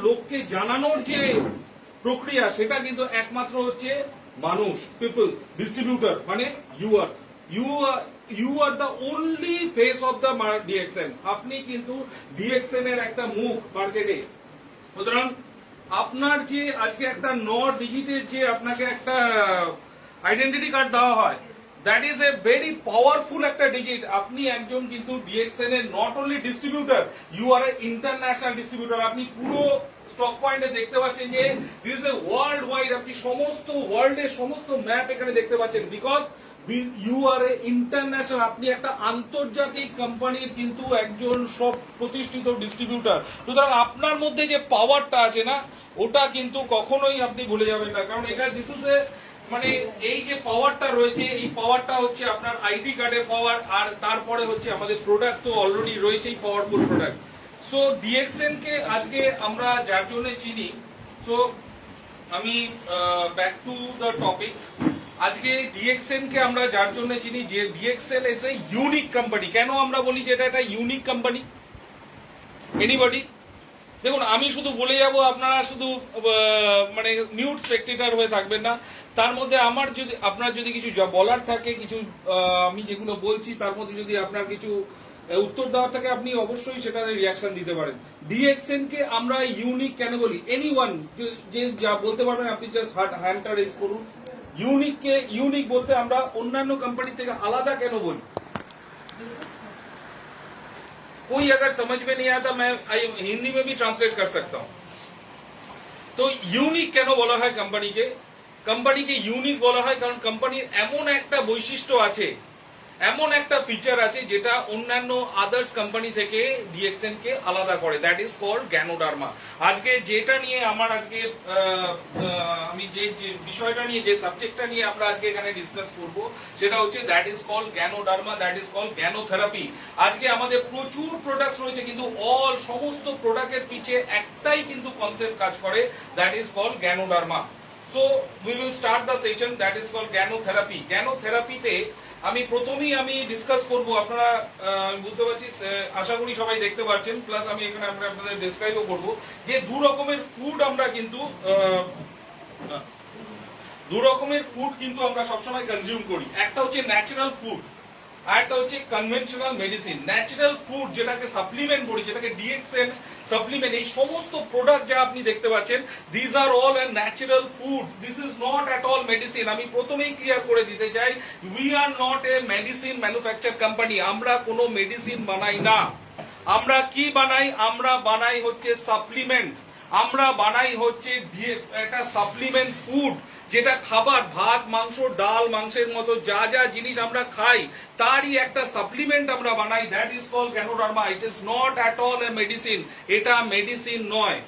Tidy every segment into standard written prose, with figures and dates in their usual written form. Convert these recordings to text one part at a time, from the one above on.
লোককে জানানোর যে প্রক্রিয়া সেটা কিন্তু একমাত্র হচ্ছে মানুষ, পিপল, ডিস্ট্রিবিউটর, মানে you are the only face of the DXN. আপনি কিন্তু ডিএক্সএন এর একটা মুখ মার্কেটে। সুতরাং আপনার যে আজকে একটা 9 ডিজিটের যে আপনাকে একটা আইডেন্টিটি কার্ড দেওয়া হয়, that is a very powerful একটা ডিজিট। আপনি একজন কিন্তু ডিএক্সএন এর not only distributor, you are a international distributor. আপনি পুরো স্টক পয়েন্টে দেখতে পাচ্ছেন যে this is a world wide, আপনি সমস্ত ওয়ার্ল্ডের সমস্ত ম্যাপ এখানে দেখতে পাচ্ছেন, because you are a international. আপনি একটা আন্তর্জাতিক কোম্পানির কিন্তু একজন সব প্রতিষ্ঠিত ডিস্ট্রিবিউটর। সুতরাং আপনার মধ্যে যে পাওয়ারটা আছে না, ওটা কিন্তু কখনোই আপনি ভুলে যাবেন না। কারণ এটা দিস ইজ এ মানে এই যে পাওয়ারটা রয়েছে, এই পাওয়ারটা হচ্ছে আপনার আইডি কার্ডের পাওয়ার, আর তারপরে হচ্ছে আমাদের প্রোডাক্ট তো অলরেডি রয়েছেই, পাওয়ারফুল প্রোডাক্ট। সো ডিএক্সএন কে আজকে আমরা যার জন্য চিনি, সো আমি ব্যাক টু দ্য টপিক। আজকে ডিএক্সএন কে আমরা যার জন্য চিনি যে DXN is a unique company. কেন আমরা বলি যে এটা একটা ইউনিক কোম্পানি? এনিবডি? দেখুন, আমি শুধু বলে যাব, আপনারা শুধু মানে মিউট স্পেক্টেটর হয়ে থাকবেন না। তার মধ্যে আপনার যদি কিছু বলার থাকে, কিছু আমি যেগুলো বলছি তার মধ্যে যদি আপনার কিছু উত্তর দেওয়ার থাকে, আপনি অবশ্যই সেটা রিয়াকশন দিতে পারেন। ডিএক্সএন কে আমরা ইউনিক কেন বলি? এনিওয়ান যে যা বলতে পারবেন, আপনি জাস্ট হ্যান্ডটা রেজ করুন। ইউনিক বলতে আমরা অন্যান্য কোম্পানি থেকে আলাদা কেন বলি? कोई अगर समझ में नहीं आता, मैं हिंदी में भी ट्रांसलेट कर सकता हूं। तो यूनिक কেন বলা হয় কোম্পানিকে ইউনিক বলা হয় কারণ কোম্পানির এমন একটা বৈশিষ্ট্য আছে, এমন একটা ফিচার আছে যেটা অন্যান্য আদার্স কোম্পানি থেকে ডিএক্সএন কে আলাদা করে, দ্যাট ইজ কল্ড গ্যানোডার্মা। আজকে যেটা নিয়ে আমার আজকে আমি যে বিষয়টা নিয়ে, যে সাবজেক্টটা নিয়ে আমরা আজকে এখানে ডিসকাস করব, সেটা হচ্ছে that is called ganoderma, that is called ganotherapy. আজকে আমাদের প্রচুর প্রোডাক্টস রয়েছে, কিন্তু সমস্ত প্রোডাক্টের পিছে একটাই কিন্তু কনসেপ্ট কাজ করে, that is called ganoderma. So we will start the session, that is called ganotherapy. গ্যানোথেরাপিতে আমি প্রথমেই ডিসকাস করব, আপনারা বুঝতে পারছি, আশা করি সবাই দেখতে পাচ্ছেন, প্লাস আমি এখানে আপনাদের ডেসক্রাইবও করব যে দু রকমের ফুড আমরা সবসময় কনজিউম করি। একটা হচ্ছে ন্যাচারাল ফুড, আর একটা হচ্ছে কনভেনশনাল মেডিসিন। ন্যাচারাল ফুড যেটাকে সাপ্লিমেন্ট বলি, যেটাকে ডিএক্সএন সাপ্লিমেন্ট, এই সমস্ত প্রোডাক্ট যা আপনি দেখতে পাচ্ছেন, this are all a natural food, this is not at all medicine. আমি প্রথমেই ক্লিয়ার করে দিতে চাই, we are not a medicine manufacture company. আমরা কোনো মেডিসিন বানাই না। আমরা কি বানাই? আমরা বানাই হচ্ছে সাপ্লিমেন্ট। আমরা বানাই হচ্ছে একটা সাপ্লিমেন্ট ফুড, যেটা খাবার, ভাত, মাংস, ডাল, মাংসের মতো যা যা জিনিস আমরা খাই, তারই একটা সাপ্লিমেন্ট আমরা বানাই, that is called ganoderma. It is not at all a medicine. এটা মেডিসিন নয়,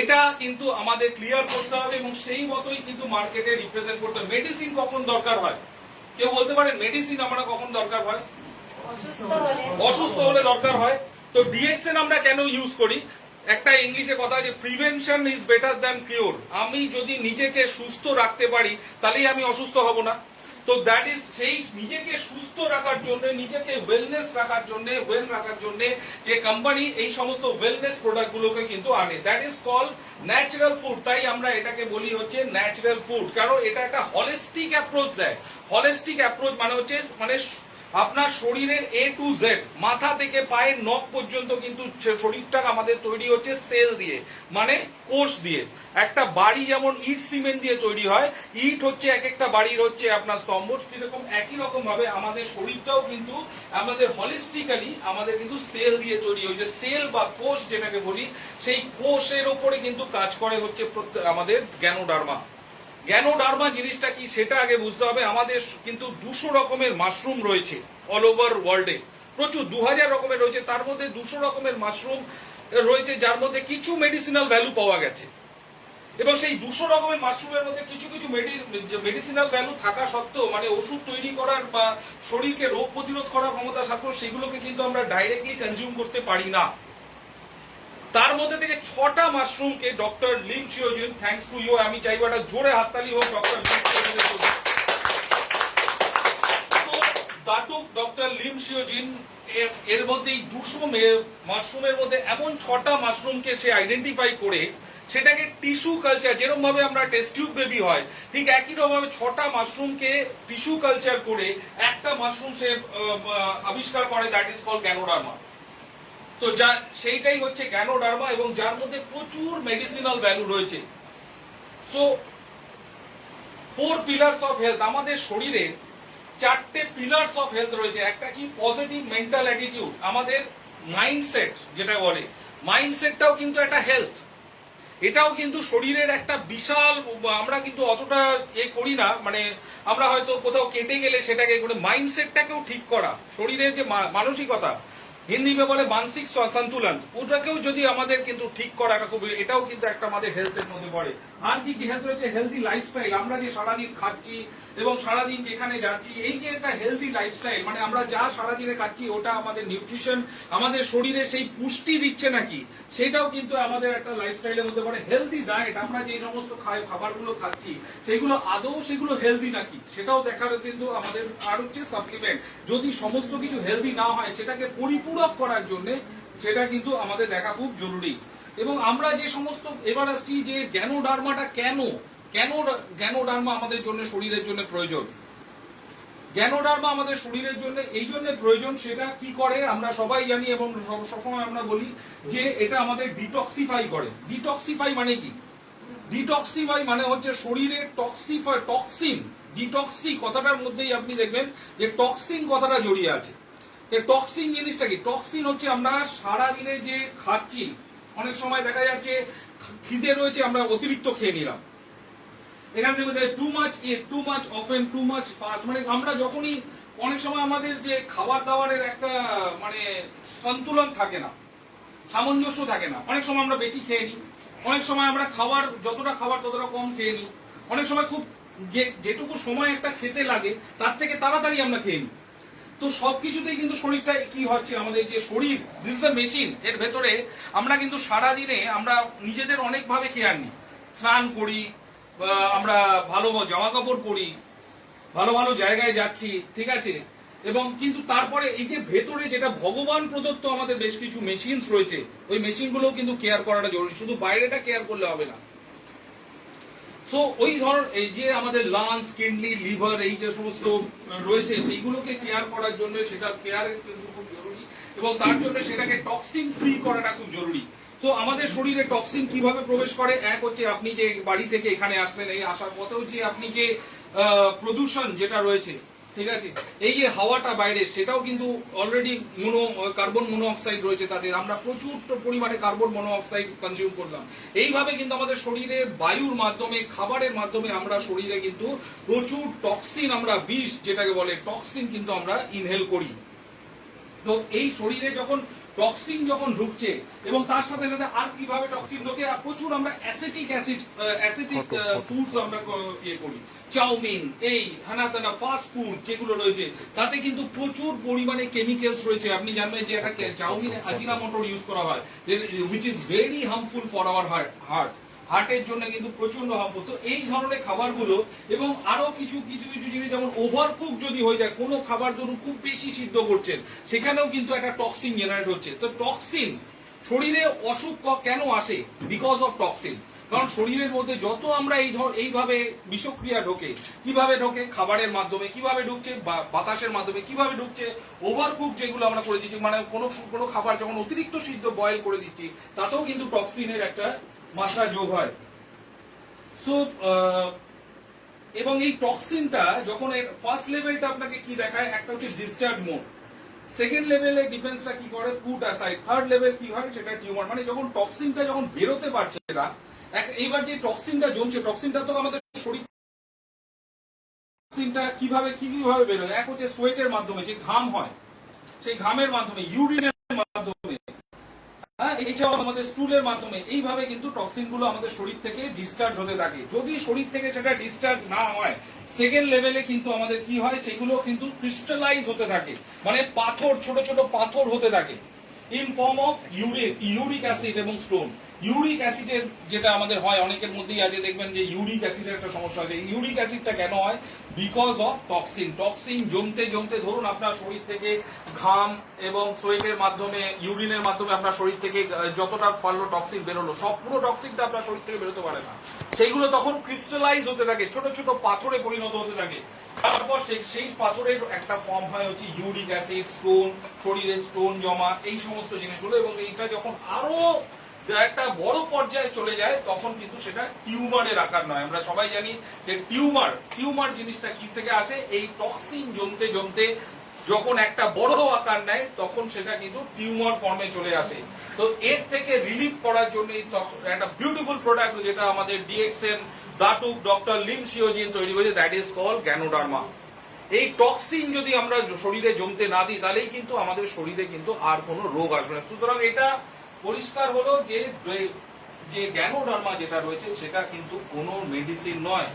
এটা কিন্তু আমাদের ক্লিয়ার করতে হবে এবং সেই মতোই কিন্তু মার্কেটে রিপ্রেজেন্ট করতে হবে। মেডিসিন কখন দরকার হয়? কেউ বলতে পারেন মেডিসিন আমরা কখন দরকার হয়? অসুস্থ হলে দরকার হয়। তো ডিএক্সএন আমরা কেন ইউজ করি? একটা ইংলিশে কথা আছে, prevention is better than cure. আমি যদি নিজেকে সুস্থ রাখতে পারি, তাহলেই আমি অসুস্থ হব না। তো দ্যাট ইজ সেই নিজেকে সুস্থ রাখার জন্য, নিজেকে ওয়েলনেস রাখার জন্য, ওয়েল রাখার জন্য যে কোম্পানি এই সমস্ত ওয়েলনেস প্রোডাক্ট গুলোকে কিন্তু আনে, that is called natural food. তাই আমরা এটাকে বলি হচ্ছে ন্যাচারাল ফুড, কারণ এটা একটা হলিস্টিক অ্যাপ্রোচ দেয়। হলিস্টিক অ্যাপ্রোচ মানে হচ্ছে আপনার শরীরের এ টু জেড, মাথা থেকে পায়ের নখ পর্যন্ত কিন্তু শরীরটা আমাদের তৈরি হচ্ছে সেল দিয়ে, মানে কোষ দিয়ে। একটা বাড়ি যেমন ইট সিমেন্ট দিয়ে তৈরি হয়, ইট হচ্ছে এক একটা বাড়ির হচ্ছে আপনার স্তম্ভ, সেরকম একই রকম ভাবে আমাদের শরীরটাও কিন্তু আমাদের হলিস্টিক্যালি আমাদের কিন্তু সেল দিয়ে তৈরি হয়েছে। সেল বা কোষ যেটাকে বলি, সেই কোষের ওপরে কিন্তু কাজ করে হচ্ছে আমাদের গ্যানোডার্মা। গ্যানোডার্মা জিনিসটা কি সেটা আগে বুঝতে হবে। আমাদের কিন্তু 200 রকমের মাশরুম রয়েছে অল ওভার ওয়ার্ল্ডে, প্রচুর 2000 রকমের রয়েছে। তার মধ্যে 200 রকমের মাশরুম রয়েছে যার মধ্যে কিছু মেডিসিনাল ভ্যালু পাওয়া গেছে, এবং সেই 200 রকমের মাশরুমের মধ্যে কিছু কিছু মেডিসিনাল ভ্যালু থাকা সত্ত্বেও, মানে ওষুধ তৈরি করার বা শরীরকে রোগ প্রতিরোধ করার ক্ষমতা থাকলেও, সেগুলোকে কিন্তু আমরা ডাইরেক্টলি কনজিউম করতে পারি না। তার মধ্যে থেকে 6টা মাশরুমকে doctor Lim Siow Jin, thanks to you, আমি চাইবো একটা জোরে হাততালি হোক ডক্টর লিন চিওজিনের জন্য। তো দাতুক ডক্টর লিম শিওজিন এর মধ্যে 200 মাশরুমের মধ্যে এমন 6টা মাশরুমকে সে আইডেন্টিফাই করে সেটাকে টিস্যু কালচার, যেরকম ভাবে আমরা টেস্ট টিউব বেবি হয় ঠিক একই রকম ভাবে 6টা মাশরুমকে টিস্যু কালচার করে একটা মাশরুম সে আবিষ্কার করে, দ্যাট ইজ কল গ্যানোডার্মা। তো যা সেইটাই হচ্ছে গ্যানোডার্মা, এবং যার মধ্যে প্রচুর মেডিসিনাল ভ্যালু রয়েছে। সো 4 পিলার্স অফ হেলথ, আমাদের শরীরে 4টে পিলার্স অফ হেলথ রয়েছে। একটা কি? পজিটিভ মেন্টাল অ্যাটিটিউড, আমাদের মাইন্ডসেট যেটা বলে, মাইন্ডসেটটাও কিন্তু একটা হেলথ। এটাও কিন্তু শরীরের একটা বিশাল, আমরা কিন্তু অতটা করি না, মানে আমরা হয়তো কোথাও কেটে গেলে সেটাকে করে, মাইন্ডসেটটাকেও ঠিক করা, শরীরের যে মানসিকতা, হিন্দি মে বলে মানসিক সন্তুলন, ওটাকেও যদি আমাদের কিন্তু ঠিক করাটা খুব, এটাও কিন্তু একটা আমাদের হেলথের মধ্যে পড়ে। আর কি কি হেলথ রয়েছে? হেলদি লাইফস্টাইল, আমরা যে সারাদিন খাচ্ছি এবং সারাদিন যেখানে যাচ্ছি, এই যে একটা হেলদি লাইফস্টাইল, মানে আমরা যা সারাদিনে খাচ্ছি ওটা আমাদের নিউট্রিশন, আমাদের শরীরে সেই পুষ্টি দিচ্ছে নাকি, সেটাও কিন্তু আমাদের একটা লাইফস্টাইলের মধ্যে পড়ে। হেলদি ডায়েট, আমরা যে সমস্ত খাবারগুলো খাচ্ছি সেগুলো আদৌ সেগুলো হেলদি নাকি সেটাও দেখার কিন্তু আমাদের। আর হচ্ছে সাপ্লিমেন্ট, যদি সমস্ত কিছু হেলদি না হয় সেটাকে পরিপূরক করার জন্য সেটা কিন্তু আমাদের দেখা খুব জরুরি। এবং আমরা যে সমস্ত, এবার আসছি যে গ্যানোডার্মাটা কেন গ্যানোডার্মা আমাদের জন্য, শরীরের জন্য প্রয়োজন। গ্যানোডার্মা আমাদের শরীরের জন্য এই জন্য প্রয়োজন, সেটা কি করে আমরা সবাই জানি এবং সবসময় আমরা বলি যে এটা আমাদের ডিটক্সিফাই করে। ডিটক্সিফাই মানে কি? ডিটক্সিফাই মানে হচ্ছে শরীরের টক্সিন, ডিটক্সি কথাটার মধ্যেই আপনি দেখবেন যে টক্সিন কথাটা জড়িয়ে আছে। টক্সিন জিনিসটা কি? টক্সিন হচ্ছে আমরা সারাদিনে যে খাচ্ছি, অনেক সময় দেখা যাচ্ছে খিদে রয়েছে, আমরা অতিরিক্ত খেয়ে নিলাম, এখানে দেখবে too much often, too much fast, মানে আমরা যখনই, অনেক সময় আমাদের যে খাবার দাবারের একটা মানে সন্তুলন থাকে না, সামঞ্জস্য থাকে না, অনেক সময় আমরা বেশি খেয়ে নিই, অনেক সময় আমরা খাবার যতটা খাবার ততটা কম খেয়ে নিই, অনেক সময় খুব যেটুকু সময় একটা খেতে লাগে তার থেকে তাড়াতাড়ি আমরা খেয়ে নিই। তো সবকিছুতেই কিন্তু শরীরটা কি হচ্ছে, আমাদের যে শরীর, দিস ইজ আ মেশিন, এর ভেতরে আমরা কিন্তু সারাদিনে আমরা নিজেদের অনেক ভাবে কেয়ার নিই, স্নান করি, আমরা ভালো জামা কাপড় পরি, ভালো ভালো জায়গায় যাচ্ছি, ঠিক আছে, এবং কিন্তু তারপরে এই যে ভেতরে যেটা ভগবান প্রদত্ত আমাদের বেশ কিছু মেশিনস রয়েছে, ওই মেশিনগুলো কিন্তু কেয়ার করাটা জরুরি, শুধু বাইরেটা কেয়ার করলে হবে না। সো ওই ধরনের এই যে আমাদের লাংস, কিডনি, লিভার, এই যে সমস্ত রয়েছে সেইগুলোকে কেয়ার করার জন্য সেটা কেয়ারের কিন্তু খুব জরুরি, এবং তার জন্য সেটাকে টক্সিন ফ্রি করাটা খুব জরুরি। তো আমাদের শরীরে টক্সিন কিভাবে প্রবেশ করে? এক হচ্ছে আপনি যে বাড়ি থেকে এখানে আসলেন, এই আসার পথেও যে আপনি যে প্রদূষণ যেটা রয়েছে, ঠিক আছে, এই যে হাওয়াটা বাইরে, সেটাও কিন্তু অলরেডি কার্বন মনোঅক্সাইড রয়েছে, তাতে আমরা প্রচুর পরিমাণে কার্বন মনোঅক্সাইড কনজিউম করলাম। এইভাবে কিন্তু আমাদের শরীরে বায়ুর মাধ্যমে, খাবারের মাধ্যমে আমরা শরীরে কিন্তু প্রচুর টক্সিন, আমরা বিষ যেটাকে বলে টক্সিন কিন্তু আমরা ইনহেল করি। তো এই শরীরে যখন টক্সিন যখন ঢুকছে, এবং তার সাথে সাথে আর কিভাবে টক্সিন ঢোকে, প্রচুর আমরা অ্যাসিটিক ফুডস আমরা ইয়ে করি, চাউমিন, এই হানাতানা ফাস্ট ফুড যেগুলো রয়েছে, তাতে কিন্তু প্রচুর পরিমাণে কেমিক্যালস রয়েছে। আপনি জানবেন যে একটা চাউমিনে আজিনামোটোর ইউজ করা হয়, which is very harmful for our হার্টের জন্য কিন্তু প্রচন্ড হার্মফুল। তো এই ধরনের খাবারগুলো, এবং আরো কিছু কিছু কিছু জিনিস, যেমন ওভারকুক যদি হয়ে যায় কোনো খাবার, ধরুন খুব বেশি সিদ্ধ করছেন, সেখানেও কিন্তু একটা টক্সিন জেনারেট হচ্ছে। তো টক্সিন, শরীরে অসুখ কেন আসে? Because of toxin. কারণ শরীরের মধ্যে যত আমরা এইভাবে বিষক্রিয়া ঢোকে, কিভাবে ঢোকে? খাবারের মাধ্যমে। কিভাবে ঢুকছে? বাতাসের মাধ্যমে। কিভাবে ঢুকছে? ওভারকুক যেগুলো আমরা করে দিচ্ছি, মানে কোনো খাবার যখন অতিরিক্ত সিদ্ধ বয়েল করে দিচ্ছি, তাতেও কিন্তু টক্সিনের একটা মাত্রা যোগ হয়। সো এবং এই টক্সিনটা যখন ফার্স্ট লেভেলটা আপনাকে কি দেখায়, একটা হচ্ছে ডিসচার্জ মোড, সেকেন্ড লেভেলে ডিফেন্সটা কি করে, পুট অ্যাসাইড, থার্ড লেভেল কি হয়, সেটা টিউমার। মানে যখন টক্সিনটা যখন বেরোতে পারছে না, এইবার যে টক্সিনটা জমছে, টক্সিনটা তো আমাদের শরীর, টক্সিনটা কিভাবে বেরোয়? এক হচ্ছে সোয়েটের মাধ্যমে, যে ঘাম হয় সেই ঘামের মাধ্যমে, ইউরিনের মাধ্যমে, এছাড়াও আমাদের স্টুলের মাধ্যমে, এইভাবে কিন্তু টক্সিন গুলো আমাদের শরীর থেকে ডিসচার্জ হতে থাকে। যদি শরীর থেকে সেটা ডিসচার্জ না হয়, সেকেন্ড লেভেলে কিন্তু আমাদের কি হয়, সেগুলো কিন্তু ক্রিস্টালাইজ হতে থাকে, মানে পাথর, ছোট ছোট পাথর হতে থাকে, in form of uric acid এবং স্টোন। ইউরিক অ্যাসিডের যেটা আমাদের হয় অনেকের মধ্যেই আছে, দেখবেন যে ইউরিক অ্যাসিডের একটা সমস্যা আছে। ইউরিক অ্যাসিডটা কেন হয়? Because of toxin. টক্সিন জমতে জমতে ধরুন আপনার শরীর থেকে ঘাম এবং সোয়েটের মাধ্যমে, ইউরিনের মাধ্যমে আপনার শরীর থেকে যতটা পারলো টক্সিন বেরোলো, সব পুরো টক্সিনটা আপনার শরীর থেকে বেরোতে পারে না। সেইগুলো তখন ক্রিস্টালাইজ হতে থাকে, ছোট ছোট পাথরে পরিণত হতে থাকে। তারপর সেই পাথরের একটা ফর্ম হয় হচ্ছে ইউরিক অ্যাসিড, স্টোন, শরীরে স্টোন জমা, এই সমস্ত জিনিসগুলো। এবং এইটা যখন আরো একটা বড় পর্যায়ে চলে যায় তখন কিন্তু সেটা টিউমারের আকার নয়। আমরা সবাই জানি যে টিউমার জিনিসটা কি থেকে আসে? এই টক্সিন জমতে জমতে যখন একটা বড় আকার নেয় তখন সেটা কিন্তু টিউমার ফর্মে চলে আসে। তো এর থেকে রিলিফ করার জন্য একটা বিউটিফুল প্রোডাক্ট যেটা আমাদের ডিএক্সএন দাতুক ডক্টর লিম শিওজিন তৈরি করেছে, দ্যাট ইজ কল গ্যানোডার্মা। এই টক্সিন যদি আমরা শরীরে জমতে না দিই তাহলেই কিন্তু আমাদের শরীরে কিন্তু আর কোনো রোগ আসবে না। সুতরাং এটা পরিষ্কার হলো যে গ্যানোডার্মা যেটা রয়েছে সেটা কিন্তু কোনো মেডিসিন নয়।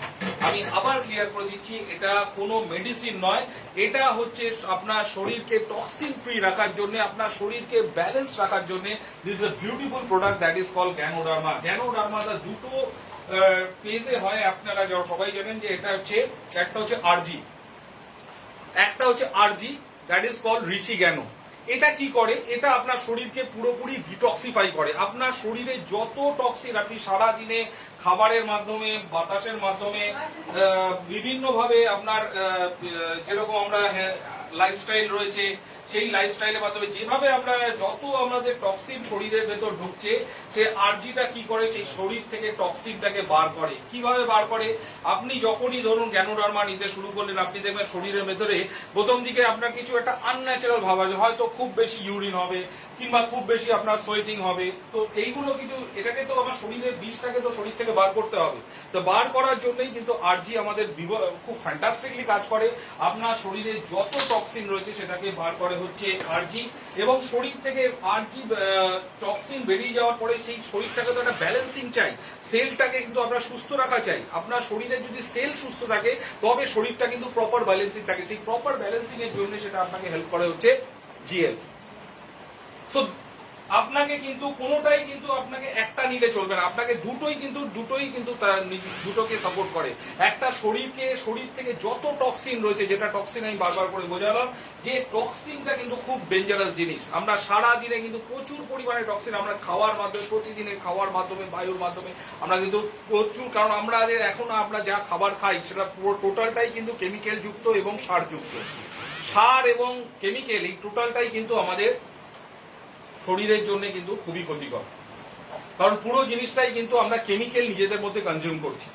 আমি আবার ক্লিয়ার করে দিচ্ছি, এটা কোনো মেডিসিন নয়। এটা হচ্ছে আপনার শরীরকে টক্সিন ফ্রি রাখার জন্য, আপনার শরীরকে ব্যালেন্স রাখার জন্য this is a beautiful product that is call ganoderma. গ্যানোডার্মাটা দুটো ফেজে হয়, আপনারা সবাই জানেন যে এটা হচ্ছে, একটা হচ্ছে আরজি, একটা হচ্ছে আরজি দ্যাট ইজ কল ঋষি জ্ঞানো। এটা কি করে? এটা আপনার শরীরকে পুরোপুরি ডিটক্সিফাই করে। আপনার শরীরে যত টক্সিন আপনি সারা দিনে খাবারের মাধ্যমে, বাতাসের মাধ্যমে, বিভিন্ন ভাবে আপনার যেরকম আমরা লাইফস্টাইল রয়েছে সেই লাইফস্টাইলের মাধ্যমে যেভাবে আমরা যত আমাদের টক্সিন শরীরের ভেতর ঢুকছে, সে আরজিটা কি করে? সেই শরীর থেকে টক্সিনটাকে বার করে। কিভাবে বার করে? আপনি যখনই ধরুন গ্যানোডার্মা নিতে শুরু করলেন, আপনি দেখবেন শরীরের ভেতরে প্রথম দিকে আপনার কিছু একটা আনন্যাচারাল ভাব আছে, হয়তো খুব বেশি ইউরিন হবে কিংবা খুব বেশি আপনার সোয়েটিং হবে। তো এইগুলো কিন্তু, এটাকে তো আমার শরীরের বিষটাকে তো শরীর থেকে বার করতে হবে। তো বার করার জন্যই কিন্তু আরজি আমাদের খুব ফ্যান্টাস্টিকলি কাজ করে। আপনার শরীরে যত টক্সিন রয়েছে সেটাকে বার করে হচ্ছে আরজি। এবং শরীর থেকে আরজি টক্সিন বেরিয়ে যাওয়ার পরে সেই শরীরটাকে তো একটা ব্যালেন্সিং চাই, সেলটাকে কিন্তু আমরা সুস্থ রাখা চাই। আপনার শরীরে যদি সেল সুস্থ থাকে তবে শরীরটা কিন্তু প্রপার ব্যালেন্সিং থাকে। সেই প্রপার ব্যালেন্সিং এর জন্য সেটা আপনাকে হেল্প করে হচ্ছে জিএল। সো আপনাকে কিন্তু কোনোটাই কিন্তু আপনাকে একটা নিলে চলবে না, আপনাকে দুটোই কিন্তু দুটোকে সাপোর্ট করে। একটা শরীর থেকে যত টক্সিন রয়েছে, যেটা টক্সিন আমি বারবার করে বোঝালাম যে টক্সিনটা কিন্তু খুব ডেঞ্জারাস জিনিস। আমরা সারা দিনে কিন্তু প্রচুর পরিমাণে টক্সিন আমরা খাওয়ার মাধ্যমে, প্রতিদিনের খাওয়ার মাধ্যমে, বায়ুর মাধ্যমে আমরা কিন্তু প্রচুর, কারণ আমরা এখন আমরা যা খাবার খাই সেটা পুরো টোটালটাই কিন্তু কেমিক্যাল যুক্ত এবং সার যুক্ত। সার এবং কেমিক্যাল এই টোটালটাই কিন্তু আমাদের শরীরের জন্য কিন্তু খুবই ক্ষতিকর, কারণ পুরো জিনিসটাই কিন্তু আমরা কেমিক্যাল নিজেদের মধ্যে কনজিউম করছি।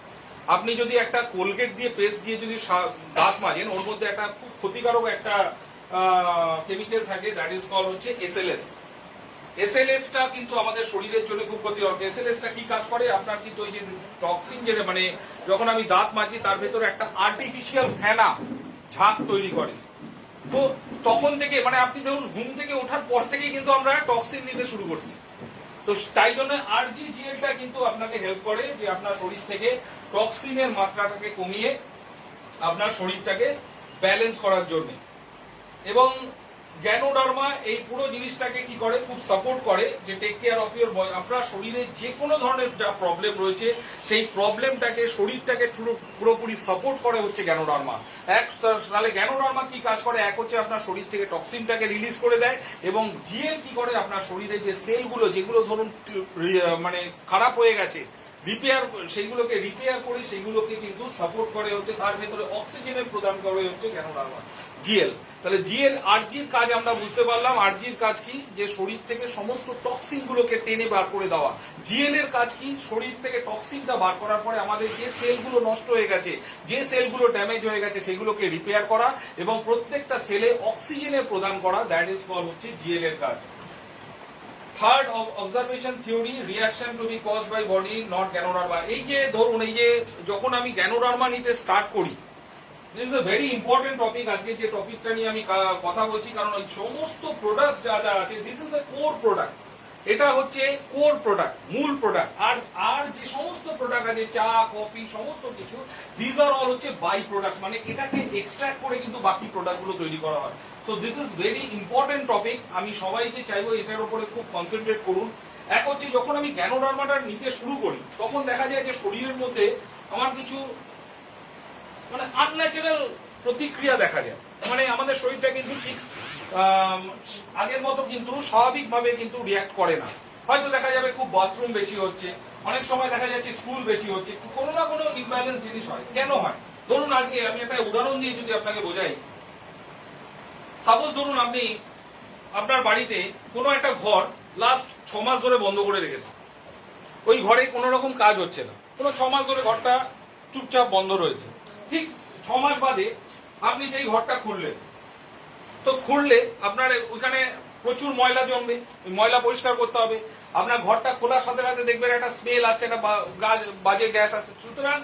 আপনি যদি একটা কোলগেট দিয়ে পেস্ট দিয়ে যদি দাঁত মাজেন, ওর মধ্যে একটা খুব ক্ষতিকারক একটা কেমিক্যাল থাকে, দ্যাট ইজ কল হচ্ছে এসএলএস। এসএলএসটা কিন্তু আমাদের শরীরের জন্য খুব ক্ষতিকর। এসএলএসটা কি কাজ করে? আপনার কিন্তু ওই যে টক্সিন, যেটা মানে যখন আমি দাঁত মাজি তার ভেতরে একটা আর্টিফিশিয়াল ফেনা ঝাঁক তৈরি করে। তো তখন থেকে মানে আপনি ধরুন ঘুম থেকে ওঠার পর থেকেই কিন্তু আমরা টক্সিন নিতে শুরু করছি। তো তাই জন্য আরজি জিএলটা কিন্তু আপনাকে হেল্প করে যে আপনার শরীর থেকে টক্সিনের মাত্রাটাকে কমিয়ে আপনার শরীরটাকে ব্যালেন্স করার জন্য। এবং গ্যানোডার্মা এই পুরো জিনিসটাকে কি করে? খুব সাপোর্ট করে যে take care of your body. আপনার শরীরে যে কোনো ধরনের যা প্রবলেম রয়েছে সেই প্রবলেমটাকে, শরীরটাকে পুরোপুরি সাপোর্ট করে হচ্ছে গ্যানোডার্মা। তাহলে গ্যানোডার্মা কি কাজ করে? এক হচ্ছে আপনার শরীর থেকে টক্সিনটাকে রিলিজ করে দেয়, এবং জিএল কি করে? আপনার শরীরে যে সেলগুলো যেগুলো ধরুন মানে খারাপ হয়ে গেছে, সেইগুলোকে রিপেয়ার করে সেইগুলোকে কিন্তু সাপোর্ট করে হচ্ছে, তার ভেতরে অক্সিজেনের প্রদান করে হচ্ছে গ্যানোডার্মা জিএল। তাহলে জিএল আরজির কাজ আমরা বুঝতে পারলাম। আরজির কাজ কি? যে শরীর থেকে সমস্ত টক্সিন গুলোকে টেনে বার করে দেওয়া। জিএল এর কাজ কি? শরীর থেকে টক্সিনটা বার করার পরে আমাদের যে সেলগুলো নষ্ট হয়ে গেছে, যে সেলগুলো ড্যামেজ হয়ে গেছে সেগুলোকে রিপেয়ার করা এবং প্রত্যেকটা সেলে অক্সিজেনের প্রদান করা, দ্যাট ইজ কল হচ্ছে জিএল এর কাজ। Third observation theory, reaction to be caused by body not ganoderma. এই যে ধরুন, এই যে যখন আমি গ্যানোডার্মা নিতে স্টার্ট করি, this is a very important topic. আজকে যে টপিকটা নিয়ে আমি কথা বলছি, কারণ ওই সমস্ত প্রোডাক্ট যা যা আছে, this is A core product. এটা হচ্ছে কোর প্রোডাক্ট, মূল প্রোডাক্ট। আর যে সমস্ত প্রোডাক্ট আছে, চা, কফি, সমস্ত কিছু, দিস আর অল হচ্ছে বাই প্রোডাক্ট, মানে এটাকে এক্সট্রাক্ট করে কিন্তু বাকি প্রোডাক্টগুলো তৈরি করা হয়। So this is very important topic. আমি সবাইকে চাইবো এটার উপরে খুব কনসেন্ট্রেট করুন। এক হচ্ছে যখন আমি গ্যানোডার্মাটা নিতে শুরু করি তখন দেখা যায় যে শরীরের মধ্যে আমার কিছু মানে আনন্যাচারাল প্রতিক্রিয়া দেখা যায়। মানে আমাদের শরীরটা কিন্তু ঠিক আগের মতো কিন্তু স্বাভাবিকভাবে কিন্তু রিয়াক্ট করে না। হয়তো দেখা যাবে খুব বাথরুম বেশি হচ্ছে, অনেক সময় দেখা যাচ্ছে স্কুল বেশি হচ্ছে, কোনো না কোনো ইমব্যালেন্স জিনিস হয়। কেন হয়? ধরুন আজকে আমি একটা উদাহরণ দিয়ে যদি আপনাকে বোঝাই, সাপোজ ধরুন আপনি আপনার বাড়িতে কোনো একটা ঘর লাস্ট 6 মাস ধরে বন্ধ করে রেখেছে, ওই ঘরে কোনো রকম কাজ হচ্ছে না, কোনো 6 মাস ধরে ঘরটা চুপচাপ বন্ধ রয়েছে। ঠিক 6 মাস বাদে আপনি সেই ঘরটা খুললেন, তো খুললে আপনার ওইখানে প্রচুর ময়লা জমবে, ওই ময়লা পরিষ্কার করতে হবে। আপনার ঘরটা খোলার সাথে সাথে দেখবেন একটা স্মেল আসছে, একটা বাজে গ্যাস আসছে। সুতরাং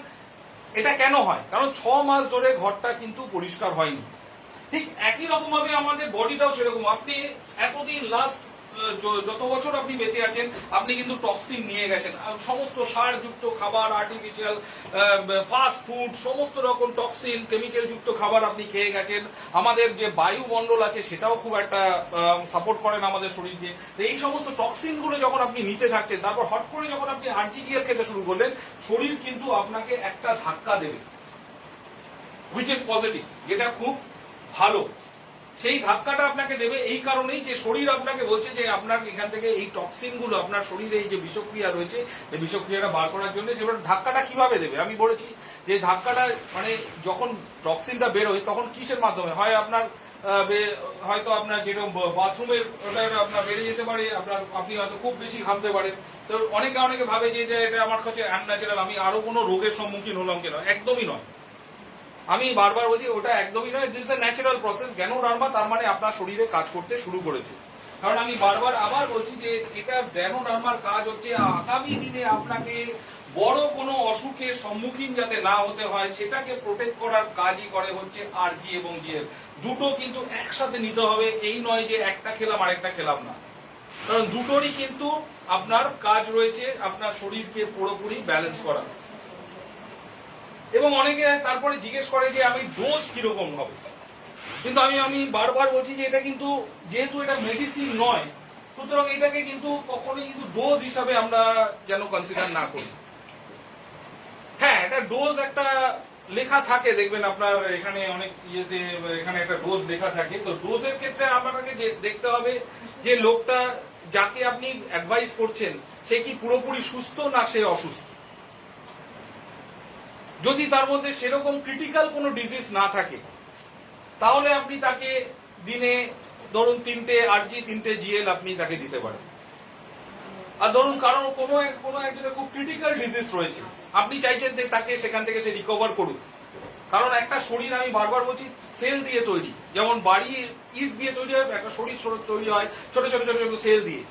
এটা কেন হয়? কারণ 6 মাস ধরে ঘরটা কিন্তু পরিষ্কার হয়নি। ঠিক একই রকম ভাবে আমাদের বডিটাও সেরকম। আপনি এতদিন লাস্ট যত বছর আপনি বেঁচে আছেন আপনি কিন্তু টক্সিন নিয়ে গেছেন, সমস্ত সারযুক্ত খাবার, আর্টিফিশিয়াল ফাস্ট ফুড, সমস্ত রকম টক্সিন কেমিক্যাল যুক্ত খাবার আপনি খেয়ে গেছেন। আমাদের যে বায়ুমণ্ডল আছে সেটাও খুব একটা সাপোর্ট করেন আমাদের শরীরকে। তো এই সমস্ত টক্সিন গুলো যখন আপনি নিতে থাকছেন, তারপর হট করে যখন আপনি আরজিজিএল খেতে শুরু করলেন, শরীর কিন্তু আপনাকে একটা ধাক্কা দেবে, হুইচ ইজ পজিটিভ, যেটা খুব ভালো। সেই ধাক্কাটা আপনাকে দেবে এই কারণেই যে শরীর আপনাকে বলছে যে আপনার এখান থেকে এই টক্সিন গুলো আপনার শরীরে এই যে বিষক্রিয়া রয়েছে এই বিষক্রিয়াটা বার করার জন্য সেটা ধাক্কাটা কিভাবে দেবে। আমি বলেছি যে ধাক্কাটা মানে যখন টক্সিনটা বেরোয় তখন কিসের মাধ্যমে হয়? আপনার হয়তো আপনার যেরকম বাথরুমের ওটা আপনার বেড়ে যেতে পারে, আপনি হয়তো খুব বেশি ঘামতে পারেন। তো অনেকে ভাবে যে এটা আমার কাছে আনন্যাচারাল, আমি আরো কোনো রোগের সম্মুখীন হলাম কেন। একদমই নয়, আমি বারবার বলছি ওটা একদমই নয়। This is a natural process. Ganoderma তার মানে আপনার শরীরে কাজ করতে শুরু করেছে। কারণ আমি বারবার আবার বলছি যে এটা গ্যানোডার্মার কাজ হচ্ছে আগামী দিনে আপনাকে বড় কোনো অসুখের সম্মুখীন যাতে না হতে হয় সেটাকে প্রোটেক্ট করার কাজই করে হচ্ছে আরজি এবং জিএল। দুটো কিন্তু একসাথে নিতে হবে, এই নয় যে একটা খেলাম আরেকটা খেলাম না। কারণ দুটোরই কিন্তু আপনার কাজ রয়েছে আপনার শরীরকে পুরোপুরি ব্যালেন্স করা। এবং অনেকে তারপরে জিজ্ঞেস করে যে আমি ডোজ কিরকম হবে, কিন্তু আমি বারবার বলছি যে এটা কিন্তু যেহেতু এটা মেডিসিন নয়, সুতরাং এটাকে কিন্তু কখনোই কিন্তু ডোজ হিসাবে আমরা যেন কনসিডার না করি। হ্যাঁ, এটা ডোজ একটা লেখা থাকে, দেখবেন আপনার এখানে অনেক ইয়েতে এখানে একটা ডোজ লেখা থাকে। তো ডোজের ক্ষেত্রে আপনাকে দেখতে হবে যে লোকটা যাকে আপনি অ্যাডভাইস করছেন সে কি পুরোপুরি সুস্থ না সে অসুস্থ। যদি তার মধ্যে সেরকম ক্রিটিক্যাল কোনো ডিজিজ না থাকে তাহলে আপনি তাকে দিনে ধরুন 3টে আরজি 3টে জিএল আপনি তাকে দিতে পারেন। আর ধরুন কারণ কোনো একজনের খুব ক্রিটিক্যাল ডিজিজ রয়েছে, আপনি চাইছেন যে তাকে সেখান থেকে সে রিকভার করুক। কারণ একটা শরীর, আমি বারবার বলছি, সেল দিয়ে তৈরি। যেমন বাড়ি ইট দিয়ে তৈরি হয়, একটা শরীর তৈরি হয় ছোট ছোট ছোট ছোট সেল দিয়ে।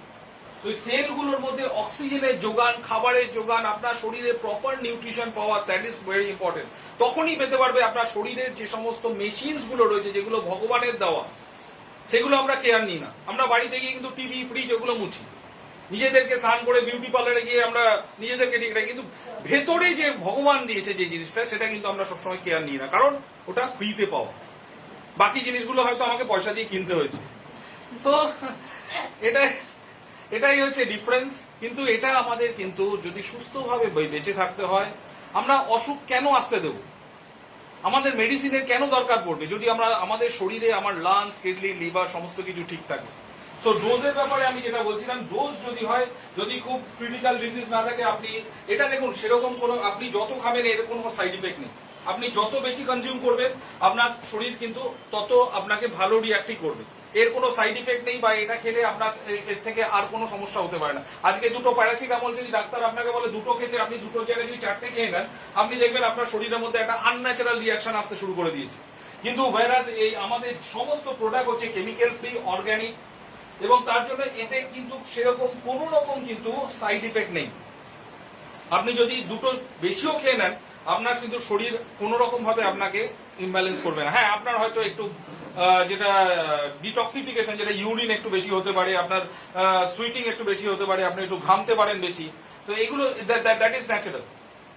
তো সেলগুলোর মধ্যে অক্সিজেনের যোগান, খাবারের যোগান, আপনার শরীরে প্রপার নিউট্রিশন পাওয়া, দ্যাট ইজ ভেরি ইম্পর্টেন্ট। তখনই পেতে পারবে আপনার শরীরের যে সমস্ত মেশিনস গুলো রয়েছে যেগুলো ভগবানের দেওয়া, সেগুলো আমরা কেয়ার নিই না। আমরা বাড়িতে গিয়ে কিন্তু টিভি ফ্রিজ ওগুলো মুছি, নিজেদেরকে স্নান করে বিউটি পার্লারে গিয়ে আমরা নিজেদেরকে ঠিক রাখি, কিন্তু ভেতরে যে ভগবান দিয়েছে যে জিনিসটা সেটা কিন্তু আমরা সবসময় কেয়ার নিই না, কারণ ওটা ফ্রিতে পাওয়া। বাকি জিনিসগুলো হয়তো আমাকে পয়সা দিয়ে কিনতে হয়েছে। সো এটাই হচ্ছে ডিফারেন্স। কিন্তু এটা আমাদের কিন্তু যদি সুস্থভাবে বেঁচে থাকতে হয়, আমরা অসুখ কেন আসতে দেব, আমাদের মেডিসিনের কেন দরকার পড়বে যদি আমরা আমাদের শরীরে আমার লাংস, কিডনি, লিভার সমস্ত কিছু ঠিক থাকে। সো ডোজের ব্যাপারে আমি যেটা বলছিলাম, ডোজ যদি হয়, যদি খুব ক্রিটিক্যাল ডিজিজ না থাকে, আপনি এটা দেখুন সেরকম কোনো, আপনি যত খাবেন এর কোনো সাইড ইফেক্ট নেই। আপনি যত বেশি কনজিউম করবেন আপনার শরীর কিন্তু তত আপনাকে ভালো রিয়াক্টই করবে। এর কোনো সাইড ইফেক্ট নেই, বা এটা খেলে আপনার এর থেকে আর কোনো সমস্যা হতে পারে না। আজকে দুটো প্যারাসিটামল যদি ডাক্তার আপনাকে বলে দুটো খেতে, আপনি দুটো জায়গায় যদি 4টে খেয়ে নেন, আপনি দেখবেন আপনার শরীরের মধ্যে একটা আনন্যাচারাল রিয়াকশন আসতে শুরু করে দিয়েছে। কিন্তু ওয়্যারাজ এই আমাদের সমস্ত প্রোডাক্ট হচ্ছে কেমিক্যাল ফ্রি, অর্গানিক, এবং তার জন্য এতে কিন্তু সেরকম কোন রকম কিন্তু সাইড ইফেক্ট নেই। আপনি যদি দুটো বেশিও খেয়ে নেন আপনার কিন্তু শরীর কোন রকম ভাবে আপনাকে ইমব্যালেন্স করবে না। হ্যাঁ, আপনার হয়তো একটু যেটা ডিটক্সিফিকেশন, যেটা ইউরিন একটু বেশি হতে পারে, আপনার সুইটিং একটু বেশি হতে পারে, আপনি একটু ঘামতে পারেন বেশি। তো এগুলো দ্যাট ইজ ন্যাচারাল,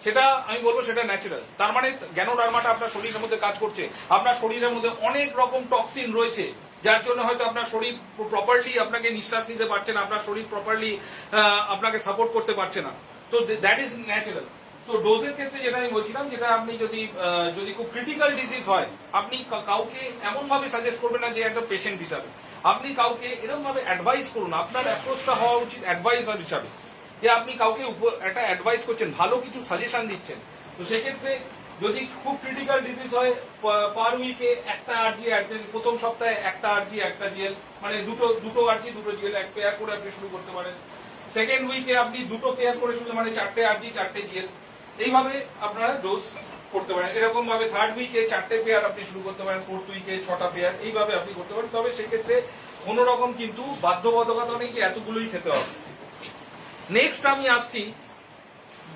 সেটা আমি বলবো সেটা ন্যাচারাল। তার মানে গ্যানোডার্মাটা আপনার শরীরের মধ্যে কাজ করছে, আপনার শরীরের মধ্যে অনেক রকম টক্সিন রয়েছে যার জন্য হয়তো আপনার শরীর প্রপারলি আপনাকে নিঃশ্বাস নিতে পারছে না, আপনার শরীর প্রপারলি আপনাকে সাপোর্ট করতে পারছে না। তো দ্যাট ইজ ন্যাচারাল। তো ডোজের ক্ষেত্রে যেটা আমি বলছিলাম, যেটা আপনি যদি খুব ক্রিটিক্যাল ডিজিজ হয়, আপনি কাউকে এমন ভাবে সাজেস্ট করবেন না যে একটা পেশেন্ট হিসাবে, আপনি কাউকে এরকম ভাবে অ্যাডভাইস করুন। আপনার অ্যাপ্রোচটা হওয়া উচিত অ্যাডভাইসার হিসাবে, যে আপনি কাউকে একটা অ্যাডভাইস করছেন, ভালো কিছু সাজেশন দিচ্ছেন। তো সেক্ষেত্রে যদি খুব ক্রিটিক্যাল ডিজিজ হয়, পার উইকে একটা আরজি, প্রথম সপ্তাহে একটা আরজি একটা জিএল, মানে দুটো আরজি দুটো জিএল এক পেয়ার করে আপনি শুরু করতে পারেন। সেকেন্ড উইকে আপনি দুটো পেয়ার করে শুরু, মানে 4টে আরজি 4টে জিএল, এইভাবে আপনারা ডোজ করতে পারেন। এরকম ভাবে থার্ড উইকে 4টে পেয়ার আপনি শুরু করতে পারেন, ফোর্থ উইকে 6টা পেয়ার, এইভাবে আপনি করতে পারেন। তবে সেক্ষেত্রে কোন রকম কিন্তু বাধ্যবাধকতা নেই এতগুলোই খেতে হবে। নেক্সট আমি আসছি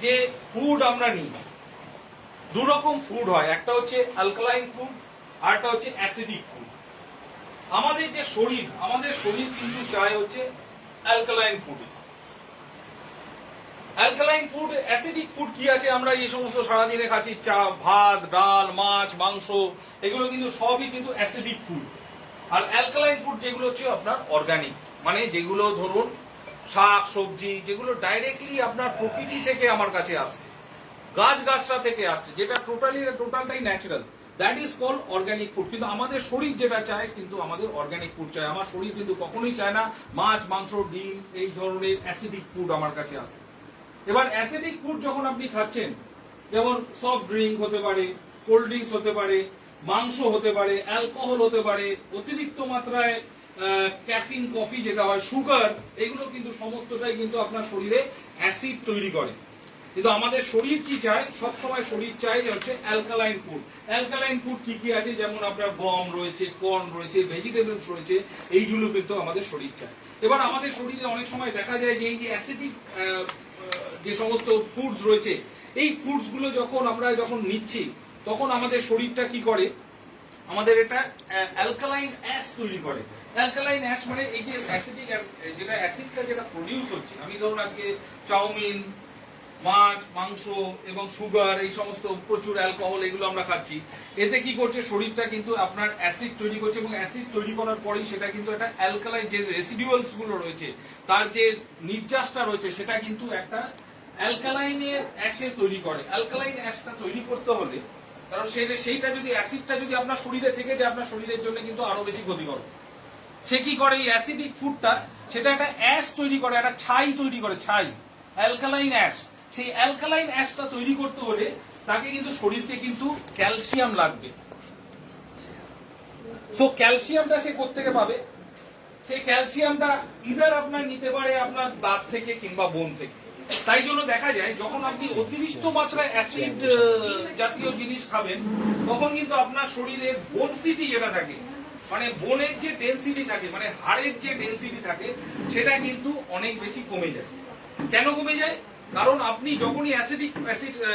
যে ফুড আমরা নিই, দু রকম ফুড হয়, একটা হচ্ছে অ্যালকালাইন ফুড আর একটা হচ্ছে অ্যাসিডিক ফুড। আমাদের শরীর কিন্তু চায় হচ্ছে alkaline food. Alkaline food, acidic food কি আছে? আমরা এই সমস্ত সারাদিনে খাচ্ছি, চা, ভাত, ডাল, মাছ, মাংস, এগুলো কিন্তু সবই কিন্তু অ্যাসিডিক ফুড। আর অ্যালকালাইন ফুড যেগুলো হচ্ছে আপনার অর্গানিক, মানে যেগুলো ধরুন শাক সবজি, যেগুলো ডাইরেক্টলি আপনার প্রকৃতি থেকে আমার কাছে আসছে, গাছগাছরা থেকে আসছে, যেটা টোটালটাই natural, that is called organic food. কিন্তু আমাদের শরীর যেটা চায়, কিন্তু আমাদের অর্গানিক ফুড চায়। আমার শরীর কিন্তু কখনোই চায় না মাছ, মাংস, ডিম, এই ধরনের অ্যাসিডিক ফুড আমার কাছে আসে। এবার অ্যাসিডিক ফুড যখন আপনি খাচ্ছেন, যেমন সফট ড্রিঙ্ক হতে পারে, কোল্ড ড্রিঙ্কস হতে পারে, মাংস হতে পারে, অ্যালকোহল হতে পারে, অতিরিক্ত মাত্রায় ক্যাফিন, কফি যেটা হয়, সুগার, এগুলো কিন্তু সমস্তটাই কিন্তু আপনার শরীরে অ্যাসিড তৈরি করে। কিন্তু আমাদের শরীর কি চায়? সবসময় শরীর চায় হচ্ছে অ্যালকালাইন ফুড। অ্যালকালাইন ফুড কি কি আছে? যেমন আপনার গম রয়েছে, কর্ন রয়েছে, ভেজিটেবলস রয়েছে, এইগুলো কিন্তু আমাদের শরীর চায়। এবার আমাদের শরীরে অনেক সময় দেখা যায় যে এই যে অ্যাসিডিক যে সমস্ত ফুডস রয়েছে, এই ফুডস গুলো যখন নিচ্ছি, তখন আমাদের শরীরটা কি করে? আমাদের এটা অ্যালকালাইন অ্যাশ তৈরি করে। অ্যালকালাইন অ্যাশ মানে এই যে অ্যাসিডিক, যেটা অ্যাসিডটা যেটা প্রডিউস হচ্ছে, আমি ধরুন আজকে চাউমিন, মাছ, মাংস এবং সুগার, এই সমস্ত প্রচুর অ্যালকোহল, এগুলো আমরা খাচ্ছি, এতে কি করছে? শরীরটা কিন্তু আপনার অ্যাসিড তৈরি করছে, এবং অ্যাসিড তৈরি করার পরেই সেটা কিন্তু একটা অ্যালকালাইন, যে রেসিডুয়ালস গুলো রয়েছে, তার যে নির্যাসটা রয়েছে, সেটা কিন্তু একটা অ্যালকালাইনের অ্যাশে তৈরি করে। অ্যালকালাইন অ্যাশটা তৈরি করতে হলে, কারণ সেইটা যদি অ্যাসিডটা যদি আপনার শরীরে থেকে যায়, আপনার শরীরের জন্য কিন্তু আরো বেশি ক্ষতিকর। সে কি করে? এই অ্যাসিডিক ফুডটা, সেটা একটা অ্যাশ তৈরি করে, একটা ছাই তৈরি করে, ছাই, অ্যালকালাইন অ্যাশ। সেই অ্যালকালাইন অ্যাশটা তৈরি করতে হলে তাকে কিন্তু শরীরকে কিন্তু ক্যালসিয়াম লাগবে। সো ক্যালসিয়ামটা সে কোত্থেকে পাবে? সেই ক্যালসিয়ামটা ইদার আপনার নিতে পারে আপনার দাঁত থেকে কিংবা বোন থেকে। তাই জন্য দেখা যায় যখন আপনি অতিরিক্ত মাত্রায় অ্যাসিড জাতীয় জিনিস খাবেন, তখন কিন্তু আপনার শরীরের বোনসিটি যেটা থাকে, মানে বোনের যে ডেনসিটি থাকে, মানে হাড়ের যে ডেনসিটি থাকে, সেটা কিন্তু অনেক বেশি কমে যায়। কেন কমে যায়? কারণ আপনি যখনই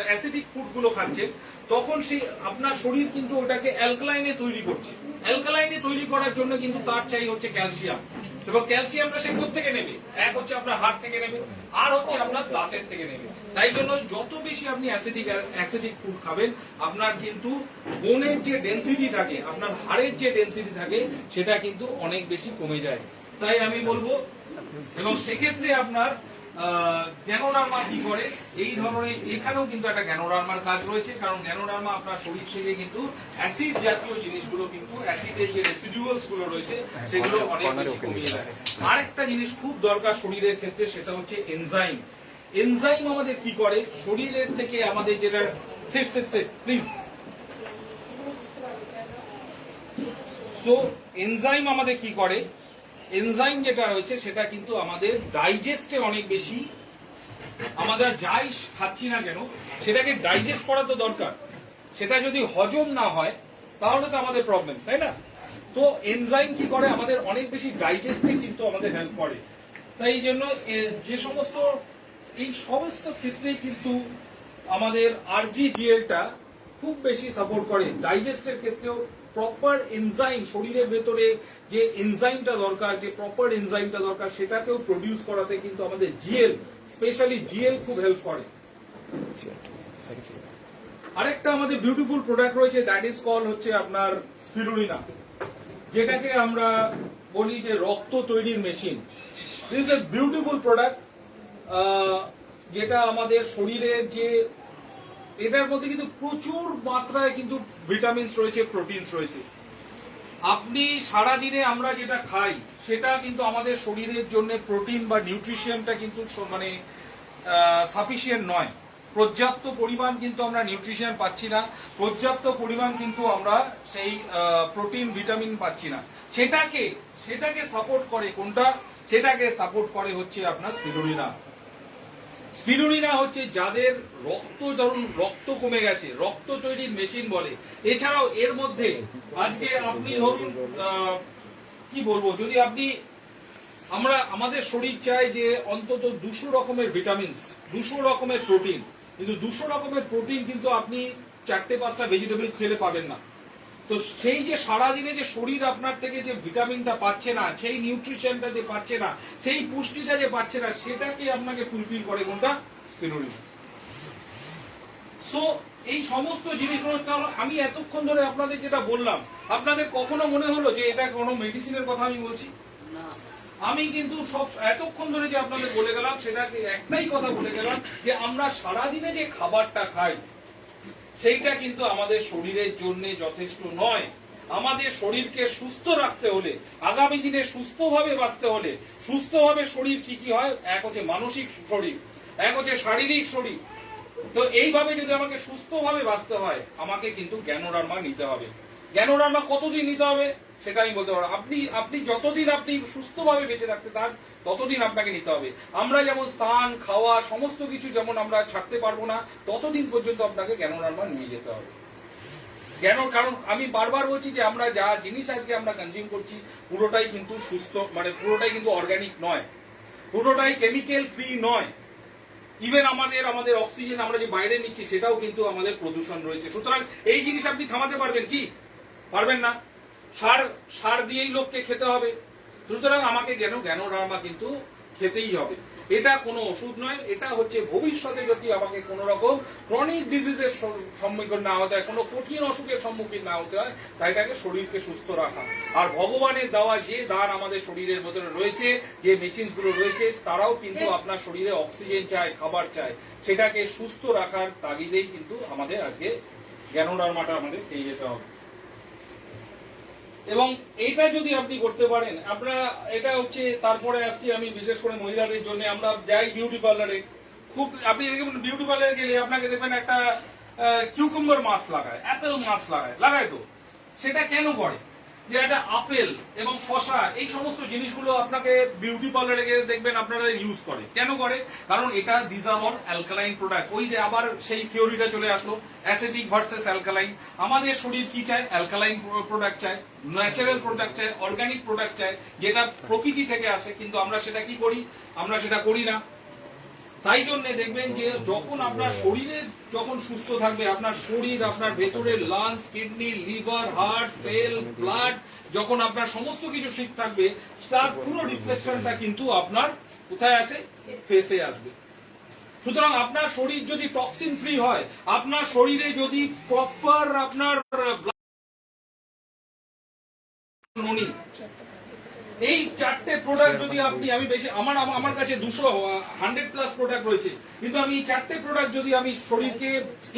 অ্যাসিডিক ফুড গুলো খাচ্ছেন, তখন সেই আপনার শরীর কিন্তু ওটাকে অ্যালকালাইনে তৈরি করছে। অ্যালকালাইনে তৈরি করার জন্য কিন্তু তার চাই হচ্ছে ক্যালসিয়াম, এবং ক্যালসিয়ামটা সে কোত্থেকে নেবে? এক হচ্ছে আপনার হাড় থেকে নেবে, আর হচ্ছে আপনার দাঁতের থেকে নেবে। তাই জন্য যত বেশি আপনি অ্যাসিডিক ফুড খাবেন, আপনার কিন্তু বোনের যে ডেনসিটি থাকে, আপনার হাড়ের যে ডেনসিটি থাকে, সেটা কিন্তু অনেক বেশি কমে যায়। তাই আমি বলবো, এবং সেক্ষেত্রে আপনার গ্যানোডার্মা কি করে? এই ধরনের এখানেও কিন্তু একটা গ্যানোডার্মার কাজ রয়েছে, কারণ গ্যানোডার্মা আপনার শরীর থেকে কিন্তু অ্যাসিড জাতীয় জিনিসগুলো, কিন্তু অ্যাসিডের যে রেসিডুয়ালস গুলো রয়েছে, সেগুলো অনেক বেশি কমিয়ে দেয়। আরেকটা জিনিস খুব দরকার শরীরের ক্ষেত্রে, সেটা হচ্ছে এনজাইম। এনজাইম আমাদের কি করে? শরীরের থেকে আমাদের যেটা প্লিজ, সো এনজাইম আমাদের কি করে? এনজাইম যেটা রয়েছে, সেটা কিন্তু আমাদের ডাইজেস্টে অনেক বেশি, আমাদের যাই খাচ্ছি না কেন, সেটাকে ডাইজেস্ট করা তো দরকার। সেটা যদি হজম না হয়, তাহলে তো আমাদের প্রবলেম, তাই না? তো এনজাইম কি করে? আমাদের অনেক বেশি ডাইজেস্টে কিন্তু আমাদের হেল্প করে। তাই এই জন্য যে সমস্ত এই সমস্ত ক্ষেত্রেই কিন্তু আমাদের আরজিজিএলটা খুব বেশি সাপোর্ট করে। ডাইজেস্টের ক্ষেত্রেও প্রপার এনজাইম, শরীরের ভেতরে যে এনজাইমটা দরকার, যে প্রপার এনজাইমটা দরকার, সেটাকেও প্রডিউস করাতে কিন্তু আমাদের জিএল, স্পেশালি জিএল খুব হেল্প করে। আরেকটা আমাদের বিউটিফুল প্রোডাক্ট রয়েছে, দ্যাট ইজ কল হচ্ছে আপনার স্পিরুলিনা। যেটাকে আমরা বলি যে রক্ত তৈরির machine. This is a beautiful product, যেটা আমাদের শরীরের যে এটার মধ্যে কিন্তু প্রচুর মাত্রায় কিন্তু ভিটামিনস রয়েছে, প্রোটিনস রয়েছে। আপনি সারাদিনে আমরা যেটা খাই সেটা কিন্তু আমাদের শরীরের জন্য প্রোটিন বা নিউট্রিশনটা কিন্তু মানে সাফিসিয়েন্ট নয়। পর্যাপ্ত পরিমাণ কিন্তু আমরা নিউট্রিশন পাচ্ছি না, পর্যাপ্ত পরিমাণ কিন্তু আমরা সেই প্রোটিন ভিটামিন পাচ্ছি না। সেটাকে সাপোর্ট করে কোনটা? সেটাকে সাপোর্ট করে হচ্ছে আপনার স্পিরুলিনা। স্পিরুলিনা হচ্ছে যাদের রক্ত কমে গেছে, রক্ত তৈরির মেশিন বলে। এছাড়াও এর মধ্যে আজকে আপনি ধরুন কি বলবো, যদি আপনি আমাদের শরীর চায় যে অন্তত 200 রকমের ভিটামিনস, 200 রকমের প্রোটিন, কিন্তু 200 রকমের প্রোটিন কিন্তু আপনি 4-5টা ভেজিটেবল খেলে পাবেন না। তো সেই যে সারাদিনে যে শরীর আপনার থেকে যে ভিটামিনটা পাচ্ছে না, সেই নিউট্রিশনটা যে পাচ্ছে না, সেই পুষ্টিটা যে পাচ্ছে না, সেটাকে আপনাকে ফুলফিল করে কোনটা? স্পিরুলিনা। সো এই সমস্ত জিনিসগুলো আমি এতক্ষণ ধরে আপনাদের যেটা বললাম, আপনাদের কখনো মনে হলো যে এটা কোনো মেডিসিনের কথা আমি বলছি? আমি কিন্তু এতক্ষণ ধরে যে আপনাদের বলে গেলাম সেটাকে একটাই কথা বলে গেলাম যে আমরা সারাদিনে যে খাবারটা খাই সেইটা কিন্তু আমাদের শরীরের জন্য যথেষ্ট নয়। আমাদের শরীরকে সুস্থ রাখতে হলে, আগামী দিনে সুস্থভাবে বাঁচতে হলে, সুস্থভাবে শরীর কি কি হয়? এক হচ্ছে মানসিক শরীর, এক হচ্ছে শারীরিক শরীর। তো এইভাবে যদি আমাকে সুস্থভাবে বাঁচতে হয়, আমাকে কিন্তু জ্ঞানোরামা নিতে হবে। জ্ঞানোরামা কতদিন নিতে হবে সেটা আমি বলতে পারবো। আপনি যতদিন আপনি সুস্থভাবে বেঁচে থাকতে চান ততদিন আপনাকে নিতে হবে। আমরা যেমন স্নান, খাওয়া সমস্ত কিছু যেমন আমরা ছাড়তে পারবো না, ততদিন পর্যন্ত আপনাকে জ্ঞানোরামা নিয়ে যেতে হবে। কারণ আমি বারবার বলছি যে আমরা যা জিনিস আজকে আমরা কনজিউম করছি পুরোটাই কিন্তু সুস্থ, মানে পুরোটাই কিন্তু অর্গানিক নয়, পুরোটাই কেমিক্যাল ফ্রি নয়। ইভেন আমাদের অক্সিজেন আমরা যে বাইরে নিচ্ছি সেটাও কিন্তু আমাদের প্রদূষণ রয়েছে। সুতরাং এই জিনিস আপনি থামাতে পারবেন কি? পারবেন না। সার দিয়েই লোককে খেতে হবে। সুতরাং আমাকে জ্ঞানোরামা কিন্তু খেতেই হবে। এটা কোনো ওষুধ নয়, এটা হচ্ছে ভবিষ্যতে যদি আমাকে কোনো রকম ক্রনিক ডিজিজের সম্মুখীন না হতে হয়, কোনো কঠিন অসুখের সম্মুখীন না হতে হয়, তাই এটাকে শরীরকে সুস্থ রাখা। আর ভগবানের দেওয়া যে দান আমাদের শরীরের মধ্যে রয়েছে, যে মেশিনস গুলো রয়েছে, তারাও কিন্তু আপনার শরীরে অক্সিজেন চায়, খাবার চায়। সেটাকে সুস্থ রাখার তাগিদেই কিন্তু আমাদের আজকে জ্ঞানোরামাটা আমাদের পেয়ে যেতে হবে। এবং এইটা যদি আপনি করতে পারেন, আপনারা এটা হচ্ছে, তারপরে আসছি আমি বিশেষ করে মহিলাদের জন্য। আমরা যাই বিউটি পার্লারে, খুব আপনি বিউটি পার্লারে গেলে আপনাকে দেখবেন একটা কিউকাম্বার মাস্ক লাগায়, অ্যাপেল মাস্ক লাগায় তো সেটা কেন করে? যে একটা আপেল এবং শশা এই সমস্ত জিনিসগুলো আপনাকে বিউটি পার্লারে গিয়ে দেখবেন আপনারা ইউজ করে। কেন করে? কারণ এটা this are all alkaline product. ওই যে আবার সেই থিওরিটা চলে আসলো, অ্যাসিডিক ভার্সেস অ্যালকালাইন। আমাদের শরীর কি চায়? অ্যালকালাইন প্রোডাক্ট চায়, ন্যাচারাল প্রোডাক্ট চায়, অর্গানিক প্রোডাক্ট চায়, যেটা প্রকৃতি থেকে আসে। কিন্তু আমরা সেটা কি করি? আমরা সেটা করি না। তাই জন্য দেখবেন যে যখন আপনার শরীরে যখন সুস্থ থাকবে, আপনার শরীর, আপনার ভেতরে lungs, kidney, liver, heart, cell, blood, যখন আপনার সমস্ত কিছু ঠিক থাকবে, তার পুরো রিফ্লেকশনটা কিন্তু আপনার কোথায় আসে? ফেসে আসবে। সুতরাং আপনার শরীর যদি টক্সিন ফ্রি হয়, আপনার শরীরে যদি প্রপার আপনার এই 4টে প্রোডাক্ট যদি আমি বেশি আমার কাছে 100+ প্রোডাক্ট রয়েছে, কিন্তু আমি এই 4টে প্রোডাক্ট যদি আমি শরীরকে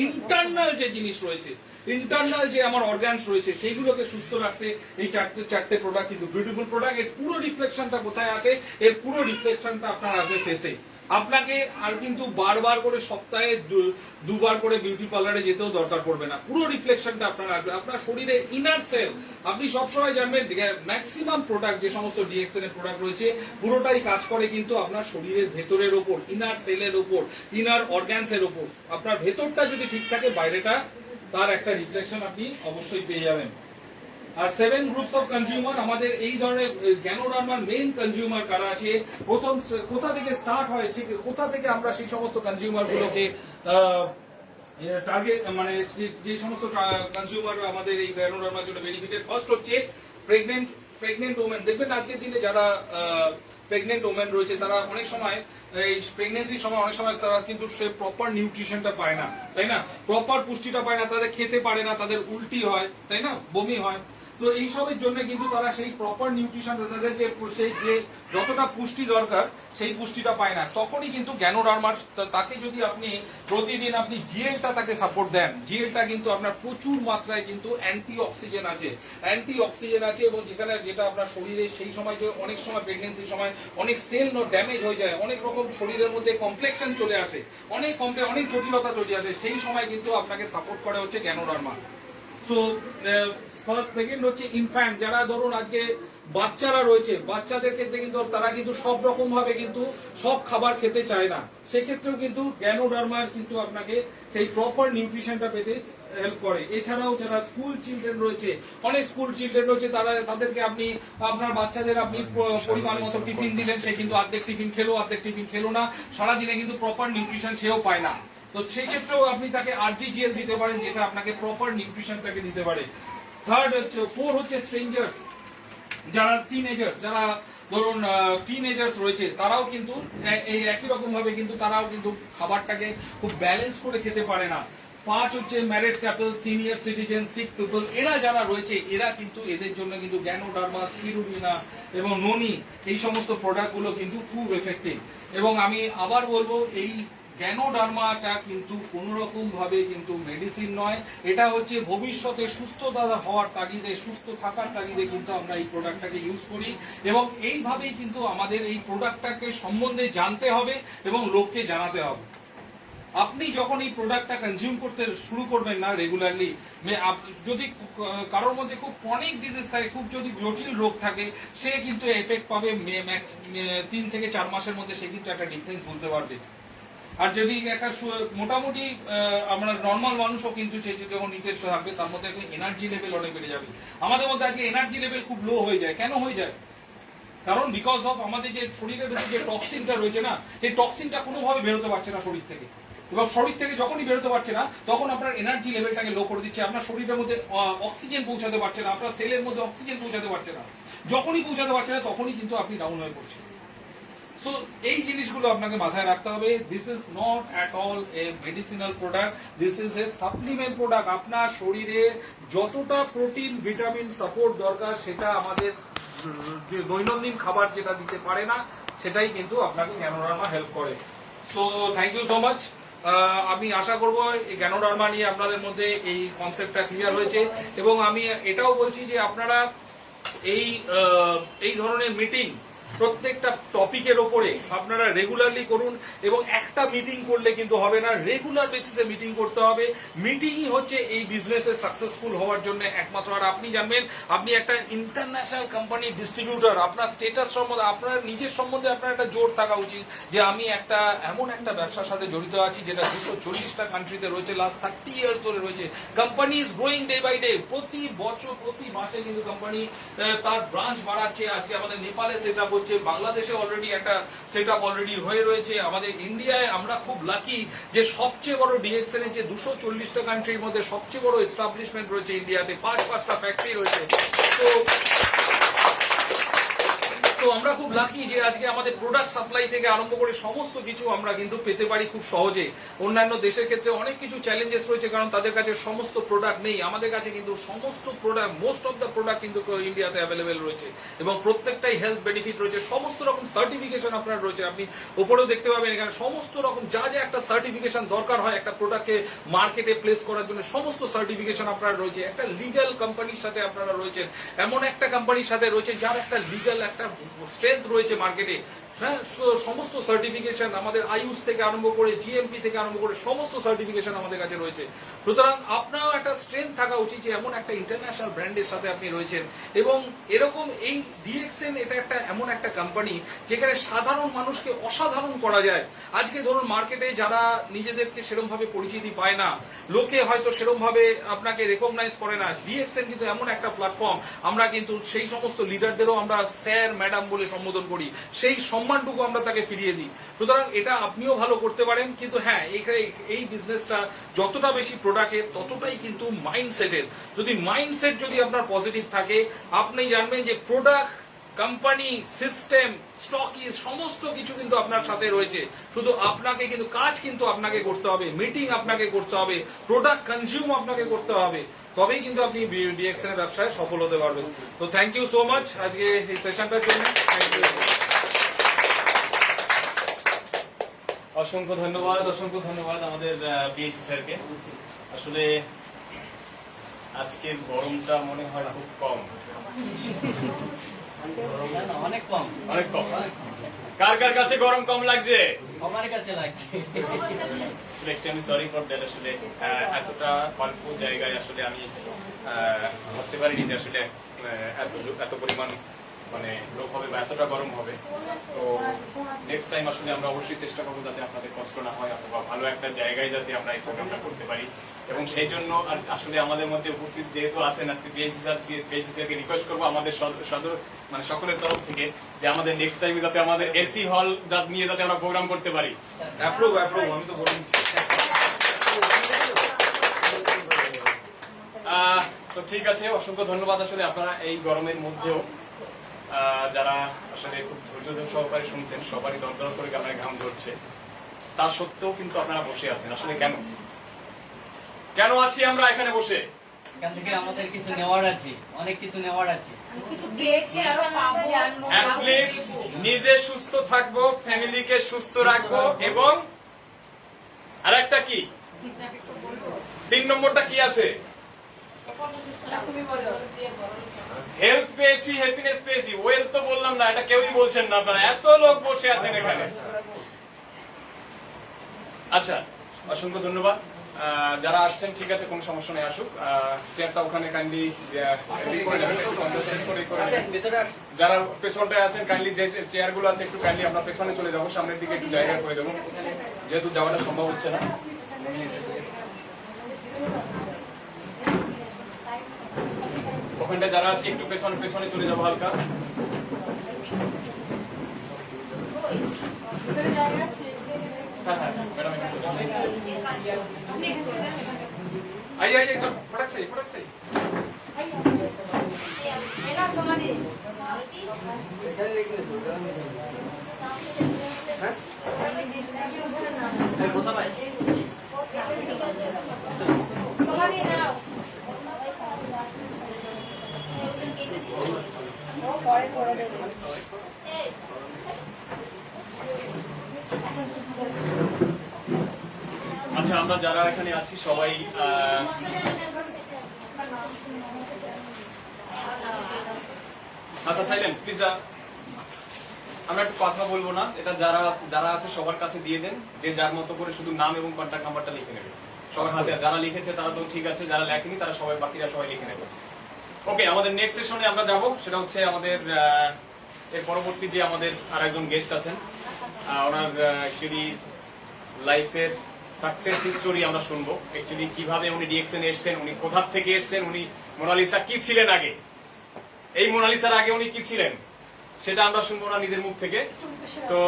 ইন্টারনাল যে জিনিস রয়েছে, ইন্টারনাল যে আমার অর্গানস রয়েছে সেইগুলোকে সুস্থ রাখতে এই 4টে প্রোডাক্ট কিন্তু বিউটিফুল প্রোডাক্ট। এর পুরো রিফ্লেকশনটা কোথায় আছে? এর পুরো রিফ্লেকশনটা আপনার আসবে ফেসে। আপনাকে আর কিন্তু বারবার করে সপ্তাহে 2বার করে বিউটি পার্লারে যেতেও দরকার পড়বে না। পুরো রিফ্লেকশনটা আপনার আসবে। আপনার শরীরে ইনার সেল, আপনি সবসময় জানবেন ম্যাক্সিমাম প্রোডাক্ট যে সমস্ত ডিএক্সএন এর প্রোডাক্ট রয়েছে পুরোটাই কাজ করে কিন্তু আপনার শরীরের ভেতরের ওপর, ইনার সেলের ওপর, ইনার অর্গানস এর ওপর। আপনার ভেতরটা যদি ঠিক থাকে, বাইরেটা তার একটা রিফ্লেকশন আপনি অবশ্যই পেয়ে যাবেন। আর 7 গ্রুপস অফ কনজিউমার, আমাদের এই ধরনের জ্ঞানোরামার মেইন কনজিউমার কারা আছে, প্রথম কোথা থেকে স্টার্ট হয়, কোথা থেকে আমরা সেই সমস্ত কনজিউমার গুলোকে টার্গেট, মানে যে সমস্ত কনজিউমার আমাদের এই জ্ঞানোরামার জন্য বেনিফিটেড। ফার্স্ট হচ্ছে প্রেগনেন্ট ওমেন। দেখবেন আজকের দিনে যারা প্রেগনেন্ট ওমেন রয়েছে তারা অনেক সময় এই প্রেগনেন্সির সময় অনেক সময় তারা কিন্তু সে প্রপার নিউট্রিশনটা পায় না, তাই না? প্রপার পুষ্টিটা পায় না, তাদের খেতে পারে না, তাদের উল্টি হয়, তাই না? বমি হয়। তো তো এইসবের জন্য কিন্তু তারা সেই প্রপার নিউট্রিশন, তাদের যে সেই যে যতটা পুষ্টি দরকার সেই পুষ্টিটা পায় না। তখনই কিন্তু গ্যানোডার্মার, তাকে যদি আপনি প্রতিদিন আপনি জিএলটা তাকে সাপোর্ট দেন, জিএলটা কিন্তু আপনার প্রচুর মাত্রায় কিন্তু অ্যান্টি অক্সিজেন আছে, এবং যেটা আপনার শরীরে সেই সময় যে অনেক সময় প্রেগনেন্সির সময় অনেক সেল ড্যামেজ হয়ে যায়, অনেক রকম শরীরের মধ্যে কমপ্লেক্সন চলে আসে, অনেক জটিলতা চলে আসে, সেই সময় কিন্তু আপনাকে সাপোর্ট করে হচ্ছে গ্যানোডার্মা। তো ফার্স্ট সেকেন্ড হচ্ছে ইনফ্যান্ট, যারা ধরুন আজকে বাচ্চারা রয়েছে, বাচ্চাদের ক্ষেত্রে কিন্তু তারা কিন্তু সব রকম ভাবে কিন্তু সব খাবার খেতে চায় না, সেক্ষেত্রেও কিন্তু গ্যানোডার্মার কিন্তু আপনাকে সেই প্রপার নিউট্রিশনটা পেতে হেল্প করে। এছাড়াও যারা স্কুল চিলড্রেন রয়েছে, অনেক স্কুল চিলড্রেন রয়েছে, তাদেরকে আপনি আপনার বাচ্চাদের আপনি পরিমাণ মতো টিফিন দিলেন, সে কিন্তু অর্ধেক টিফিন খেলো না, সারাদিনে কিন্তু প্রপার নিউট্রিশন সেও পায় না। তো সেই ক্ষেত্রেও আপনি তাকে আরজিজিএল দিতে পারেন, যেটা আপনাকে প্রপার নিউট্রিশনটাকে দিতে পারে। ফোর হচ্ছে স্ট্রেঞ্জার্স, যারা টিনেজার্স, যারা ধরুন টিনেজার্স রয়েছে, তারাও কিন্তু এই একই রকম ভাবে কিন্তু তারাও কিন্তু খাবারটাকে খুব ব্যালেন্স করে খেতে পারে না। 5 হচ্ছে married couple, senior citizen, sick people, এরা যারা রয়েছে এরা কিন্তু এদের জন্য কিন্তু গ্যানোডার্মা, স্পিরুলিনা এবং ননি এই সমস্ত প্রোডাক্টগুলো কিন্তু খুব এফেক্টিভ। এবং আমি আবার বলবো, এই গ্যানোডার্মাটা কিন্তু কোন রকম ভাবে কিন্তু মেডিসিন নয়, এটা হচ্ছে ভবিষ্যতে সুস্থতা হওয়ার তাগিদে, সুস্থ থাকার তাগিদে কিন্তু আমরা এই প্রোডাক্টটাকে ইউজ করি, এবং এইভাবেই কিন্তু আমাদের এই প্রোডাক্টটাকে সম্বন্ধে জানতে হবে এবং লোককে জানাতে হবে। আপনি যখন এই প্রোডাক্টটা কনজিউম করতে শুরু করবেন না রেগুলারলি, যদি কারোর মধ্যে খুব ক্রনিক ডিজিজ থাকে, খুব যদি জটিল রোগ থাকে, সে কিন্তু এফেক্ট পাবে 3 থেকে 4 মাসের মধ্যে, সে কিন্তু একটা ডিফারেন্স বুঝতে পারবে। আর যদি একটা মোটামুটি আমরা নর্মাল মানুষও কিন্তু যখন নিতে থাকবে, তার মধ্যে এনার্জি লেভেল অনেক বেড়ে যাবে। আমাদের মধ্যে আজকে এনার্জি লেভেল খুব লো হয়ে যায়, কেন হয়ে যায়? কারণ বিকজ অফ আমাদের যে শরীরের ভেতরে যে টক্সিনটা রয়েছে না, এই টক্সিনটা কোনোভাবে বেরোতে পারছে না শরীর থেকে, এবং শরীর থেকে যখনই বেরোতে পারছে না, তখন আপনার এনার্জি লেভেলটাকে লো করে দিচ্ছে, আপনার শরীরের মধ্যে অক্সিজেন পৌঁছাতে পারছে না, আপনার সেলের মধ্যে অক্সিজেন পৌঁছাতে পারছে না, যখনই পৌঁছাতে পারছে না তখনই কিন্তু আপনি ডাউন হয়ে পড়ছেন। সো এই জিনিসগুলো আপনাকে মাথায় রাখতে হবে। This is not at all A medicinal product, this is A supplement product. আপনার শরীরে যতটা প্রোটিন, ভিটামিন সাপোর্ট দরকার, সেটা আমাদের দৈনন্দিন খাবার যেটা দিতে পারে না, সেটাই কিন্তু আপনাকে গ্যানোডার্মা হেল্প করে। So thank you so much. আমি আশা করব এই গ্যানোডার্মা নিয়ে আপনাদের মধ্যে এই কনসেপ্টটা ক্লিয়ার হয়েছে, এবং আমি এটাও বলছি যে আপনারা এই ধরনের মিটিং প্রত্যেকটা টপিকের ওপরে আপনারা রেগুলারলি করুন, এবং একটা মিটিং করলে কিন্তু হবে না, রেগুলার বেসিসে মিটিং করতে হবে। মিটিংই হচ্ছে এই বিজনেসে সাকসেসফুল হওয়ার জন্য একমাত্র। আর আপনি জানবেন, আপনি একটা ইন্টারন্যাশনাল কোম্পানির ডিস্ট্রিবিউটর, আপনার স্টেটাস সম্বন্ধে, আপনার নিজের সম্বন্ধে আপনার একটা জোর থাকা উচিত যে আমি এমন একটা ব্যবসার সাথে জড়িত আছি যেটা 240টা কান্ট্রিতে রয়েছে, লাস্ট 30 ইয়ার্স ধরে রয়েছে। Company is growing day by day, প্রতি বছর প্রতি মাসে কিন্তু কোম্পানি তার ব্রাঞ্চ বাড়াচ্ছে। আজকে আমাদের নেপালে সেট আপ হচ্ছে, বাংলাদেশে অলরেডি একটা সেট আপ অলরেডি হয়ে রয়েছে, আমাদের ইন্ডিয়ায় আমরা খুব লাকি যে সবচেয়ে বড় ডিএক্সএন এর যে 240টা কান্ট্রির মধ্যে সবচেয়ে বড় এস্টাবলিশমেন্ট রয়েছে ইন্ডিয়াতে, 5টা ফ্যাক্টরি রয়েছে। তো আমরা খুব লাকি যে আজকে আমাদের প্রোডাক্ট সাপ্লাই থেকে আরম্ভ করে সমস্ত কিছু আমরা কিন্তু পেতে পারি খুব সহজে। অন্যান্য দেশের ক্ষেত্রে অনেক কিছু চ্যালেঞ্জেস রয়েছে, কারণ তাদের কাছে সমস্ত প্রোডাক্ট নেই। আমাদের কাছে কিন্তু সমস্ত product, most of the product কিন্তু ইন্ডিয়াতে অ্যাভেলেবেল রয়েছে, এবং প্রত্যেকটাই হেলথ বেনিফিট রয়েছে, সমস্ত রকম সার্টিফিকেশন আপনার রয়েছে। আপনি উপরেও দেখতে পাবেন এখানে সমস্ত রকম যা যা একটা সার্টিফিকেশন দরকার হয় একটা প্রোডাক্টকে মার্কেটে প্লেস করার জন্য, সমস্ত সার্টিফিকেশন আপনার রয়েছে। একটা লিগ্যাল কোম্পানির সাথে আপনারা রয়েছেন, এমন একটা কোম্পানির সাথে রয়েছে যার একটা লিগ্যাল একটা স্ট্রেংথ রয়েছে মার্কেটে। হ্যাঁ, সমস্ত সার্টিফিকেশন আমাদের আইউস থেকে আরম্ভ করে জিএমপি থেকে আরম্ভ করে সমস্ত সার্টিফিকেশন আমাদের কাছে রয়েছে। সুতরাং আপনারও একটা স্ট্রেংথ থাকা উচিত যে এমন একটা ইন্টারন্যাশনাল ব্র্যান্ডের সাথে আপনি রয়েছেন, এবং এরকম এই ডিএক্সএন এটা একটা এমন একটা কোম্পানি যেখানে সাধারণ মানুষকে অসাধারণ করা যায়। আজকে ধরুন মার্কেটে যারা নিজেদেরকে সেরকম ভাবে পরিচিতি পায় না, লোকে হয়তো সেরকম ভাবে আপনাকে রেকগনাইজ করে না, ডিএক্সএন কিন্তু এমন একটা প্ল্যাটফর্ম, আমরা কিন্তু সেই সমস্ত লিডারদেরও আমরা স্যার ম্যাডাম বলে সম্বোধন করি, সেই সম্মানটুকু আমরা তাকে ফিরিয়ে দিই। সুতরাং এটা আপনিও ভালো করতে পারেন, কিন্তু হ্যাঁ এই বিজনেসটা যতটা বেশি প্রোডাক্টের ততটাই কিন্তু মাইন্ডসেটের। যদি মাইন্ডসেট যদি আপনার পজিটিভ থাকে, আপনি জানবেন যে প্রোডাক্ট কোম্পানি, সিস্টেম, স্টকিস সমস্ত কিছু কিন্তু আপনার সাথে রয়েছে। শুধু আপনাকে কিন্তু কাজ কিন্তু আপনাকে করতে হবে, মিটিং আপনাকে করতে হবে, প্রোডাক্ট কনজিউম আপনাকে করতে হবে, তবেই কিন্তু আপনি ডিএক্সএন এর ব্যবসায় সফল হতে পারবেন। তো থ্যাংক ইউ সো মাচ আজকে এই সেশনটার জন্য। Thank you. অসংখ্য ধন্যবাদ আমাদের পিএসসি স্যারকে। আসলে আজকের গরমটা মনে হয় খুব কম, অনেক কম। কার কার কাছে গরম কম লাগছে? আমার কাছে লাগছে। আমি সরি ফর দ্যাট। আসলে এতটা অল্প জায়গায় আসলে আমি ভাবতে পারিনি যে আসলে এত পরিমাণ মানে লোক হবে বা এতটা গরম হবে। তো নেক্সট টাইম আসলে আমরা অবশ্যই চেষ্টা করবো যাতে আপনাদের কষ্ট না হয়, অথবা ভালো একটা জায়গায় যাতে আমরা এই প্রোগ্রামটা করতে পারি। এবং সেই জন্য আসলে আমাদের মধ্যে উপস্থিত যেহেতু আছেন আজকে পিএসসি স্যারকে রিকোয়েস্ট করবো আমাদের সদর মানে সকলের তরফ থেকে যে আমাদের নেক্সট টাইমে যাতে আমাদের এসি হল নিয়ে যাতে আমরা প্রোগ্রাম করতে পারি। অ্যাপ্রুভ আমি তো বলে দিচ্ছি। তো ঠিক আছে, অসংখ্য ধন্যবাদ। আসলে আপনারা এই গরমের মধ্যেও যারা আসলে খুব ধৈর্য সহকারে শুনছেন, সবারই দরদর করে আপনার ঘাম ধরছে, তা সত্ত্বেও কিন্তু আপনারা বসে আছেন। আসলে কেন আছি আমরা এখানে বসে? এখান থেকে আমাদের কিছু নেওয়ার আছে, অনেক কিছু নেওয়ার আছে। নিজে সুস্থ থাকবো, ফ্যামিলিকে সুস্থ রাখবো, এবং আরেকটা কি 3 নম্বরটা কি আছে? হেলথ পেয়েছি, হ্যাপিনেস পেয়েছি। ওয়েলথ তো বললাম না, এটা কেউই বলছেন না আপনারা, এত লোক বসে আছেন এখানে। আচ্ছা, অসংখ্য ধন্যবাদ। যারা আসছেন ঠিক আছে, কোনো সমস্যা নেই, আসুক। চেয়ারটা ওখানে কাইন্ডলি করে নেবেন, যারা পেছনটায় আছেন কাইন্ডলি যে চেয়ার গুলো আছে একটু কাইন্ডলি আমরা পেছনে চলে যাবো, সামনের দিকে একটু জায়গা করে দেবো, যেহেতু যাওয়াটা সম্ভব হচ্ছে না। ওখানটা যারা আছে একটু পেছনে চলে যাবো হালকা। হ্যাঁ ম্যাডাম, আইয়ে ফটাক সে আচ্ছা, আমরা যারা এখানে আছি সবাই আচ্ছা সাইলেন্ট প্লিজ। আমরা একটু কথা বলবো না, এটা যারা আছে সবার কাছে দিয়ে দেন, যে যার মতো করে শুধু নাম এবং কন্ট্যাক্ট নাম্বারটা লিখে নেবে সবার হাতে। যারা লিখেছে তারা তো ঠিক আছে, যারা লেখেনি তারা বাকিরা সবাই লিখে নেবে। ওকে, আমাদের নেক্সট সেশনে আমরা যাব, সেটা হচ্ছে আমাদের এর পরবর্তী যে আমাদের আরেকজন গেস্ট আছেন, ওনার অ্যাকচুয়ালি লাইফের সাকসেস হিস্টোরি আমরা শুনবো। অ্যাকচুয়ালি কিভাবে উনি ডিএক্সএন এসেছেন, উনি কোথা থেকে এসেছেন, উনি মোনালিসা কি ছিলেন আগে, এই মোনালিসার আগে উনি কি ছিলেন, সেটা আমরা শুনবো না নিজের মুখ থেকে। তো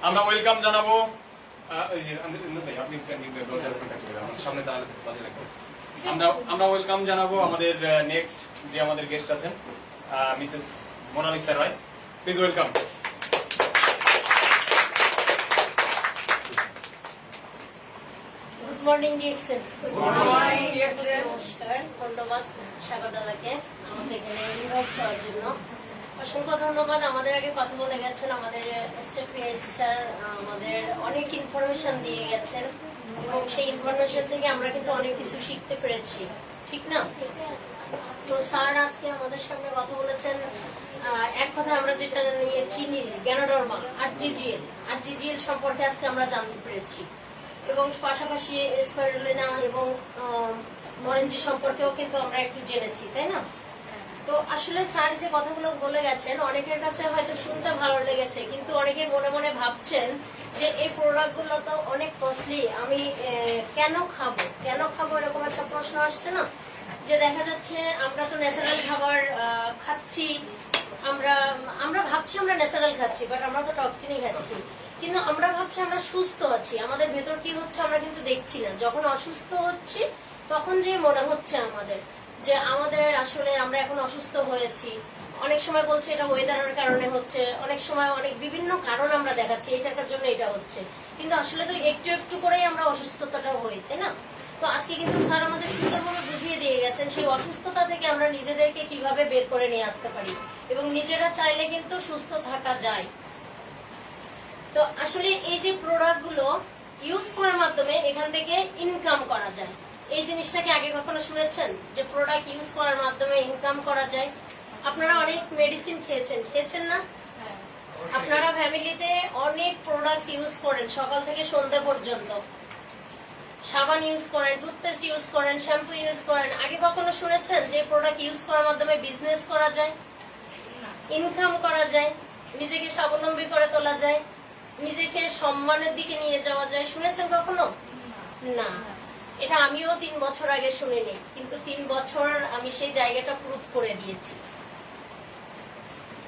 আমরা ওয়েলকাম জানাবো। আমরা ওয়েলকাম জানাবো আমাদের নেক্সট যে আমাদের গেস্ট আছেন, Mrs Monalisa Roy. Please welcome. Good morning DXN. নমস্কার, ধন্যবাদ সাগরদাদাকে আমাকে এখানে ইনভাইট করার জন্য। অসংখ্য ধন্যবাদ। আমাদের আগে কথা বলে গেছেন আমাদের স্টেট পিএসসি স্যার, আমাদের অনেক ইনফরমেশন দিয়ে গেছেন, এবং সেই ইনফরমেশন থেকে আমরা কিন্তু অনেক কিছু শিখতে পেরেছি, ঠিক না? তো স্যার আজকে আমাদের সামনে কথা বলেছেন এক কথা আমরা যেটা নিয়ে চিনি, গ্যানোডর্মা, আরজিজিএল সম্পর্কে আজকে আমরা জানতে পেরেছি, এবং পাশাপাশি স্পাইরুলিনা এবং মরেঞ্জি সম্পর্কেও কিন্তু আমরা একটু জেনেছি, তাই না? তো আসলে স্যার যে কথাগুলো বলে গেছেন অনেকের কাছে হয়তো শুনতে ভালো লেগেছে, কিন্তু অনেকে মনে মনে ভাবছেন যে এই প্রোডাক্টগুলো তো অনেক কস্টলি, আমি কেন খাবো এরকম একটা প্রশ্ন আসছে না? যে দেখা যাচ্ছে আমরা তো ন্যাচারাল খাবার খাচ্ছি, আমরা ভাবছি আমরা ন্যাচারাল খাচ্ছি, বাট আমরা তো টক্সিনই খাচ্ছি। কিন্তু আমরা ভাবছি আমরা সুস্থ আছি, আমাদের ভেতর কি হচ্ছে আমরা কিন্তু দেখছি না। যখন অসুস্থ হচ্ছি তখন যে মনে হচ্ছে আমাদের যে আমাদের আসলে আমরা এখন অসুস্থ হয়েছি, অনেক সময় বলছে এটা ওয়েদারের কারণে হচ্ছে, অনেক সময় অনেক বিভিন্ন কারণ আমরা দেখাচ্ছি এটার জন্য এটা হচ্ছে, কিন্তু আসলে তো একটু একটু করেই আমরা অসুস্থতাটা হই, তাই না? তো আজকে কিন্তু স্যার আমাদের সুন্দরভাবে বুঝিয়ে দিয়ে গেছেন সেই অসুস্থতা থেকে আমরা নিজেদেরকে কিভাবে বের করে নিয়ে আসতে পারি এবং নিজেরা চাইলে কিন্তু সুস্থ থাকা যায়। তো আসলে এই যে প্রোডাক্টগুলো ইউজ করার মাধ্যমে এখান থেকে ইনকাম করা যায়, এই জিনিসটাকে আগে কখনো শুনেছেন যে প্রোডাক্ট ইউজ করার মাধ্যমে ইনকাম করা যায়? আপনারা অনেক মেডিসিন খেয়েছেন না? আপনারা ফ্যামিলিতে অনেক প্রোডাক্টস ইউজ করেন, সকাল থেকে সন্ধ্যা পর্যন্ত সাবান ইউজ করেন, টুথপেস্ট ইউজ করেন, শ্যাম্পু ইউজ করেন। আগে কখনো শুনেছেন যে প্রোডাক্ট ইউজ করার মাধ্যমে বিজনেস করা যায়, ইনকাম করা যায়, নিজেকে স্বাবলম্বী করে তোলা যায়, নিজেকে সম্মানের দিকে নিয়ে যাওয়া যায়? শুনেছেন কখনো? না। এটা আমিও 3 বছর আগে শুনিনি, কিন্তু 3 বছর আমি সেই জায়গাটা প্রুভ করে দিয়েছি।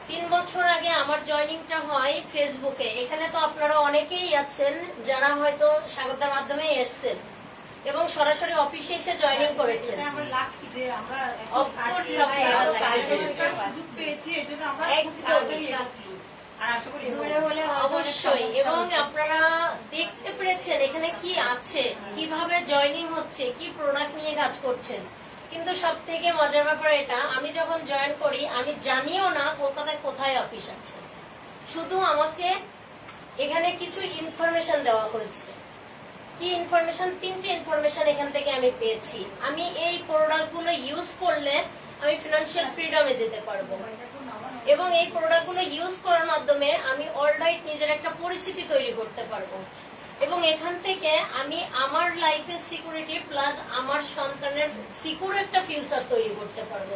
3 বছর আগে আমার জয়েনিংটা হয় ফেসবুকে। এখানে তো আপনারা অনেকেই আছেন যারা হয়তো স্বাগতার মাধ্যমে এসেছেন এবং সরাসরি অফিসে এসে জয়েনিং করেছেন। আমরা লাকি যে আমরা Of course আপনারা lucky। সুযোগ পেয়েছি, এজন্য আমরা একদমই। তাড়াতাড়ি যাচ্ছি। আর আশা করি অবশ্যই। এবং আপনারা দেখতে পেরেছেন এখানে কি আছে, কিভাবে জয়েনিং হচ্ছে, কি প্রোডাক্ট নিয়ে কাজ করছেন। কিন্তু সব থেকে মজার ব্যাপার এটা, আমি যখন জয়েন করি আমি জানিও না কলকাতায় কোথায় অফিস আছে, শুধু আমাকে এখানে কিছু ইনফরমেশন দেওয়া হয়েছে। কি ইনফরমেশন? 3টে ইনফরমেশন এখান থেকে আমি পেয়েছি। আমি এই প্রোডাক্টগুলো ইউজ করলে আমি ফিনান্সিয়াল ফ্রিডমে যেতে পারবো এবং এই প্রোডাক্টগুলো ইউজ করার মাধ্যমে আমি অলরাইট নিজের একটা পরিস্থিতি তৈরি করতে পারবো এবং এখান থেকে আমি আমার লাইফের সিকিউরিটি প্লাস আমার সন্তানের সিকিউর একটা ফিউচার তৈরি করতে পারবো।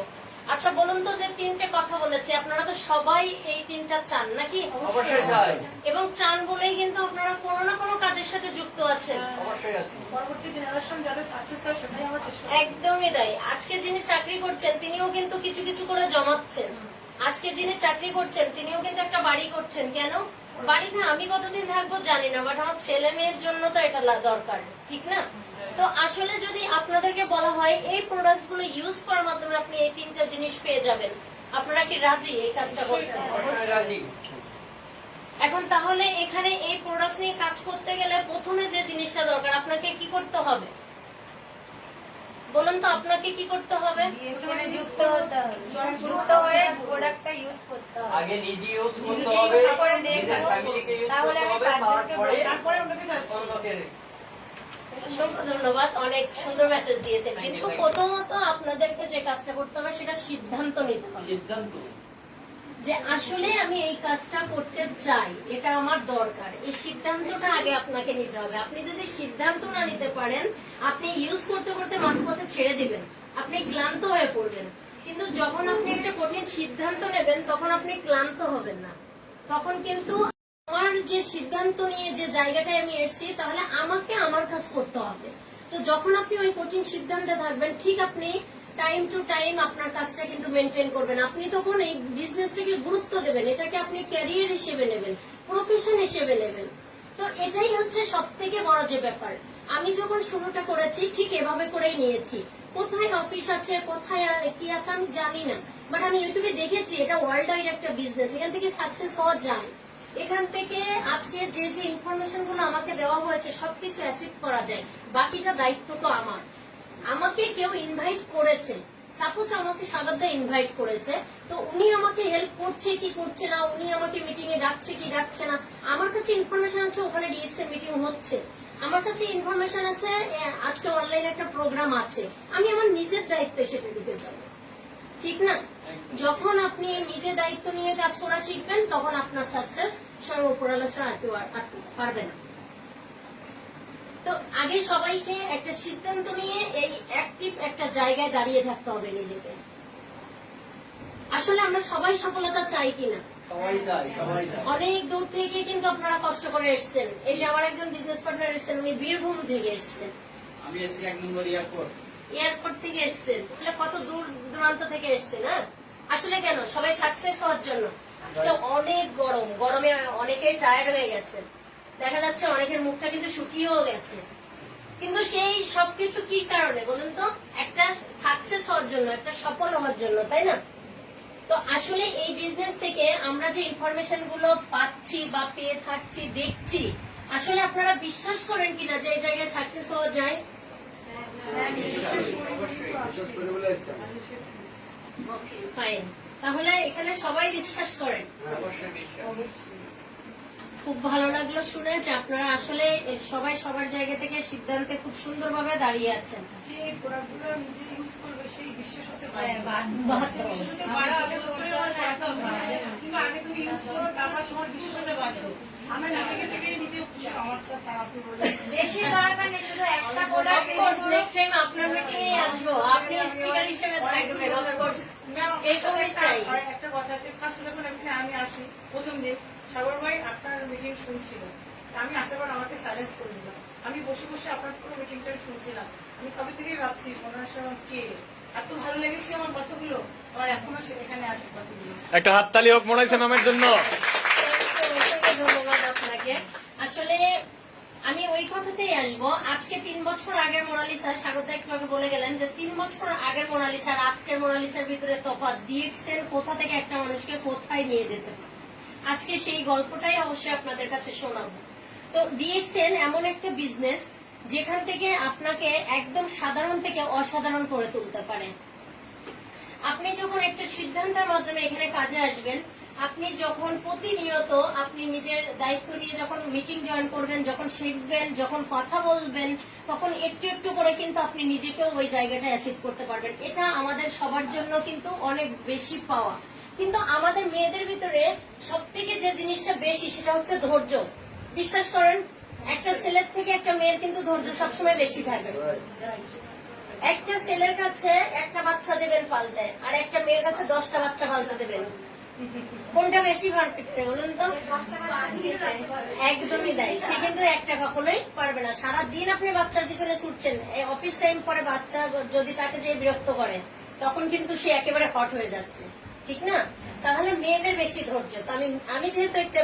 আচ্ছা বলুন তো, যে 3টে কথা বলেছি আপনারা তো সবাই এই 3টা চান নাকি? অবশ্যই চাই, এবং চান বলেই কিন্তু আপনারা কোনো না কোনো কাজের সাথে যুক্ত আছেন। অবশ্যই আছি। পরবর্তী জেনারেশন যাতে সাকসেস হয় সেটাই আমার চেষ্টা। একদমই তাই। আজকে যিনি চাকরি করছেন তিনিও কিন্তু কিছু কিছু করে জমাচ্ছেন। আজকে যিনি চাকরি করছেন তিনিও কিন্তু একটা বাড়ি করছেন। কেন? বাড়িতে আমি কতদিন থাকবো জানি না, বাট আমার ছেলে মেয়ের জন্য তো এটা দরকার, ঠিক না? তো আসলে যদি আপনাদেরকে বলা হয় এই প্রোডাক্টস গুলো ইউজ করার মাধ্যমে আপনি এই 3টা জিনিস পেয়ে যাবেন, আপনারা কি রাজি এই কাজটা করতে? অবশ্যই রাজি। এখন তাহলে এখানে এই প্রোডাক্টস নিয়ে কাজ করতে গেলে প্রথমে যে জিনিসটা দরকার, আপনাকে কি করতে হবে বলুন তো? আপনাকে কি করতে হবে? আগে নিজে ইউজ করতে হবে, নিজের ফ্যামিলিকে ইউজ করতে হবে, তারপরে ওনাকে সাজেস্ট অন্যকে। অসংখ্য ধন্যবাদ, অনেক সুন্দর মেসেজ দিয়েছেন। কিন্তু প্রথমত আপনাদেরকে যে কাজটা করতে হবে সেটা সিদ্ধান্ত নিতে হবে সিদ্ধান্ত যে আসলে আমি এই কাজটা করতে চাই, এটা আমার দরকার। এই সিদ্ধান্তটা আগে আপনাকে নিতে হবে। আপনি যদি সিদ্ধান্ত না নিতে পারেন, আপনি ইউজ করতে করতে মাঝপথে ছেড়ে দিবেন, আপনি ক্লান্ত হয়ে পড়বেন। কিন্তু যখন আপনি একটা কঠিন সিদ্ধান্ত নেবেন তখন আপনি ক্লান্ত হবেন না। তখন কিন্তু আমার যে সিদ্ধান্ত নিয়ে যে জায়গাটায় আমি এসেছি, তাহলে আমাকে আমার কাজ করতে হবে। তো যখন আপনি ওই কঠিন সিদ্ধান্তে থাকবেন, ঠিক আপনি টাইম টু টাইম আপনার কাজটা কিন্তু মেনটেন করবেন। আপনি তখন এই বিজনেসটাকে গুরুত্ব দেবেন, এটাকে আপনি ক্যারিয়ার হিসেবে নেবেন, প্রফেশন হিসেবে নেবেন। তো এটাই হচ্ছে সব থেকে বড় যে ব্যাপার। আমি যখন শুরুটা করেছি ঠিক এভাবে করেই নিয়েছি। কোথায় অফিস আছে, কোথায় কি আছে আমি জানি না, বাট আমি ইউটিউবে দেখেছি এটা ওয়ার্ল্ড ওয়াইড একটা বিজনেস, এখান থেকে সাকসেস হওয়া যায়। এখান থেকে আজকে যে যে ইনফরমেশন গুলো আমাকে দেওয়া হয়েছে সবকিছু অ্যাসিভ করা যায়। বাকিটা দায়িত্ব তো আমার। আমাকে কেউ ইনভাইট করেছে, সাপোজ আমাকে সাগরদা ইনভাইট করেছে, তো উনি আমাকে হেল্প করছে কি করছে না, উনি আমাকে মিটিং এ ডাকছে কি ডাকছে না, আমার কাছে ইনফরমেশন আছে ওখানে ডিএক্সএ মিটিং হচ্ছে, আমার কাছে ইনফরমেশন আছে আজকে অনলাইন একটা প্রোগ্রাম আছে, আমি আমার নিজের দায়িত্বে সেটা ঢুকে যাবো, ঠিক না? যখন আপনি নিজে দায়িত্ব নিয়ে কাজ করা শিখবেন তখন আপনার সাকসেস স্বয়ং উপরালা ছাড়া আটকে পারবে না। তো আগে সবাইকে একটা সিদ্ধান্ত নিয়ে এই অ্যাক্টিভ একটা জায়গায় দাঁড়িয়ে থাকতে হবে নিজেকে। আসলে আমরা সবাই সফলতা চাই কিনা? সবাই চাই, সবাই চাই। অনেক দূর থেকে কিন্তু আপনারা কষ্ট করে এসেছেন। এই যে আমার একজন বিজনেস পার্টনার এসেছেন, উনি বীরভূম থেকে এসেছেন, আমি এসছি 1 নম্বর এয়ারপোর্ট। এয়ারপোর্ট থেকে এসেছেন, তাহলে কত দূর দূরান্ত থেকে এসেছেন। হ্যাঁ, আসলে কেন? সবাই সাকসেস হওয়ার জন্য। আজকে অনেক গরম, গরমে অনেকেই টায়ার্ড হয়ে গেছে, দেখা যাচ্ছে অনেকের মুখটা কিন্তু শুকিয়েও গেছে। কিন্তু সেই সবকিছু কি কারণে বলুন তো? একটা সাকসেস হওয়ার জন্য, একটা সফল হওয়ার জন্য, তাই না? তো আসলে এই বিজনেস থেকে আমরা যে ইনফরমেশন গুলো পাচ্ছি বা পেয়ে থাকছি, দেখছি, আসলে আপনারা বিশ্বাস করেন কিনা যে এই জায়গায় সাকসেস হওয়া যায়? ফাইন, তাহলে এখানে সবাই বিশ্বাস করেন। খুব ভালো লাগলো শুনে যে আপনারা আসলে সবাই সবার জায়গা থেকে সিদ্ধান্তে খুব সুন্দরভাবে দাঁড়িয়ে আছেন। যে এই প্রোডাক্টগুলো নিজে ইউজ করবে সেই বিশ্বাস হতে হ্যাঁ, পারে বাধ্য। কিন্তু আগে তুমি ইউজ করো, তারপর তোমার বিশ্বাস হতে বাধ্য। আমরা নিজেকে থেকে নিজে আমারটা থেরাপি বলে বেশি দরকার নেই, শুধু একটা প্রোডাক্ট কোর্স নেক্সট টাইম আপনার মিটিং এ আসবো, আপনি স্পিকার হিসেবে থাকবেন। অফ কোর্স এরকমই চাই। আর একটা কথা আছে, ফার্স্ট যখন এখানে আমি আসি প্রথম দিন সাগর ভাই আপনার মিটিং শুনছিল, তা আমি আসার পর আমাকে সাজেস্ট করে দিলাম। আমি বসে বসে আপনার পুরো মিটিংটা শুনছিলাম। আমি কবে থেকেই ভাবছি মনে হয় কে, এত ভালো লেগেছে আমার কথাগুলো, আর এখনো সেখানে আছে কথাগুলো। একটা হাততালি হোক মনে হয়েছে ম্যামের জন্য। ধন্যবাদ আপনাকে। আসলে আমি ওই কথাতেই আসবো, আজকে 3 বছর আগের মোনালিসা, স্বাগত একটু আগে বলে গেলেন যে 3 বছর আগের মোনালিসা আর আজকের মোনালিসার ভিতরে তফাৎ। ডিএক্সএল কোথা থেকে একটা মানুষকে কোথায় নিয়ে যেতে পারে, আজকে সেই গল্পটাই অবশ্যই আপনাদের কাছে শোনাবো। তো ডিএক্সএল এমন একটা বিজনেস যেখান থেকে আপনাকে একদম সাধারণ থেকে অসাধারণ করে তুলতে পারে। আপনি যখন একটা সিদ্ধান্তের মাধ্যমে এখানে কাজে আসবেন, আপনি যখন প্রতিনিয়ত আপনি নিজের দায়িত্ব নিয়ে যখন মিটিং জয়েন করবেন, যখন শিখবেন, যখন কথা বলবেন, তখন একটু একটু করে কিন্তু আপনি নিজেকেও ওই জায়গাটা অ্যাচিভ করতে পারবেন। এটা আমাদের সবার জন্য কিন্তু অনেক বেশি পাওয়া। কিন্তু আমাদের মেয়েদের ভিতরে সব থেকে যে জিনিসটা বেশি সেটা হচ্ছে ধৈর্য। বিশ্বাস করেন, একটা ছেলের থেকে একটা মেয়ের কিন্তু ধৈর্য সবসময় বেশি থাকবে। একটা ছেলের কাছে একটা বাচ্চা দেবেন পালতে, আর একটা মেয়ের কাছে 10টা বাচ্চা পালতে দেবেন, কোনটা বেশি পারফেক্ট বলুন তো? একদমই দেয়, সে কিন্তু একটা কখনোই পারবে না। সারাদিন আপনি বাচ্চার পিছনে ছুটছেন, অফিস টাইম পরে বাচ্চা যদি তাকে যে বিরক্ত করে তখন কিন্তু সে একেবারে হট হয়ে যাচ্ছে, ঠিক না? তাহলে মেয়েদের বেশি ধৈর্য। তো আমি যেহেতু একটা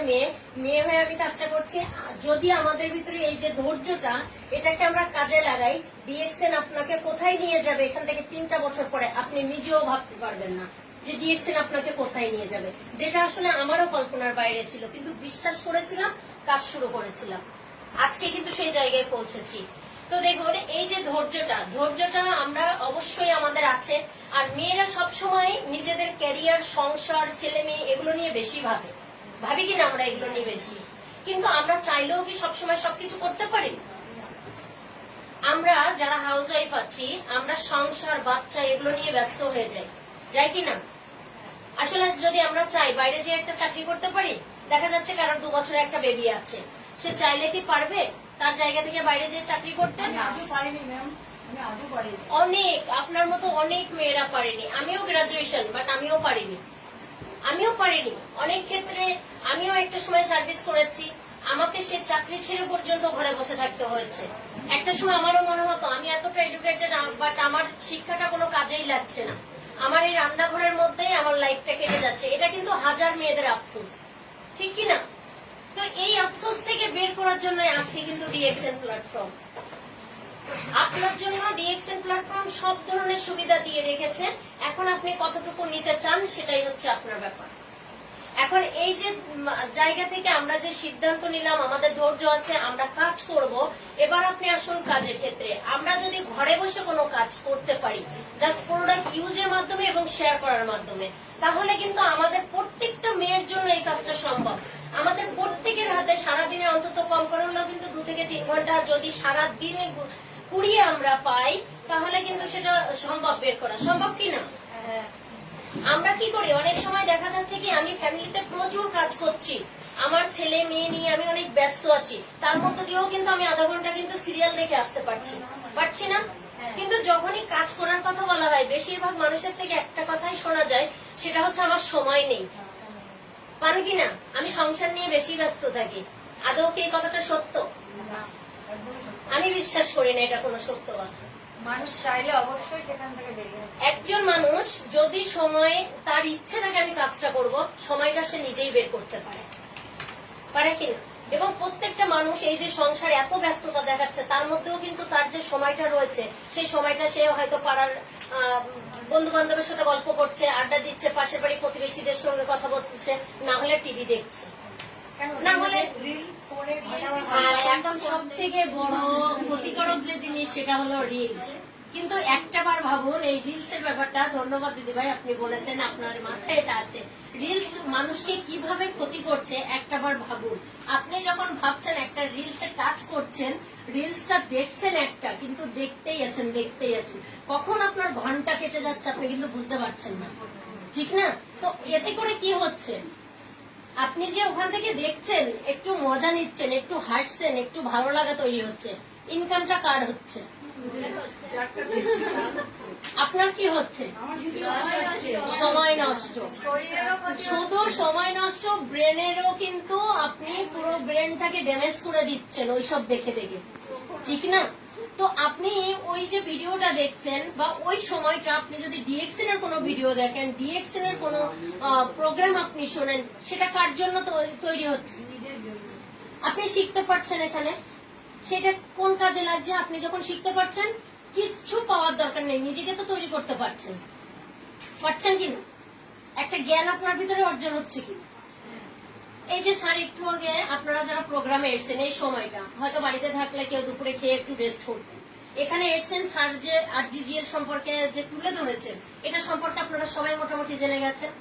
মেয়ে হয়ে আমি কাজটা করছি, যদি আমাদের ভিতরে এই যে ধৈর্যটা, এটাকে আমরা কাজে লাগাই, ডিএক্সএন আপনাকে কোথায় নিয়ে যাবে এখান থেকে 3টা বছর পরে আপনি নিজেও ভাবতে পারবেন না যে ডিএক্সএন আপনাকে কোথায় নিয়ে যাবে। যেটা আসলে আমারও কল্পনার বাইরে ছিল, কিন্তু বিশ্বাস করেছিলাম, কাজ শুরু করেছিলাম, আজকে কিন্তু সেই জায়গায় পৌঁছেছি। তো দেখুন, এই যে ধৈর্যটা আমরা অবশ্যই আমাদের আছে। আর মেয়েরা সবসময় নিজেদের ক্যারিয়ার, সংসার, ছেলে মেয়ে এগুলো নিয়ে বেশি ভাবি কিনা আমরা এগুলো নিয়ে বেশি, কিন্তু আমরা চাইলেও কি সবসময় সবকিছু করতে পারি? আমরা যারা হাউস ওয়াইফ আছি, আমরা সংসার, বাচ্চা এগুলো নিয়ে ব্যস্ত হয়ে যাই কিনা? আসলে যদি আমরা চাই বাইরে যে একটা চাকরি করতে পারি, দেখা যাচ্ছে কারোর 2 বছরের একটা বেবি আছে, সে চাইলে কি পারবে তার জায়গা থেকে বাইরে যে চাকরি করতে? আজও পারিনি ম্যাম, আমি আজও পারিনি। অনেক, আপনার মতো অনেক মেয়েরা পারেনি। আমিও গ্রাজুয়েশন, বাট আমিও পারিনি। অনেক ক্ষেত্রে আমিও একটা সময় সার্ভিস করেছি, আমাকে সে চাকরি ছেড়ে পর্যন্ত ঘরে বসে থাকতে হয়েছে। একটা সময় আমারও মনে হতো আমি এতটা এডুকেটেড, বাট আমার শিক্ষাটা কোনো কাজেই লাগছে না, আমার এই রান্নাঘরের মধ্যেই আমার লাইফটা কেটে যাচ্ছে। এটা কিন্তু হাজার মেয়েদের আফসোস, ঠিক কিনা? তো এই আফসোস থেকে বের করার জন্য আজকে কিন্তু ডিএক্সএন প্ল্যাটফর্ম আপনার জন্য। ডিএক্সএন প্ল্যাটফর্ম সব ধরনের সুবিধা দিয়ে রেখেছে, এখন আপনি কতটুকু নিতে চান সেটাই হচ্ছে আপনার ব্যাপার। এখন এই যে জায়গা থেকে আমরা যে সিদ্ধান্ত নিলাম, আমাদের ধৈর্য আছে, আমরা কাজ করব, এবার আপনি আসুন কাজের ক্ষেত্রে। আমরা যদি ঘরে বসে কোনো কাজ করতে পারি জাস্ট প্রোডাক্ট ইউজের মাধ্যমে এবং শেয়ার করার মাধ্যমে, তাহলে কিন্তু আমাদের প্রত্যেকটা মেয়ের জন্য এই কাজটা সম্ভব। আমাদের প্রত্যেকের হাতে সারাদিনে অন্তত কম করে না কিন্তু 2 থেকে 3 ঘন্টা যদি সারাদিনে কুড়িয়ে আমরা পাই, তাহলে কিন্তু সেটা সম্ভব, বের করা সম্ভব কিনা? আমরা কি করি, অনেক সময় দেখা যাচ্ছে কি আমি ফ্যামিলিতে প্রচুর কাজ করছি, আমার ছেলে মেয়ে নিয়ে আমি অনেক ব্যস্ত আছি, তার মধ্যে দিয়েও কিন্তু আমি আধা ঘন্টা কিন্তু সিরিয়াল দেখে আসতে পারছি না। কিন্তু যখনই কাজ করার কথা বলা হয়, বেশিরভাগ মানুষের থেকে একটা কথাই শোনা যায়, সেটা হচ্ছে আমার সময় নেই। পান কিনা? আমি সংসার নিয়ে বেশি ব্যস্ত থাকি। আদৌ কি এই কথাটা সত্য? আমি বিশ্বাস করি না এটা কোনো সত্য কথা। মানুষ চাইলে অবশ্যই সেখান থেকে বেরিয়ে আসে। একজন মানুষ যদি সময়, তার ইচ্ছে থাকে আমি কাজটা করব, সময়টা সে নিজেই বের করতে পারে কিনা? এবং প্রত্যেকটা মানুষ এই যে সংসারে এত ব্যস্ততা দেখাচ্ছে তার মধ্যেও কিন্তু তার যে সময়টা রয়েছে সেই সময়টা সে হয়তো পাড়ার বন্ধু বান্ধবের সাথে গল্প করছে, আড্ডা দিচ্ছে, পাশের বাড়ি প্রতিবেশীদের সঙ্গে কথা বলছে, না হলে টিভি দেখছে, না হলে একদম সব থেকে বড় ক্ষতিকারক যে জিনিস সেটা হলো রিলস। কিন্তু একটা বার ভাবুন এই রিলস এর ব্যাপারটা, ধন্যবাদ দিদি ভাই আপনি বলেছেন, আপনার মাথায় এটা আছে। রিলস মানুষকে কিভাবে ক্ষতি করছে একটা বার ভাবুন। আপনি যখন ভাবছেন একটা রিলসে টাচ করছেন, রিলসটা দেখছেন একটা, কিন্তু দেখতেই আছেন। কখন আপনার ঘন্টা কেটে যাচ্ছে আপনি কিন্তু বুঝতে পারছেন না, ঠিক না? তো এতে করে কি হচ্ছে, আপনি যে ওখান থেকে দেখছেন, একটু মজা নিচ্ছেন, একটু হাসছেন, একটু ভালো লাগা তৈরি হচ্ছে, ইনকামটা কার হচ্ছে? আপনার কি হচ্ছে? সময় নষ্ট, শুধু সময় নষ্ট, ব্রেনেরও কিন্তু আপনি পুরো ব্রেনটাকে ড্যামেজ করে দিচ্ছেন ওইসব দেখে, ঠিক না? তো আপনি ওই যে ভিডিওটা দেখছেন বা ওই সময়টা আপনি যদি ডিএক্সএন এর কোনো ভিডিও দেখেন, ডিএক্সএন এর কোনো প্রোগ্রাম আপনি শোনেন, সেটা কার জন্য তৈরি হচ্ছে? আপনি শিখতে পারছেন এখানে, সেটা কোন কাজে লাগছে? আপনি যখন শিখতে পারছেন, কিচ্ছু পাওয়ার দরকার নেই, নিজেকে তো তৈরি করতে পারছেন কিনা? একটা জ্ঞান আপনার ভিতরে অর্জন হচ্ছে কি? এই যে স্যার একটু আগে আপনারা যারা প্রোগ্রামে এসেছেন, এই সময়টা হয়তো বাড়িতে থাকলে কেউ দুপুরে খেয়ে একটু রেস্ট করতেন, এখানে এসেছেন, স্যার যে আরজিজিএল সম্পর্কে যে তুলে ধরেছেন, এটা সম্পর্কে আপনারা সবাই মোটামুটি জেনে গেছেন।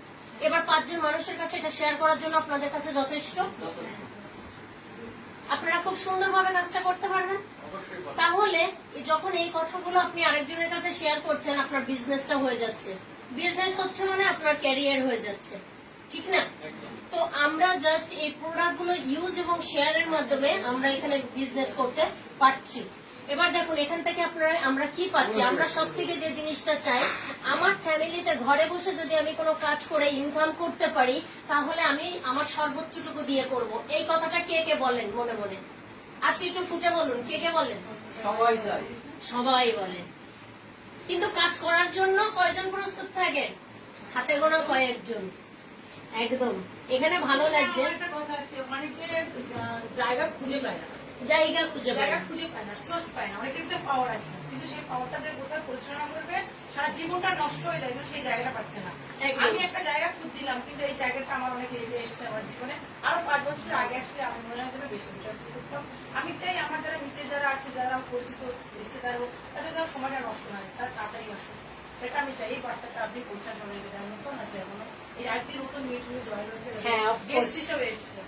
এবার 5 জন মানুষের কাছে এটা শেয়ার করার জন্য আপনাদের কাছে যথেষ্ট, আপনারা খুব সুন্দরভাবে কাজটা করতে পারবেন। তাহলে যখন এই কথাগুলো আপনি আরেকজনের কাছে শেয়ার করছেন, আপনার বিজনেসটা হয়ে যাচ্ছে, বিজনেস হচ্ছে মানে আপনার ক্যারিয়ার হয়ে যাচ্ছে, ঠিক না? তো আমরা জাস্ট এই প্রোডাক্ট গুলো ইউজ এবং শেয়ারের মাধ্যমে আমরা এখানে বিজনেস করতে পারছি। এবার দেখুন এখান থেকে আমরা কি পাচ্ছি, আমরা সব থেকে যে জিনিসটা চাই, আমার ফ্যামিলিতে ঘরে বসে যদি আমি কোনো কাজ করে ইনকাম করতে পারি, তাহলে আমি আমার সর্বোচ্চটুকু দিয়ে করব। এই কথাটা কে কে বলেন মনে মনে? আজকে একটু ফুটে বলুন, কে কে বলেন? সবাই বলে। কিন্তু কাজ করার জন্য কয়জন প্রস্তুত থাকে? হাতে গোনা কয়েকজন। একদম এখানে ভালো লাগছে, একটা কথা আছে, অনেকে জায়গা খুঁজে পায় না, সোর্স পায় না। অনেকের ভিতরে পাওয়ার আছে, কিন্তু সেই পাওয়ারটা যে কোথায় পরিচালনা করবে, সারা জীবনটা নষ্ট হয়ে যায়, কিন্তু সেই জায়গাটা পাচ্ছে না। আমি একটা জায়গা খুঁজছিলাম, কিন্তু এই জায়গাটা আমার অনেক এগিয়ে এসছে আমার জীবনে। আরো 5 বছর আগে আসলে আমি মনে হয় বেশি করতাম। আমি চাই আমার যারা নিচে যারা আছে, যারা পরিচিত রিশ্তেদার হোক, তাদের যেন সময়টা নষ্ট হয়, তার তাড়াতাড়ি নষ্ট। এটা আমি চাই, এই বার্তাটা আপনি পৌঁছান সবাইকে, নতুন আছে এখনো, এই আজকে নতুন মিটিং জয়েন হয়েছে, গেস্ট হিসেবে এসেছে।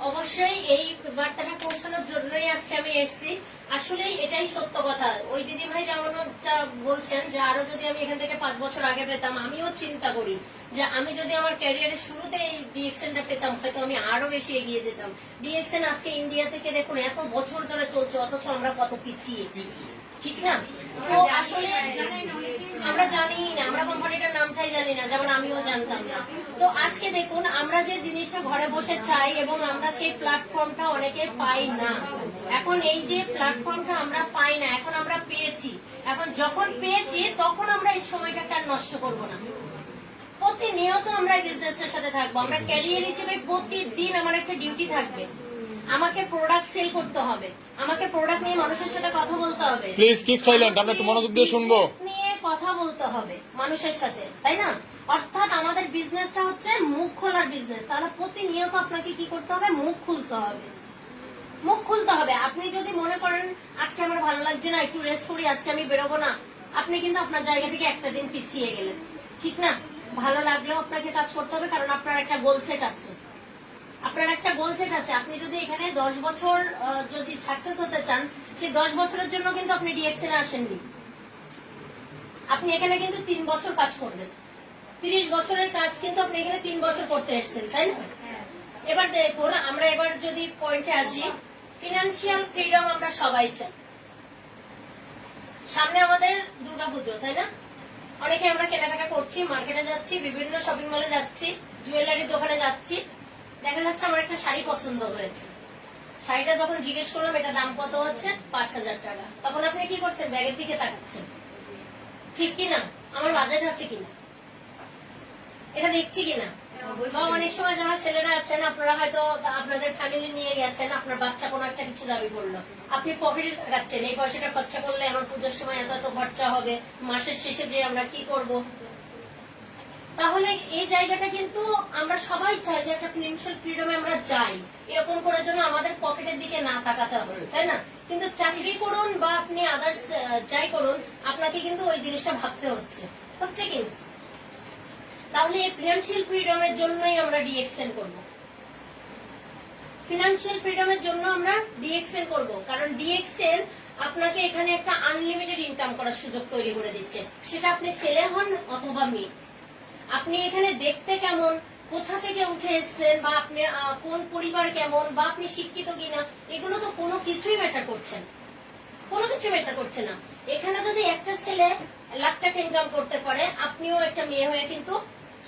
অবশ্যই এই বার্তাটা পৌঁছানোর জন্যই আজকে আমি এসেছি। আসলে এটাই সত্য কথা। ওই দিদি ভাই যেমনটা বলছেন যে আরো যদি আমি এখান থেকে 5 বছর আগে পেতাম, আমিও চিন্তা করি যে আমি যদি আমার ক্যারিয়ারের শুরুতে এই ডিএক্সএনটা পেতাম, হয়তো আমি আরো বেশি এগিয়ে যেতাম। ডিএক্সএন আজকে ইন্ডিয়া থেকে দেখুন এত বছর ধরে চলছে, অথচ আমরা কত পিছিয়ে, ঠিক না? তো আসলে আমরা জানি না, আমরা কোম্পানিটার নামটাই জানি না, যেমন আমিও জানতাম না। তো আজকে দেখুন আমরা যে জিনিসটা ঘরে বসে চাই এবং আমরা সেই প্ল্যাটফর্মটা অনেকে পাই না। এখন এই যে প্ল্যাটফর্মটা আমরা পাই না, এখন আমরা পেয়েছি। এখন যখন পেয়েছি তখন আমরা এই সময়টাকে আর নষ্ট করব না। প্রতিনিয়ত আমরা এই বিজনেসটার সাথে থাকবো। আমরা ক্যারিয়ার হিসেবে প্রতিদিন আমার একটা ডিউটি থাকবে, আমাকে প্রোডাক্ট সেল করতে হবে, আমাকে প্রোডাক্ট নিয়ে মানুষের সাথে কথা বলতে হবে। প্লিজ কিপ সাইলেন্ট, আমরা একটু মনোযোগ দিয়ে শুনবো। নিয়ে কথা বলতে হবে মানুষের সাথে, তাই না? অর্থাৎ আমাদের বিজনেসটা হচ্ছে মুখ খোলার বিজনেস। তাহলে প্রতিনিয়ত আপনাকে কি করতে হবে? মুখ খুলতে হবে, মুখ খুলতে হবে। আপনি যদি মনে করেন আজকে আমার ভালো লাগছে না, একটু রেস্ট করি, আজকে আমি বেরোবো না, আপনি কিন্তু আপনার জায়গা থেকে একটা দিন পিছিয়ে গেলেন, ঠিক না? ভালো লাগলেও আপনাকে কাজ করতে হবে, কারণ আপনার একটা গোল সেট আছে, আপনার একটা গোল সেট আছে। আপনি যদি এখানে 10 বছর যদি সাকসেস হতে চান, সেই 10 বছরের জন্য কিন্তু আপনি ডিএক্সএন আসেননি। আপনি এখানে কিন্তু 3 বছর কাজ করবেন। 30 বছরের কাজ কিন্তু আপনি এখানে 3 বছর করতে এসেছেন, তাই না? এবার দেখুন আমরা এবার যদি পয়েন্টে আসি, ফিনান্সিয়াল ফ্রিডম আমরা সবাই চাই। সামনে আমাদের দুর্গাপুজো, তাই না? অনেকে আমরা কেনাকাটা করছি, মার্কেটে যাচ্ছি, বিভিন্ন শপিং মলে যাচ্ছি, জুয়েলারির দোকানে যাচ্ছি, দেখা যাচ্ছে আমার একটা শাড়ি পছন্দ হয়েছে। শাড়িটা যখন জিজ্ঞেস করলাম এটা দাম কত হচ্ছে, 5000 টাকা, তখন আপনি কি করছেন? ব্যাগের দিকে তাকাচ্ছেন, ঠিক কিনা? আমার বাজেট আছে কিনা, এটা দেখছি কিনা। বা অনেক সময় যারা ছেলেরা আছেন, আপনারা হয়তো আপনাদের ফ্যামিলি নিয়ে গেছেন, আপনার বাচ্চা কোনো একটা কিছু দাবি করলো, আপনি পকেটে লাগাচ্ছেন এই পয়সাটা খরচা করলে আমার পুজোর সময় এত এত খরচা হবে, মাসের শেষে যে আমরা কি করব। তাহলে এই জায়গাটা কিন্তু আমরা সবাই চাই যে একটা ফিনান্সিয়াল ফ্রিডমে আমরা যাই, এরকম করে যেন আমাদের পকেটের দিকে না তাকাতে হবে, তাই না? কিন্তু চাকরি করুন বা আপনি আদার্স যাই করুন, আপনাকে কিন্তু ওই জিনিসটা ভাবতে হচ্ছে কি? তাহলে এই ফিনান্সিয়াল ফ্রিডমের জন্যই আমরা ডিএক্সএন করব। ফিনান্সিয়াল ফ্রিডমের জন্য আমরা ডিএক্সএন করব, কারণ ডিএক্সএন আপনাকে এখানে একটা আনলিমিটেড ইনকাম করার সুযোগ তৈরি করে দিচ্ছে। সেটা আপনি ছেলে হন অথবা মেয়ে, আপনি এখানে দেখতে কেমন, কোথা থেকে উঠে এসছেন, বা আপনি কোন পরিবার কেমন, বা আপনি শিক্ষিত কিনা, এগুলো তো কোনো কিছুই ম্যাটার করছে না, কোনো কিছু ম্যাটার করছে না। এখানে যদি একটা ছেলে লাখ টাকা ইনকাম করতে পারে, আপনিও একটা মেয়ে হয়ে কিন্তু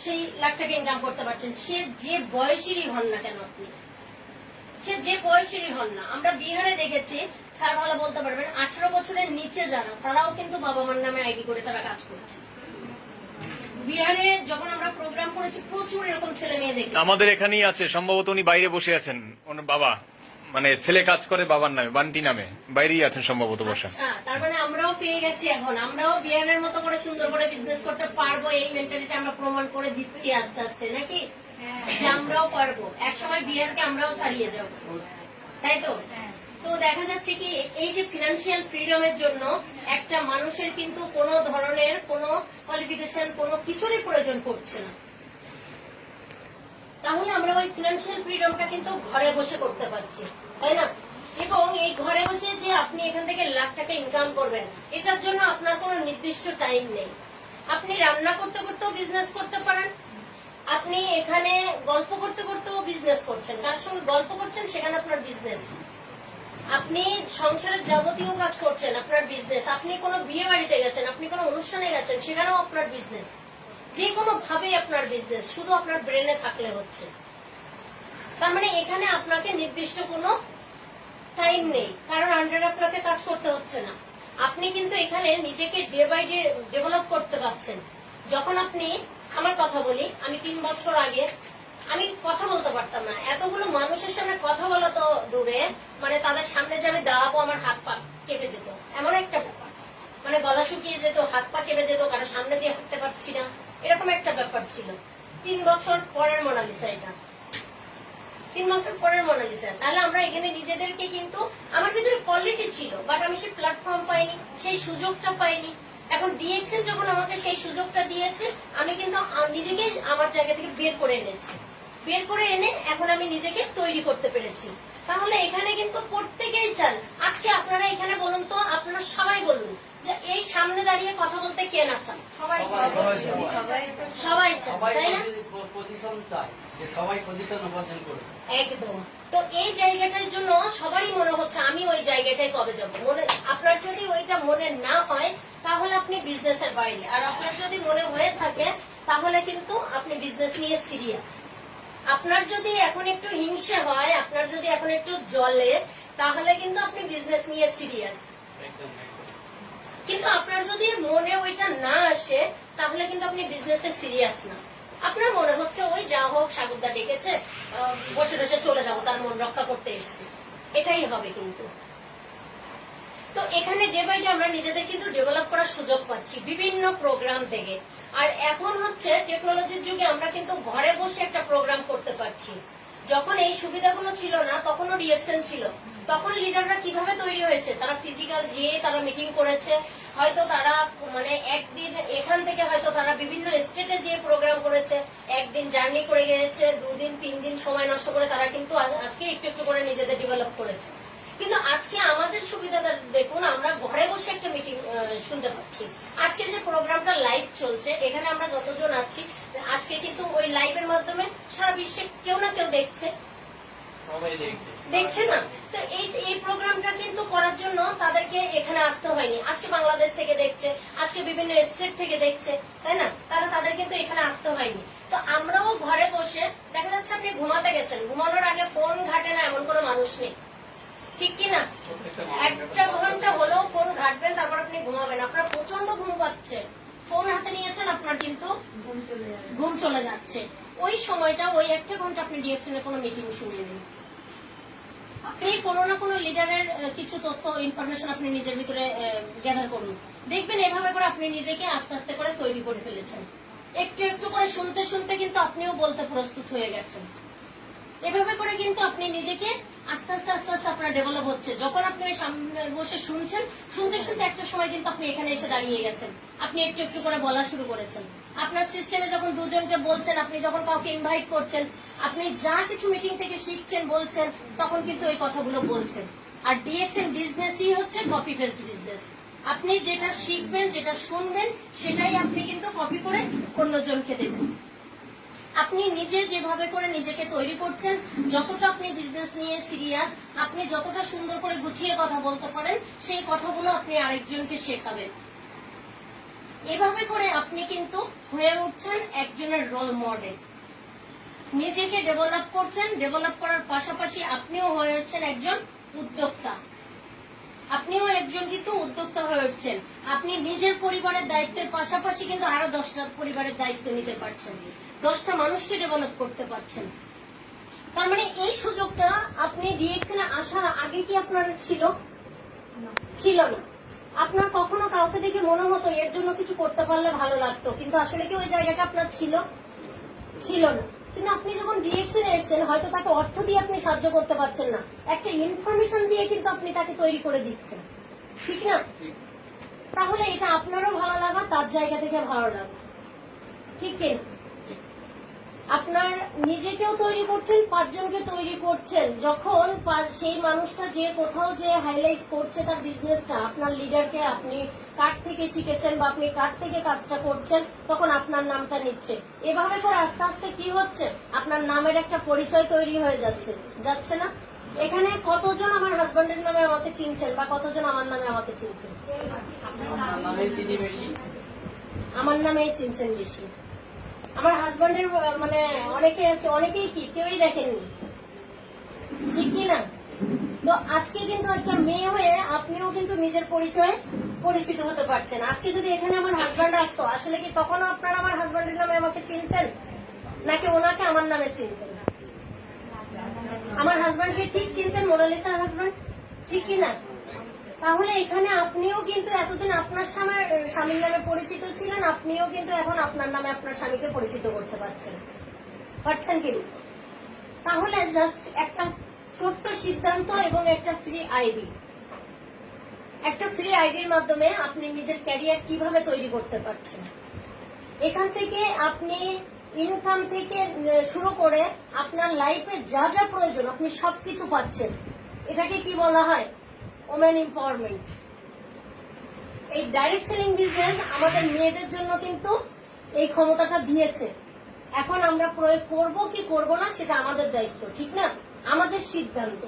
সেই লাখ টাকা ইনকাম করতে পারছেন, সে যে বয়সেরই হন না কেন, আপনি সে যে বয়সেরই হন না। আমরা বিহারে দেখেছি, স্যার ভালো বলতে পারবেন, 18 বছরের নিচে যারা, তারাও কিন্তু বাবা মার নামে আইডি করে তারা কাজ করছে। বিহারে যখন আমরা প্রোগ্রাম করেছি, প্রচুর এরকম ছেলে মেয়ে দেখি। আমাদের এখানেই আছে, সম্ভবত উনি বাইরে বসে আছেন, ওনার বাবা মানে ছেলে কাজ করে বাবার নামে, বান্টি নামে, বাইরেই আছেন সম্ভবত বসা। আচ্ছা, তার মানে আমরাও পেয়ে গেছি, এখন আমরাও বিহারের মতো করে সুন্দর করে বিজনেস করতে পারবো, এই মেন্টালিটি আমরা প্রমাণ করে দিচ্ছি আস্তে আস্তে, নাকি? যে আমরাও পারবো, একসময় বিহারকে আমরাও ছাড়িয়ে যাবো, তাই তো? তো দেখা যাচ্ছে কি, এই যে ফিনান্সিয়াল ফ্রিডমের জন্য একটা মানুষের কিন্তু কোনো ধরনের কোনো কোয়ালিফিকেশন, কোনো কিছুরই প্রয়োজন পড়ছে না। তাহলে আমরা ওই ফিনান্সিয়াল ফ্রিডমটা কিন্তু ঘরে বসে করতে পারছি, তাই না? এবং এই ঘরে বসে যে আপনি এখান থেকে লাখ টাকা ইনকাম করবেন, এটার জন্য আপনার কোনো নির্দিষ্ট টাইম নেই। আপনি রান্না করতে করতেও বিজনেস করতে পারেন, আপনি এখানে গল্প করতে করতেও বিজনেস করছেন, কার সঙ্গে গল্প করছেন সেখানে আপনার বিজনেস, আপনি সংসারের যাবতীয় কাজ করছেন আপনার বিজনেস, আপনি কোনো বিয়ে বাড়িতে গেছেন, আপনি কোনো অনুষ্ঠানে গেছেন, সেখানেও আপনার বিজনেস, যে কোনো ভাবে আপনার বিজনেস, শুধু আপনার ব্রেনে থাকলে হচ্ছে। তার মানে এখানে আপনাকে নির্দিষ্ট কোনো টাইম নেই, কারণ আন্ডারে আপনাকে কাজ করতে হচ্ছে না। আপনি কিন্তু এখানে নিজেকে ডে বাই ডে ডেভেলপ করতে পারছেন। যখন আপনি, আমার কথা বলি, আমি 3 বছর আগে আমি কথা বলতে পারতাম না, এতগুলো মানুষের সামনে কথা বলা তো দূরে, মানে তাদের সামনে যে আমি দাঁড়াবো আমার হাত পা কেঁপে যেত, এমন একটা ব্যাপার, মানে গলা শুকিয়ে যেত, হাত পা কেঁপে যেত, কারণ সামনে দিয়ে হাঁটতে পারছি না, এরকম একটা ব্যাপার ছিল। 3 বছর পরের মোনালিসা এটা, 3 বছর পরের মোনালিসা। তাহলে আমরা এখানে নিজেদেরকে কিন্তু, আমার ভিতরে কোয়ালিটি ছিল, বাট আমি সেই প্ল্যাটফর্ম পাইনি, সেই সুযোগটা পাইনি। এখন ডিএক্সএন যখন আমাকে সেই সুযোগটা দিয়েছে, আমি কিন্তু নিজেকে আমার জায়গা থেকে বের করে এনেছি, বের করে এনে এখন আমি নিজেকে তৈরি করতে পেরেছি। তাহলে এখানে কিন্তু প্রত্যেকেই চান, আজকে আপনারা এখানে বলুন তো, আপনারা সবাই বলুন যে এই সামনে দাঁড়িয়ে কথা বলতে কে না চান? সবাই চান, তাই না? সবাই পজিশন অর্জন করবে একদম। তো এই জায়গাটার জন্য সবারই মনে হচ্ছে আমি ওই জায়গাটায় কবে যাব। মনে, আপনার যদি ওইটা মনে না হয় তাহলে আপনি বিজনেসের বাইরে, আর আপনার যদি মনে হয়ে থাকে তাহলে কিন্তু আপনি বিজনেস নিয়ে সিরিয়াস। আপনার যদি এখন একটু হিংসে হয়, আপনার যদি এখন একটু জ্বলে, তাহলে কিন্তু আপনি বিজনেস নিয়ে সিরিয়াস। কিন্তু আপনার যদি মনে ওইটা না আসে, তাহলে কিন্তু আপনি বিজনেসে সিরিয়াস না। আপনার মনে হচ্ছে ওই যা হোক, সাগরদা ডেকেছে, বসে বসে চলে যাবো, তার মন রক্ষা করতে এসছি, এটাই হবে কিন্তু। তো এখানে ডে বাই ডে আমরা নিজেদের কিন্তু ডেভেলপ করার সুযোগ পাচ্ছি বিভিন্ন প্রোগ্রাম থেকে। আর এখন হচ্ছে টেকনোলজির যুগে আমরা কিন্তু ঘরে বসে একটা প্রোগ্রাম করতে পারছি। যখন এই সুবিধাগুলো ছিল না, তখনও ডিএক্সএন ছিল। তখন লিডাররা কিভাবে তৈরি হয়েছে, তারা ফিজিক্যাল যেয়ে তারা মিটিং করেছে, হয়তো তারা মানে একদিন এখান থেকে হয়তো তারা বিভিন্ন স্টেটে যেয়ে প্রোগ্রাম করেছে, একদিন জার্নি করে গিয়েছে, 2 দিন 3 দিন সময় নষ্ট করে তারা কিন্তু আজকে একটু একটু করে নিজেদের ডেভেলপ করেছে। কিন্তু আজকে আমাদের সুবিধাটা দেখুন, আমরা ঘরে বসে একটা মিটিং শুনতে পাচ্ছি। আজকে যে প্রোগ্রামটা লাইভ চলছে, এখানে আমরা যতজন আছি, আজকে কিন্তু ওই লাইভের মাধ্যমে সারা বিশ্বে কেউ না কেউ দেখছে, দেখছে না? তো এই প্রোগ্রামটা কিন্তু করার জন্য তাদেরকে এখানে আসতে হয়নি। আজকে বাংলাদেশ থেকে দেখছে, আজকে বিভিন্ন স্টেট থেকে দেখছে, তাই না? তাদের কিন্তু এখানে আসতে হয়নি। তো আমরাও ঘরে বসে, দেখা যাচ্ছে আপনি ঘুমাতে গেছেন, ঘুমানোর আগে ফোন ঘাটে না এমন কোনো মানুষ নেই, ঠিক কিনা? 1 ঘন্টা হলেও ফোন ঘাটবেন, তারপর আপনি ঘুমাবেন। আপনার প্রচন্ড ঘুম পাচ্ছে, ফোন হাতে নিয়েছেন, আপনার কিন্তু ঘুম চলে যাচ্ছে। ওই সময়টা ওই 1 ঘন্টা আপনি ডিএক্সএনের কোনো মিটিং শুনেননি। আপনি কোনো না কোনো লিডারের কিছু তথ্য ইনফরমেশন আপনি নিজের ভিতরে গ্যাদার করুন, দেখবেন এভাবে করে আপনি নিজেকে আস্তে আস্তে করে তৈরি করে ফেলেছেন। একটু একটু করে শুনতে শুনতে কিন্তু আপনিও বলতে প্রস্তুত হয়ে গেছেন। এভাবে করে কিন্তু আপনি নিজেকে আস্তে আস্তে আস্তে আস্তে আপনার ডেভেলপ হচ্ছে। যখন আপনি সামনে বসে শুনছেন, শুনতে শুনতে একটা সময় কিন্তু আপনি এখানে এসে দাঁড়িয়ে গেছেন, আপনি একটু একটু করে বলা শুরু করেছেন। আপনার সিস্টেমে যখন দুজনকে বলছেন, আপনি যখন কাউকে ইনভাইট করছেন, আপনি যা কিছু মিটিং থেকে শিখছেন বলছেন, তখন কিন্তু এই কথাগুলো বলছেন। আর ডিএক্সএন বিজনেসই হচ্ছে কপি পেস্ট বিজনেস। আপনি যেটা শিখবেন, যেটা শুনবেন, সেটাই আপনি কিন্তু কপি করে অন্যজনকে দেবেন। আপনি নিজে যেভাবে করে নিজেকে তৈরি করছেন, যতটা আপনি বিজনেস নিয়ে সিরিয়াস, আপনি যতটা সুন্দর করে গুছিয়ে কথা বলতে পারেন, সেই কথাগুলো আপনি আরেকজনকে শেখাবেন। এভাবে করে আপনি কিন্তু হয়ে উঠছেন একজনের রোল মডেল। নিজেকে ডেভেলপ করছেন, ডেভেলপ করার পাশাপাশি আপনিও হয়ে উঠছেন একজন উদ্যোক্তা। আপনিও একজন কিন্তু উদ্যোক্তা হয়ে উঠছেন। আপনি নিজের পরিবারের দায়িত্বের পাশাপাশি কিন্তু আরো 10টা পরিবারের দায়িত্ব নিতে পারছেন, 10টা মানুষকে ডেভেলপ করতে পারছেন। তার মানে এই সুযোগটা আপনি ডিএক্সএন আসার আগে কি আপনার ছিল? ছিল না। আপনার কখনো কাউকে দেখে মনে হতো এর জন্য কিছু করতে পারলে ভালো লাগতো, কিন্তু আসলে কি ওই জায়গাটা আপনার ছিল? ছিল না। কিন্তু আপনি যখন ডিএক্সএন এসেছেন, হয়তো তাকে অর্থ দিয়ে আপনি সাহায্য করতে পারছেন না, একটা ইনফরমেশন দিয়ে কিন্তু আপনি তাকে তৈরি করে দিচ্ছেন, ঠিক না? তাহলে এটা আপনারও ভালো লাগা, তার জায়গা থেকে ভালো লাগা, ঠিক কিনা? আপনার নিজেকেও তৈরি করছেন, 5 জনকে তৈরি করছেন। যখন সেই মানুষটা যে কোথাও যে হাইলাইট করছে তার বিজনেসটা, আপনার লিডারকে আপনি কার থেকে শিখেছেন বা আপনি কার থেকে কাজটা করছেন, তখন আপনার নামটা নিচ্ছে। এভাবে করে আস্তে আস্তে কি হচ্ছে, আপনার নামের একটা পরিচয় তৈরি হয়ে যাচ্ছে, যাচ্ছে না? এখানে কতজন আমার হাজবেন্ডের নামে আমাকে চিনছেন বা কতজন আমার নামে আমাকে চিনছেন? আমার নামেই চিনছেন বেশি। আমার হাজবেন্ডের মানে অনেকে আছে, অনেকেই কি কেউই দেখেননি, ঠিক কি না? তো আজকে কিন্তু একটা মেয়ে হয়ে আপনিও কিন্তু নিজের পরিচয়ে পরিচিত হতে পারছেন। আজকে যদি এখানে আমার হাজবেন্ড আসতো, আসলে কি তখনও আপনারা আমার হাজবেন্ডের নামে আমাকে চিনতেন, নাকি ওনাকে আমার নামে চিনতেন? আমার হাজবেন্ডকে ঠিক চিনতেন, মোনালিসার হাজবেন্ড, ঠিক কি না? তাহলে এখানে আপনিও কিন্তু এতদিন আপনার স্বামীর নামে পরিচিত ছিলেন, আপনিও কিন্তু এখন আপনার নামে আপনার স্বামীকে পরিচিত করতে পারছেন কি? তাহলে জাস্ট একটা ছোট্ট সিদ্ধান্ত এবং একটা ফ্রি আইডি, একটা ফ্রি আইডির মাধ্যমে আপনি নিজের ক্যারিয়ার কিভাবে তৈরি করতে পারছেন। এখান থেকে আপনি ইনকাম থেকে শুরু করে আপনার লাইফে যা যা প্রয়োজন আপনি সবকিছু পাচ্ছেন। এটাকে কি বলা হয়? Women empowerment. এই ডাইরেক্ট সেলিং বিজনেস আমাদের মেয়েদের জন্য কিন্তু এই ক্ষমতাটা দিয়েছে। এখন আমরা প্রয়োগ করব কি করব না সেটা আমাদের দায়িত্ব, ঠিক না? আমাদের সিদ্ধান্ত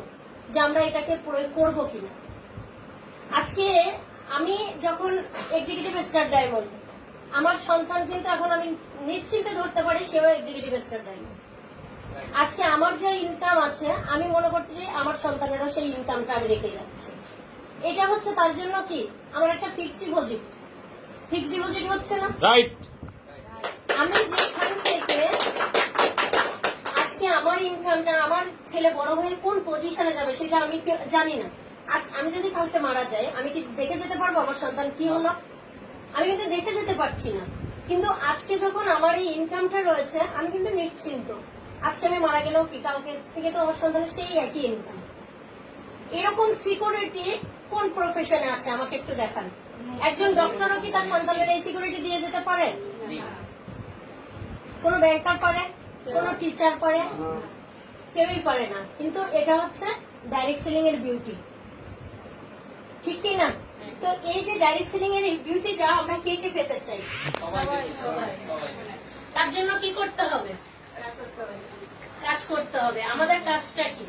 যে আমরা এটাকে প্রয়োগ করব কিনা। আজকে আমি যখন এক্সিকিউটিভ স্টার ডায়মন্ড, আমার সন্তান কিন্তু এখন আমি নিশ্চিন্তে ধরতে পারি সেও এক্সিকিউটিভ স্টার ডায়মন্ড। আজকে আমার যে ইনকাম আছে, আমি মনে করতে যে আমার সন্তানেরও সেই ইনকামটা আমি রেখে যাচ্ছি। এটা হচ্ছে তার জন্য কি আমার একটা ফিক্সড ডিপোজিট। ফিক্সড ডিপোজিট হচ্ছে না? রাইট। আমি যেখান থেকে আজকে আমার ইনকামটা, আমার ছেলে বড় হয়ে কোন পজিশনে যাবে সেটা আমি জানি না। আজ আমি যদি কালকে মারা যাই, আমি কি দেখে যেতে পারবো আমার সন্তান কি হলো? আমি কিন্তু দেখে যেতে পারছি না। কিন্তু আজকে যখন আমার এই ইনকামটা রয়েছে, আমি কিন্তু নিশ্চিন্ত। আজকে আমি মারা গেলেও কি কালকে থেকে তো আমার সন্তানের সেই একই ইনকাম। এরকম সিকিউরিটি কোন প্রফেশনে আছে আমাকে একটু দেখান। একজন ডক্টরও কি তার সন্তানের এই সিকিউরিটি দিয়ে যেতে পারে? কোন ব্যাংকার পারে? কোন টিচার পারে? কেউই পারে না। কিন্তু এটা হচ্ছে ডাইরেক্ট সেলিং এর বিউটি, ঠিক কি না? তো এই যে ডাইরেক্ট সেলিং এর বিউটিটা আমরা কে কে পেতে চাই? তার জন্য কি করতে হবে? কাজ করতে হবে। আমাদের কাজটা কি?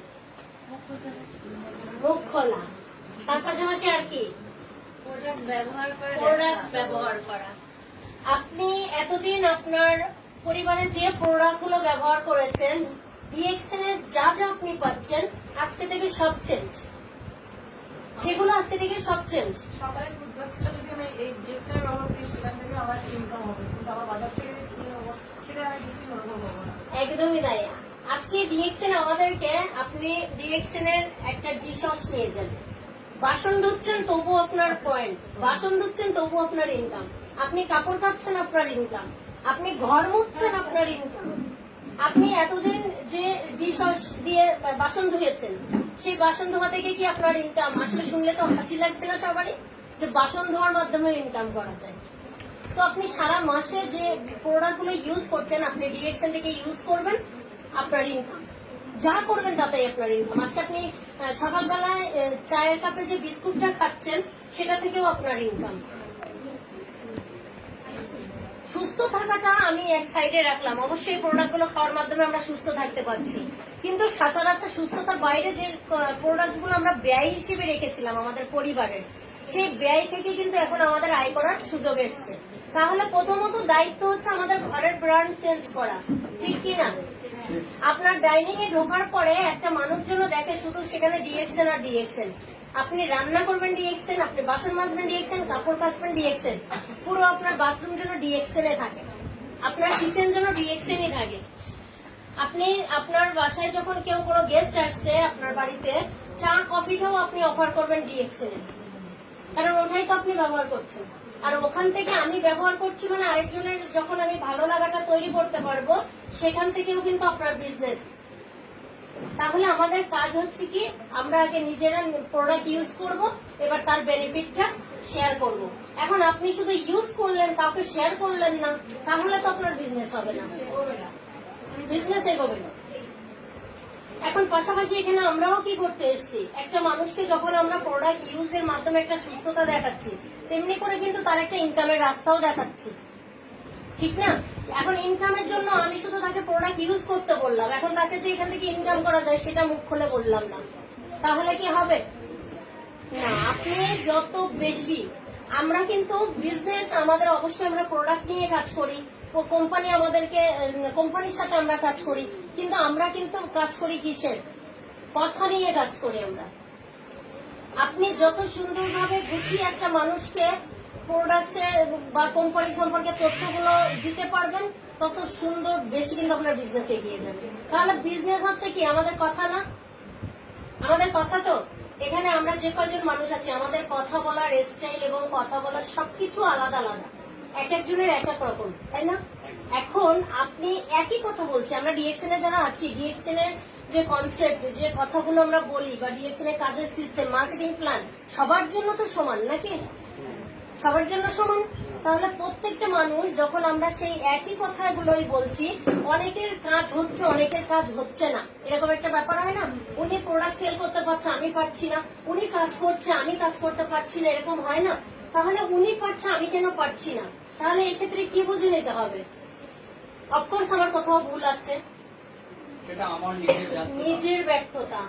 মুখ খোলা, তার পাশাপাশি আর কি? প্রোডাক্টস ব্যবহার করা। আপনি এতদিন আপনার পরিবারে যে প্রোডাক্ট গুলো ব্যবহার করেছেন, ডিএক্সএন এর যা যা আপনি পাচ্ছেন, আজকে থেকে সব চেঞ্জ। সেগুলো আজকে থেকে সব চেঞ্জ। সকালের টুথব্রাশটা যদি আমি এই ডিএক্সএন ব্যবহার করি, সেখান থেকে আমার ইনকাম হবে, কিন্তু আমার বাজার থেকে সেটা আর কিছু অনুভব হবো না। একদমই তাই। আজকে ডিএক্সএন আমাদেরকে, আপনি ডিএক্সএন এর একটা ডিশস নিয়ে যান, বাসন ধুচ্ছেন তবু আপনার পয়েন্ট, বাসন ধুচ্ছেন তবু আপনার ইনকাম, আপনি কাপড় কাচ্ছেন আপনার ইনকাম, আপনি ঘর মুছছেন আপনার ইনকাম, আপনি এতদিন যে ডিশস দিয়ে বাসন ধুয়েছেন সেই বাসন ধোয়া থেকে কি আপনার ইনকাম? আসলে শুনলে তো হাসি লাগছে না সবারই যে বাসন ধোয়ার মাধ্যমে ইনকাম করা যায়। তো আপনি সারা মাসে যে প্রোডাক্ট গুলো ইউজ করছেন আপনি ডিএক্সএন থেকে ইউজ করবেন, আপনার ইনকাম যা করবেন তাতেই আপনার ইনকাম। আজকে আপনি সকালবেলায় চায়ের কাপে যে বিস্কুটটা খাচ্ছেন সেটা থেকেও আপনার ইনকাম। সুস্থ থাকাটা আমি এক সাইডে রাখলাম, অবশ্যই প্রোডাক্ট গুলো খাওয়ার মাধ্যমে আমরা সুস্থ থাকতে পারছি, কিন্তু সচরাচর সুস্থতার বাইরে যে প্রোডাক্ট গুলো আমরা ব্যয় হিসেবে রেখেছিলাম আমাদের পরিবারের, সেই ব্যয় থেকে কিন্তু এখন আমাদের আয় করার সুযোগ এসছে। তাহলে প্রথমত দায়িত্ব হচ্ছে আমাদের ঘরের ব্র্যান্ড চেঞ্জ করা, ঠিক কিনা? আপনার ডাইনিং এ ঢোকার পরে একটা মানুষ যেন দেখে শুধু সেখানে ডিএক্সএন আর ডিএক্সএন। আপনি রান্না করবেন ডিএক্সএন, আপনি বাসন মাজবেন ডিএক্সএন, কাপড় কাচবেন ডিএক্সএন, পুরো আপনার বাথরুম যেন ডিএক্সএন এ থাকে, আপনার কিচেন যেন ডিএক্সএন ই থাকে। আপনি আপনার বাসায় যখন কেউ কোনো গেস্ট আসছে আপনার বাড়িতে, চা কফিটাও আপনি অফার করবেন ডিএক্সএন এ, কারণ ওটাই তো আপনি ব্যবহার করছেন। আর ওখান থেকে আমি ব্যবহার করছি মানে আরেকজনের যখন আমি ভালো লাগাটা তৈরি করতে পারবো, সেখান থেকেও কিন্তু আপনার বিজনেস। তাহলে আমাদের কাজ হচ্ছে কি, আমরা আগে নিজেরা প্রোডাক্ট ইউজ করব, এবার তার বেনিফিটটা শেয়ার করব। এখন আপনি শুধু ইউজ করলেন, কাউকে শেয়ার করলেন না, তাহলে তো আপনার বিজনেস হবে না, বিজনেস এগোবে না। এখন পাশাপাশি এখানে আমরাও কি করতে এসেছি, একটা মানুষকে যখন আমরা প্রোডাক্ট ইউজের মাধ্যমে একটা সুস্থতা দেখাচ্ছি, তেমনি করে কিন্তু তার একটা ইনকামের রাস্তাও দেখাচ্ছি, ঠিক না? এখন ইনকামের জন্য আমি শুধু তাকে প্রোডাক্ট ইউজ করতে বললাম, এখন তাকে যে এখান থেকে ইনকাম করা যায় সেটা মুখ খুলে বললাম না, তাহলে কি হবে? না। আপনি যত বেশি, আমরা কিন্তু বিজনেস আমাদের অবশ্যই আমরা প্রোডাক্ট নিয়ে কাজ করি, কোম্পানি আমাদেরকে, কোম্পানির সাথে আমরা কাজ করি, কিন্তু আমরা কিন্তু কাজ করি কিসের? কথা নিয়ে কাজ করি আমরা। আপনি যত সুন্দরভাবে গুছিয়ে একটা মানুষকে প্রোডাক্টসের বা কোম্পানি সম্পর্কে তথ্যগুলো দিতে পারবেন, তত সুন্দর বেশি কিন্তু আপনার বিজনেস এগিয়ে যাবে। তাহলে বিজনেস হচ্ছে কি আমাদের কথা না? আমাদের কথা তো এখানে আমরা যে কয়জন মানুষ আছি, আমাদের কথা বলার স্টাইল এবং কথা বলার সবকিছু আলাদা আলাদা, এক একজনের এক এক রকম, তাই না? এখন আপনি একই কথা বলছি, আমরা ডিএক্সএন এ যারা আছি, ডিএক্সএন এর যে কনসেপ্ট, যে কথাগুলো আমরা বলি বা ডিএক্সএন এর কাজের সিস্টেম, মার্কেটিং প্ল্যান সবার জন্য তো সমান নাকি? সবার জন্য সমান। তাহলে প্রত্যেকটা মানুষ যখন আমরা সেই একই কথাগুলোই বলছি, অনেকের কাজ হচ্ছে অনেকের কাজ হচ্ছে না, এরকম একটা ব্যাপার হয় না? উনি প্রোডাক্ট সেল করতে পারছে আমি পারছি না, উনি কাজ করছে আমি কাজ করতে পারছি না, এরকম হয় না? তাহলে উনি পারছে আমি কেন পারছি না? তাহলে এক্ষেত্রে কি বুঝে নিতে হবে? অফকোর্স আমার কোথাও ভুল আছে, সেটা আমার নিজের ব্যর্থতা,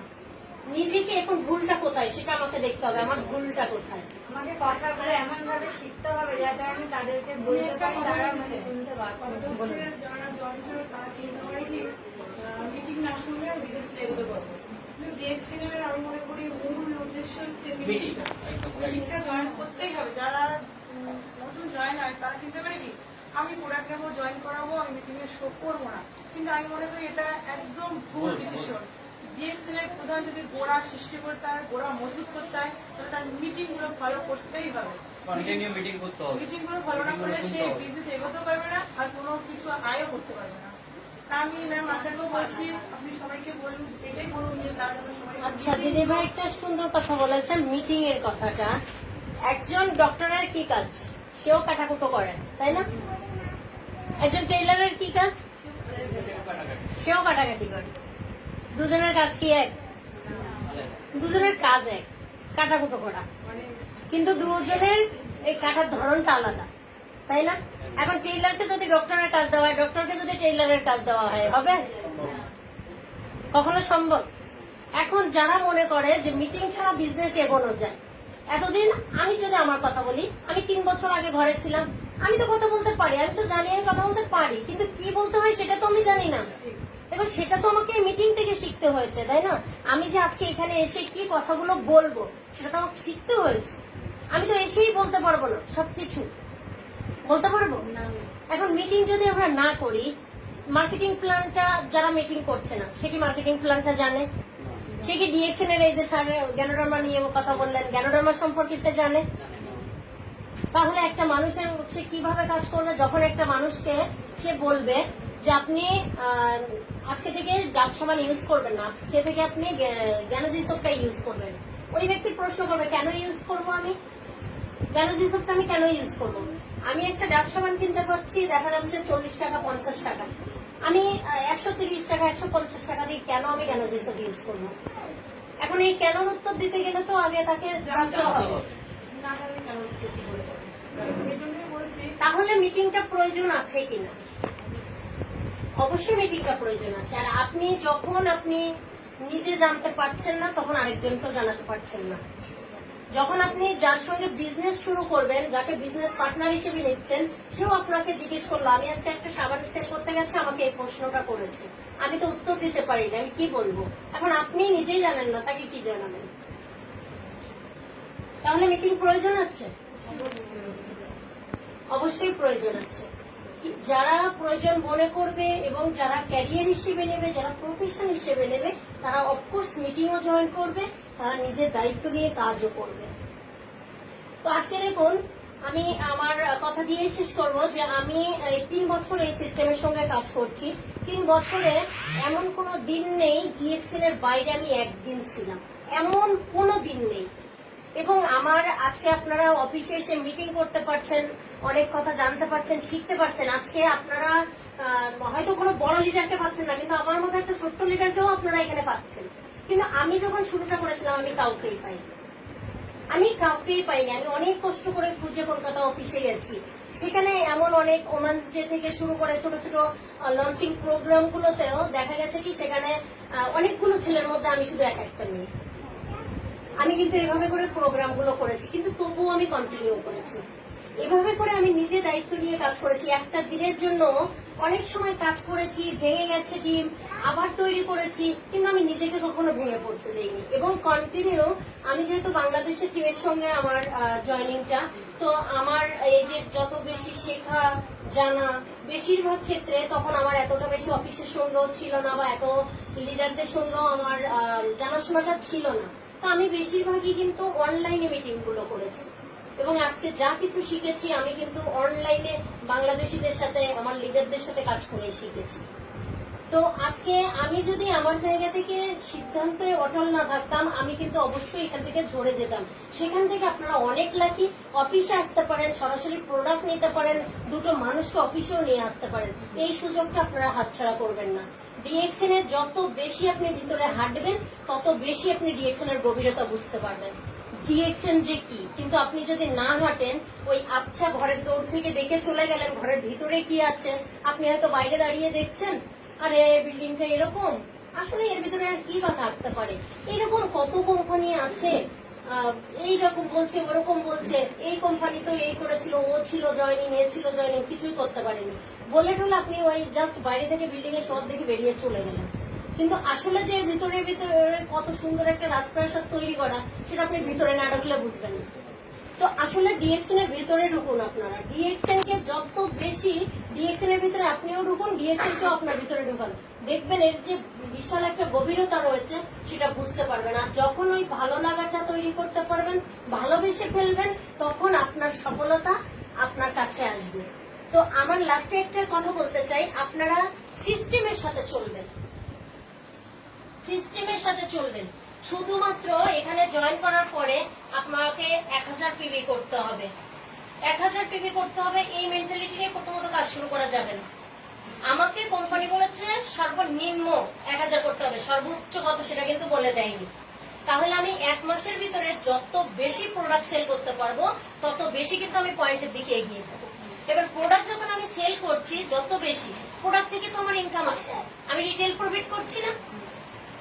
নিজেকে এখন ভুলটা কোথায় সেটা আমাকে দেখতে হবে, আমার ভুলটা কোথায়। আমাকে কথাগুলো এমন ভাবে শিখতে হবে যাতে আমি তাদেরকে বলতে পারি, তারা মানে শুনতে পারবে। যারা জয়েন করে তারা চিন্তা করে কি মিটিং না শুনলে বিজনেস এগোতে পারবো। ডিএক্সএন এর আমি মনে করি মূল উদ্দেশ্য হচ্ছে মিটিংটা। মিটিংটা জয়েন করতেই হবে। যারা নতুন জয়েন হয় তারা চিন্তা করে কি আমি প্রোডাক্ট নেবো, জয়েন করাবো, আমি মিটিং এ শো করবো না। কিন্তু আমি মনে করি এটা একদম ভুল ডিসিশন। ডিএক্সএন এর প্রধান যদি গোড়া সৃষ্টি করতে হয়, গোড়া মজবুত করতে হয়, তাহলে তার মিটিং গুলো ফলো করতেই হবে। কন্টিনিউ মিটিং করতে হবে, মিটিং গুলো ফলো না করলে সে বিজনেস এগোতে পারবে না আর কোনো কিছু আয়ও করতে পারবে না। তা আমি ম্যাম আপনাকেও বলছি, আপনি সবাইকে বলুন, এটাই বলুন যে তার জন্য সবাই। আচ্ছা দিদি ভাই একটা সুন্দর কথা বলেছেন, মিটিং এর কথাটা। একজন ডক্টরের কি কাজ? সেও কাটাকুটো করে, তাই না? একজন টেইলারের কি কাজ? সেও কাটাকাটি করে। দুজনের কাজ কি এক? দুজনের কাজ এক, কাটাকুটো করা, কিন্তু দুজনের এই কাটার ধরনটা আলাদা, তাই না? এখন টেইলারকে যদি ডক্টরের কাজ দেওয়া হয়, ডক্টরকে যদি টেইলারের কাজ দেওয়া হয়, হবে কখনো সম্ভব? এখন যারা মনে করে যে মিটিং ছাড়া বিজনেস এগোনো যায়, এতদিন আমি যদি আমার কথা বলি, আমি 3 বছর আগে ঘরে ছিলাম, আমি তো কথা বলতে পারি, আমি তো জানি আমি কথা বলতে পারি, কিন্তু কি বলতে হয় সেটা তো আমি জানি না। এবার সেটা তো আমাকে মিটিং থেকে শিখতে হয়েছে, তাই না? আমি যে আজকে এখানে এসে কি কথাগুলো বলবো সেটা তো আমাকে শিখতে হয়েছে। আমি তো এসেই বলতে পারবো না, সবকিছু বলতে পারবো না। এখন মিটিং যদি আমরা না করি মার্কেটিং প্ল্যানটা যারা মিটিং করছে না, সে কি মার্কেটিং প্ল্যানটা জানে? সে কি ডিএক্সএন এর এই যে স্যার গ্যানোডার্মা নিয়ে কথা বললেন, গ্যানোডার্মা সম্পর্কে সে জানে? তাহলে একটা মানুষের সে কিভাবে কাজ করবে যখন একটা মানুষকে সে বলবে যে আপনি আজকে থেকে ডাব সাবান ইউজ করবেন না, আজকে থেকে আপনি গ্যানোজি সোপটা ইউজ করবেন। ওই ব্যক্তি প্রশ্ন করবে কেন ইউজ করবো আমি গ্যানোজি সোপটা, আমি কেন ইউজ করবো? আমি একটা ডাব সাবান কিনতে পারছি দেখা যাচ্ছে 40 টাকা 50 টাকা, আমি 130 টাকা 150 টাকা দিয়ে কেন আমি গ্যানোজি সোপ ইউজ করবো? এখন এই কেন উত্তর দিতে গেলে তো আগে তাকে জানতে হবে। না জানলে কেন উত্তর কি করে দেবে? এই জন্যই বলছি তাহলে মিটিংটা প্রয়োজন আছে কিনা? অবশ্যই মিটিংটা প্রয়োজন আছে। আর আপনি যখন আপনি নিজে জানতে পারছেন না তখন আরেকজনকেও জানাতে পারছেন না। যখন আপনি যার সঙ্গে বিজনেস শুরু করবেন, যাকে বিজনেস পার্টনার হিসেবে নিচ্ছেন, সেও আপনাকে জিজ্ঞেস করলো আমি আজকে একটা সাবান সেল করতে গেছি, আমাকে এই প্রশ্নটা করেছে, আমি তো উত্তর দিতে পারি না, আমি কি বলবো? এখন আপনি নিজেই জানেন না, তাকে কি জানাবেন? তাহলে মিটিং প্রয়োজন আছে? অবশ্যই প্রয়োজন আছে। যারা প্রয়োজন মনে করবে এবং যারা ক্যারিয়ার হিসেবে নেবে, যারা প্রফেশন হিসেবে নেবে, তারা অফকোর্স মিটিংও জয়েন করবে, তারা নিজের দায়িত্ব নিয়ে কাজও করবে। তো আজকে দেখুন, আমি আমার কথা দিয়ে শেষ করব যে আমি 3 বছর এই সিস্টেমের সঙ্গে কাজ করছি। 3 বছরে এমন কোনো দিন নেই ডিএক্সএন এর বাইরে আমি একদিন ছিলাম, এমন কোনো দিন নেই। এবং আমার আজকে আপনারা অফিসে এসে মিটিং করতে পারছেন, অনেক কথা জানতে পারছেন, শিখতে পারছেন। আজকে আপনারা হয়তো কোনো বড় লিডারকে পাচ্ছেন না, কিন্তু আমার মতো একটা ছোট্ট লিডারকেও আপনারা এখানে পাচ্ছেন। কিন্তু আমি যখন শুরুটা করেছিলাম আমি কাউকেই পাইনি, আমি অনেক কষ্ট করে খুঁজে কলকাতা অফিসে গেছি। সেখানে এমন অনেক ওমেন্স ডে থেকে শুরু করে ছোট ছোট লঞ্চিং প্রোগ্রাম গুলোতেও দেখা গেছে কি সেখানে অনেকগুলো ছেলের মধ্যে আমি শুধু একটা মেয়ে। আমি কিন্তু এভাবে করে প্রোগ্রাম গুলো করেছি, কিন্তু তবুও আমি কন্টিনিউ করেছি। এভাবে করে আমি নিজে দায়িত্ব নিয়ে কাজ করেছি। একটা দিনের জন্য অনেক সময় কাজ করেছি, ভেঙে গেছে টিম, আবার তৈরি করেছি, কিন্তু আমি নিজেকে কখনো ভেঙে পড়তে দেইনি। এবং কন্টিনিউ আমি যেহেতু বাংলাদেশের টিমের সঙ্গে আমার জয়নিংটা, তো আমার এই যে যত বেশি শেখা জানা, বেশিরভাগ ক্ষেত্রে তখন আমার এতটা বেশি অফিসের সঙ্গেও ছিল না, বা এত লিডারদের সঙ্গেও আমার জানাশোনাটা ছিল না। তো আমি বেশিরভাগই কিন্তু অনলাইনে মিটিং গুলো করেছি, এবং আজকে যা কিছু শিখেছি আমি কিন্তু অনলাইনে বাংলাদেশিদের সাথে, আমার লিডারদের সাথে কাজ করে শিখেছি। তো আজকে আমি যদি আমার জায়গা থেকে সিদ্ধান্তে অটল না থাকতাম, আমি কিন্তু অবশ্যই এখান থেকে ঝরে যেতাম। সেখান থেকে আপনারা অনেক লাকি, অফিসে আসতে পারেন, সরাসরি প্রোডাক্ট নিতে পারেন, দুটো মানুষকে অফিসেও নিয়ে আসতে পারেন। এই সুযোগটা আপনারা হাতছাড়া করবেন না। ডিএক্সএন এর যত বেশি আপনি ভিতরে হাঁটবেন, তত বেশি আপনি ডিএক্সএন এর গভীরতা বুঝতে পারবেন। ডিএক্সএন যে কি, কিন্তু আপনি যদি না হাঁটেন, ওই আবছা ঘরের দৌড় থেকে দেখে চলে গেলেন ঘরের ভিতরে কি আছে, আপনি হয়তো বাইরে দাঁড়িয়ে দেখছেন আরে বিল্ডিংটা এরকম, আসলে এর ভিতরে আর কি বা থাকতে পারে। এরকম কত কোম্পানি আছে, এইরকম বলছে, ওরকম বলছে, এই কোম্পানি তো এই করেছিল, ও ছিল জয়নিং, এ ছিল জয়নিং, কিছুই করতে পারেনি বলে ঠলে আপনি ওই জাস্ট বাইরে থেকে বিল্ডিং এর সব দেখে বেরিয়ে চলে গেলেন। কিন্তু আসলে যে ভিতরে কত সুন্দর একটা রাজপ্রাসাদ তৈরি করা, সেটা আপনি ভিতরে না ঢুকলে বুঝবেন না। তো আসলে ডিএক্সএন এর ভিতরে ঢুকুন আপনারা, ডিএক্সএন কে যত বেশি, ডিএক্সএন এর ভিতরে আপনিও ঢুকুন, ডিএক্সএন কেও আপনার ভিতরে ঢুকান, দেখবেন এর যে বিশাল একটা গভীরতা রয়েছে সেটা বুঝতে পারবেন। আর যখন ওই ভালো লাগাটা তৈরি করতে পারবেন, ভালোবেসে ফেলবেন, তখন আপনার সফলতা আপনার কাছে আসবে। তো আমার লাস্টে একটা কথা বলতে চাই, আপনারা সিস্টেমের সাথে চলবেন, সিস্টেমের সাথে চলবেন। শুধুমাত্র এখানে জয়েন করার পরে আপনাকে 1000 পিবি করতে হবে, 1000 পিবি করতে হবে, এই মেন্টালিটি নিয়ে প্রথমত কাজ শুরু করা যাবে না। আমাকে কোম্পানি বলেছে সর্বনিম্ন 1000 করতে হবে, সর্বোচ্চ কত সেটা কিন্তু বলে দেয়নি। তাহলে আমি 1 মাসের ভিতরে যত বেশি প্রোডাক্ট সেল করতে পারবো, তত বেশি কিন্তু আমি পয়েন্টের দিকে এগিয়ে যাবো। এবার প্রোডাক্ট যখন আমি সেল করছি, যত বেশি প্রোডাক্ট থেকে তো আমার ইনকাম আসছে, আমি রিটেল প্রফিট করছি না,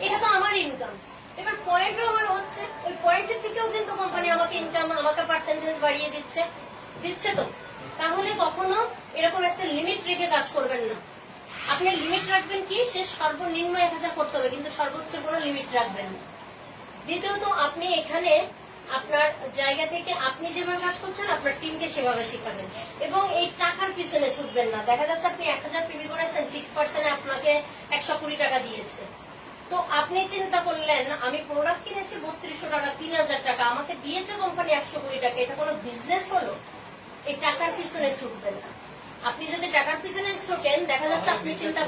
এটা তো আমার ইনকাম। এবার পয়েন্টও আমার হচ্ছে, ওই পয়েন্টের থেকেও কিন্তু কোম্পানি আমাকে ইনকাম, আমাকে পার্সেন্টেজ বাড়িয়ে দিচ্ছে তো। তাহলে কখনো এরকম একটা লিমিট রেখে কাজ করবেন না। আপনি লিমিট রাখবেন কি, সে সর্বনিম্ন 1000 করতে হবে, কিন্তু সর্বোচ্চ কোনো লিমিট রাখবেন না। দ্বিতীয়ত আপনি এখানে আপনার জায়গা থেকে আপনি যেভাবে কাজ করছেন আপনার টিমকে সেভাবে শেখাবেন এবং এই টাকার পিছনে ছুটবেন না। দেখা যাচ্ছে আপনি 1000 পিবি করেছেন, 6% আপনাকে 120 টাকা দিয়েছে, তো আপনি চিন্তা করলেন আমি প্রোডাক্ট কিনেছি 3200 টাকা, 3000 টাকা আমাকে দিয়েছে কোম্পানি 120 টাকা, এটা কোনো বিজনেস হলো? এই টাকার পিছনে ছুটবেন না। আপনি যদি টাকার পিছনে ছুটেন, দেখা যাচ্ছে আপনি চিন্তা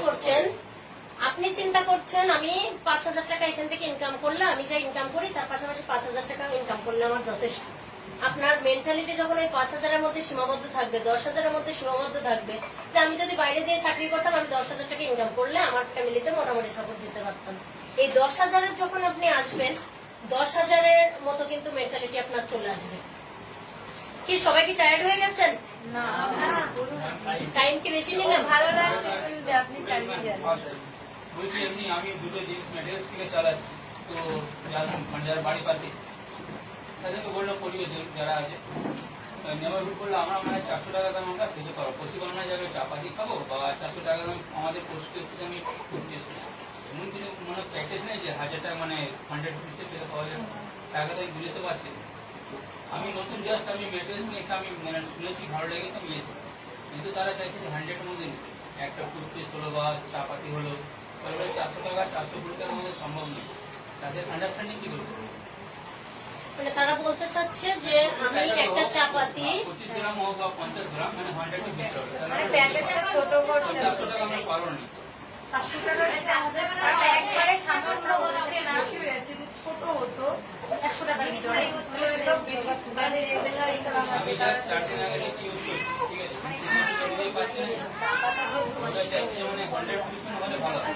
করছেন আমি 5000 টাকা এখান থেকে ইনকাম করলে, আমি যা ইনকাম করি তার পাশাপাশি 5000 টাকা ইনকাম করলে আমার যথেষ্ট। আপনার মেন্টালিটি যখন এই 5000 এর মধ্যে সীমাবদ্ধ থাকবে, 10,000 এর মধ্যে সীমাবদ্ধ থাকবে, যে আমি যদি বাইরে যেয়ে চাকরি করতাম আমি 10,000 টাকা ইনকাম করলে আমার ফ্যামিলিতে মোটামুটি সাপোর্ট দিতে পারতাম। এই 10,000 এর যখন আপনি আসবেন, 10,000 এর মতো কিন্তু মেন্টালিটি আপনার চলে আসবে। কি সবাই কি টায়ার্ড হয়ে গেছেন? না টাইম কি বেশি নিলেন? ভালো লাগছে শুনতে, আপনি চালিয়ে যান। বলছি এমনি আমি দুটো জিনিস ম্যাটেরিয়ালস থেকে চালাচ্ছি, তো মানে যারা বাড়ির পাশে তাদেরকে বললাম পরিবেশ যারা আছে নেবারহুড করলে আমরা মানে 400 টাকা দাম আমরা খেতে পারবো, পশুপালনের জায়গায় চাপাতি খাবো বা 400 টাকা দাম আমাদের পোস্টে হচ্ছে আমি করতে এসেছি। এমন কিছু মানে প্যাকেজ নেই যে 1000 টাকা মানে 100 রুপিসে পেতে পাওয়া যাবে, টাকা তো আমি বুঝতে পারছি। আমি নতুন জাস্ট আমি মেটেরিয়ালস নিয়ে আমি মানে শুনেছি, ভালো লেগে তো আমি এসেছি, কিন্তু তারা চাইছে যে 100 এর মধ্যে নিতে। একটা টুথপেস্ট হলো বা চাপাতি হলো, 400 টাকা 420 টাকার মধ্যে সম্ভব নয়। তাদের আন্ডারস্ট্যান্ডিং কি করবো? মানে তারা বলতে চাচ্ছে যে আমি একটা চাপাতি 25 গ্রাম হোক বা 50 গ্রাম মানে 100 এর ভিতরে হবে, মানে প্যাকেটটা ছোট করতে 400 টাকা আমরা পারবো না। 700 টাকা আর একবারে সামান্য হচ্ছে না। বেশি হয়ে যাচ্ছে, যদি ছোট হতো 100 টাকা দিতে হয়, সেটাও বেশি মানে রেগুলার ইনকাম আমি জাস্ট 4 দিন আগে দেখি ইউজ করছি, ঠিক আছে, এই পাশে ওটা চাইছি যে মানে 100% হলে ভালো হয়।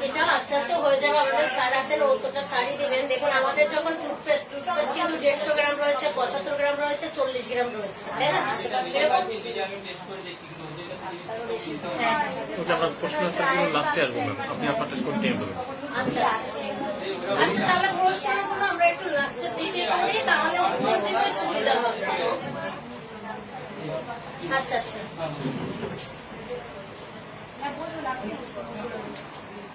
এটা আস্তে আস্তে হয়ে যাবে। আমাদের স্যার আছেন, ওটা শাড়ি দিবেন। দেখুন আমাদের যখন টুথপেস্ট কিন্তু 150 গ্রাম রয়েছে, 75 গ্রাম রয়েছে, 40 গ্রাম রয়েছে, তাই না? এটা নিজে এরকম পাচ্ছি যে আমি টেস্ট করে দেখি, কিন্তু ওদের কাছে হ্যাঁ। ওটা আমরা প্রশ্ন লাস্টে আসবো ম্যাম, আপনি আপনারটা কন্টিনিউ করুন। আচ্ছা আচ্ছা, তাহলে প্রশ্নগুলো আমরা একটু লাস্টের দিকে করি, তাহলে উত্তর দিতে সুবিধা হবে। আচ্ছা আচ্ছা,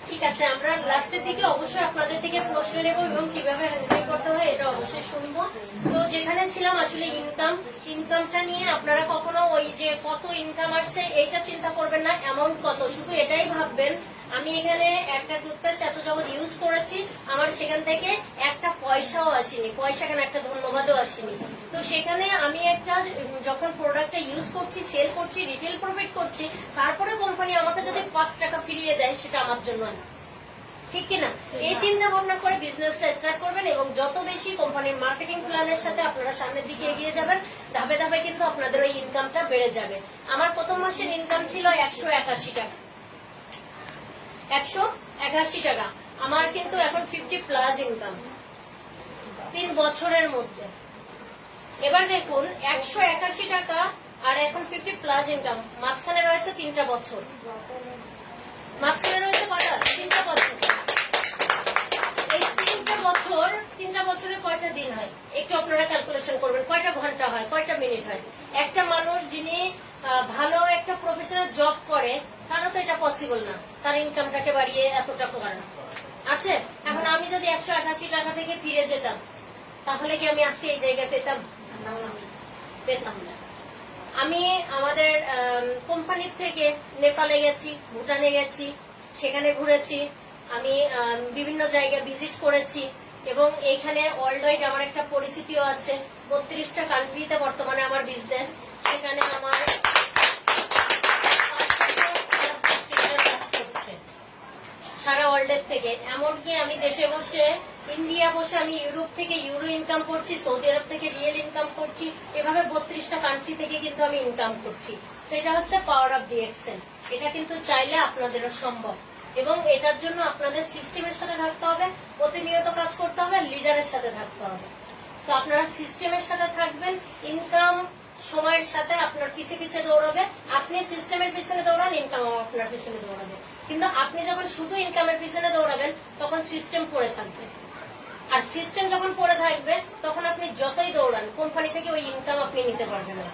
ঠিক আছে, আমরা লাস্টের দিকে অবশ্যই আপনাদের থেকে প্রশ্ন নেব এবং কিভাবে হ্যান্ডেল করতে হয় এটা অবশ্যই শুনবো। তো যেখানে ছিলাম আসলে ইনকামটা নিয়ে আপনারা কখনো ওই যে কত ইনকাম আসছে এইটা চিন্তা করবেন না, অ্যামাউন্ট কত, শুধু এটাই ভাববেন আমি এখানে একটা টুথপেস্ট এত জগৎ ইউজ করেছি, আমার সেখান থেকে একটা পয়সাও আসেনি, পয়সা কেন একটা ধন্যবাদও আসেনি। তো সেখানে আমি একটা যখন প্রোডাক্টটা ইউজ করছি, সেল করছি, রিটেল প্রফিট করছি, তারপরে কোম্পানি আমাকে যদি 5 টাকা ফিরিয়ে দেয় সেটা আমার জন্য না, ঠিক কিনা? এই চিন্তা ভাবনা করে বিজনেসটা স্টার্ট করবেন এবং যত বেশি কোম্পানির মার্কেটিং প্ল্যানের সাথে আপনারা সামনের দিকে এগিয়ে যাবেন, ধাপে ধাপে কিন্তু আপনাদের ওই ইনকামটা বেড়ে যাবে। আমার প্রথম মাসের ইনকাম ছিল 181 টাকা, 181 টাকা। আমার কিন্তু এখন 50+ ইনকাম 3 বছরের মধ্যে। এবার দেখুন 181 টাকা আর এখন 50+ ইনকাম, মাঝখানে রয়েছে 3টা বছর, মাঝখানে রয়েছে কটা? 3টা বছর। এই 3টা বছরে কয়টা দিন হয় একটু আপনারা ক্যালকুলেশন করবেন, কয়টা ঘন্টা হয়, কয়টা মিনিট হয়? একটা মানুষ যিনি ভালো একটা প্রফেশনাল জব করে তারও তো এটা পসিবল না, তার ইনকামটাকে বাড়িয়ে এতটা করার আছে। এখন আমি যদি 181 টাকা থেকে ফিরে যেতাম তাহলে কি আমি আজকে এই জায়গায় পেতাম? পেতাম না। আমি আমাদের কোম্পানির থেকে নেপালে গেছি, ভুটানে গেছি, সেখানে ঘুরেছি, আমি বিভিন্ন জায়গায় ভিজিট করেছি এবং এইখানে ওয়ার্ল্ড ওয়াইড আমার একটা পরিচিতিও আছে। 32টা কান্ট্রিতে বর্তমানে আমার বিজনেস, সেখানে আমার সারা ওয়ার্ল্ডের থেকে, এমনকি আমি দেশে বসে ইন্ডিয়া বসে আমি ইউরোপ থেকে ইউরো ইনকাম করছি, সৌদি আরব থেকে রিয়েল ইনকাম করছি, এভাবে 32টা কান্ট্রি থেকে কিন্তু আমি ইনকাম করছি। তো এটা হচ্ছে পাওয়ার অফ ডিএক্সএল। এটা কিন্তু চাইলে আপনাদেরও সম্ভব এবং এটার জন্য আপনাদের সিস্টেমের সাথে থাকতে হবে, প্রতিনিয়ত কাজ করতে হবে, লিডারের সাথে থাকতে হবে। তো আপনারা সিস্টেমের সাথে থাকবেন, ইনকাম সময়ের সাথে আপনার পিছে পিছে দৌড়াবে, আপনি সিস্টেমের পিছনে দৌড়ান, ইনকাম আপনার পিছনে দৌড়াবে। কিন্তু আপনি যখন শুধু ইনকামের পিছনে দৌড়াবেন তখন সিস্টেম পড়ে থাকবে, আর সিস্টেম যখন পড়ে থাকবে তখন আপনি যতই দৌড়ান কোম্পানি থেকে ওই ইনকাম আপনি নিতে পারবেন না।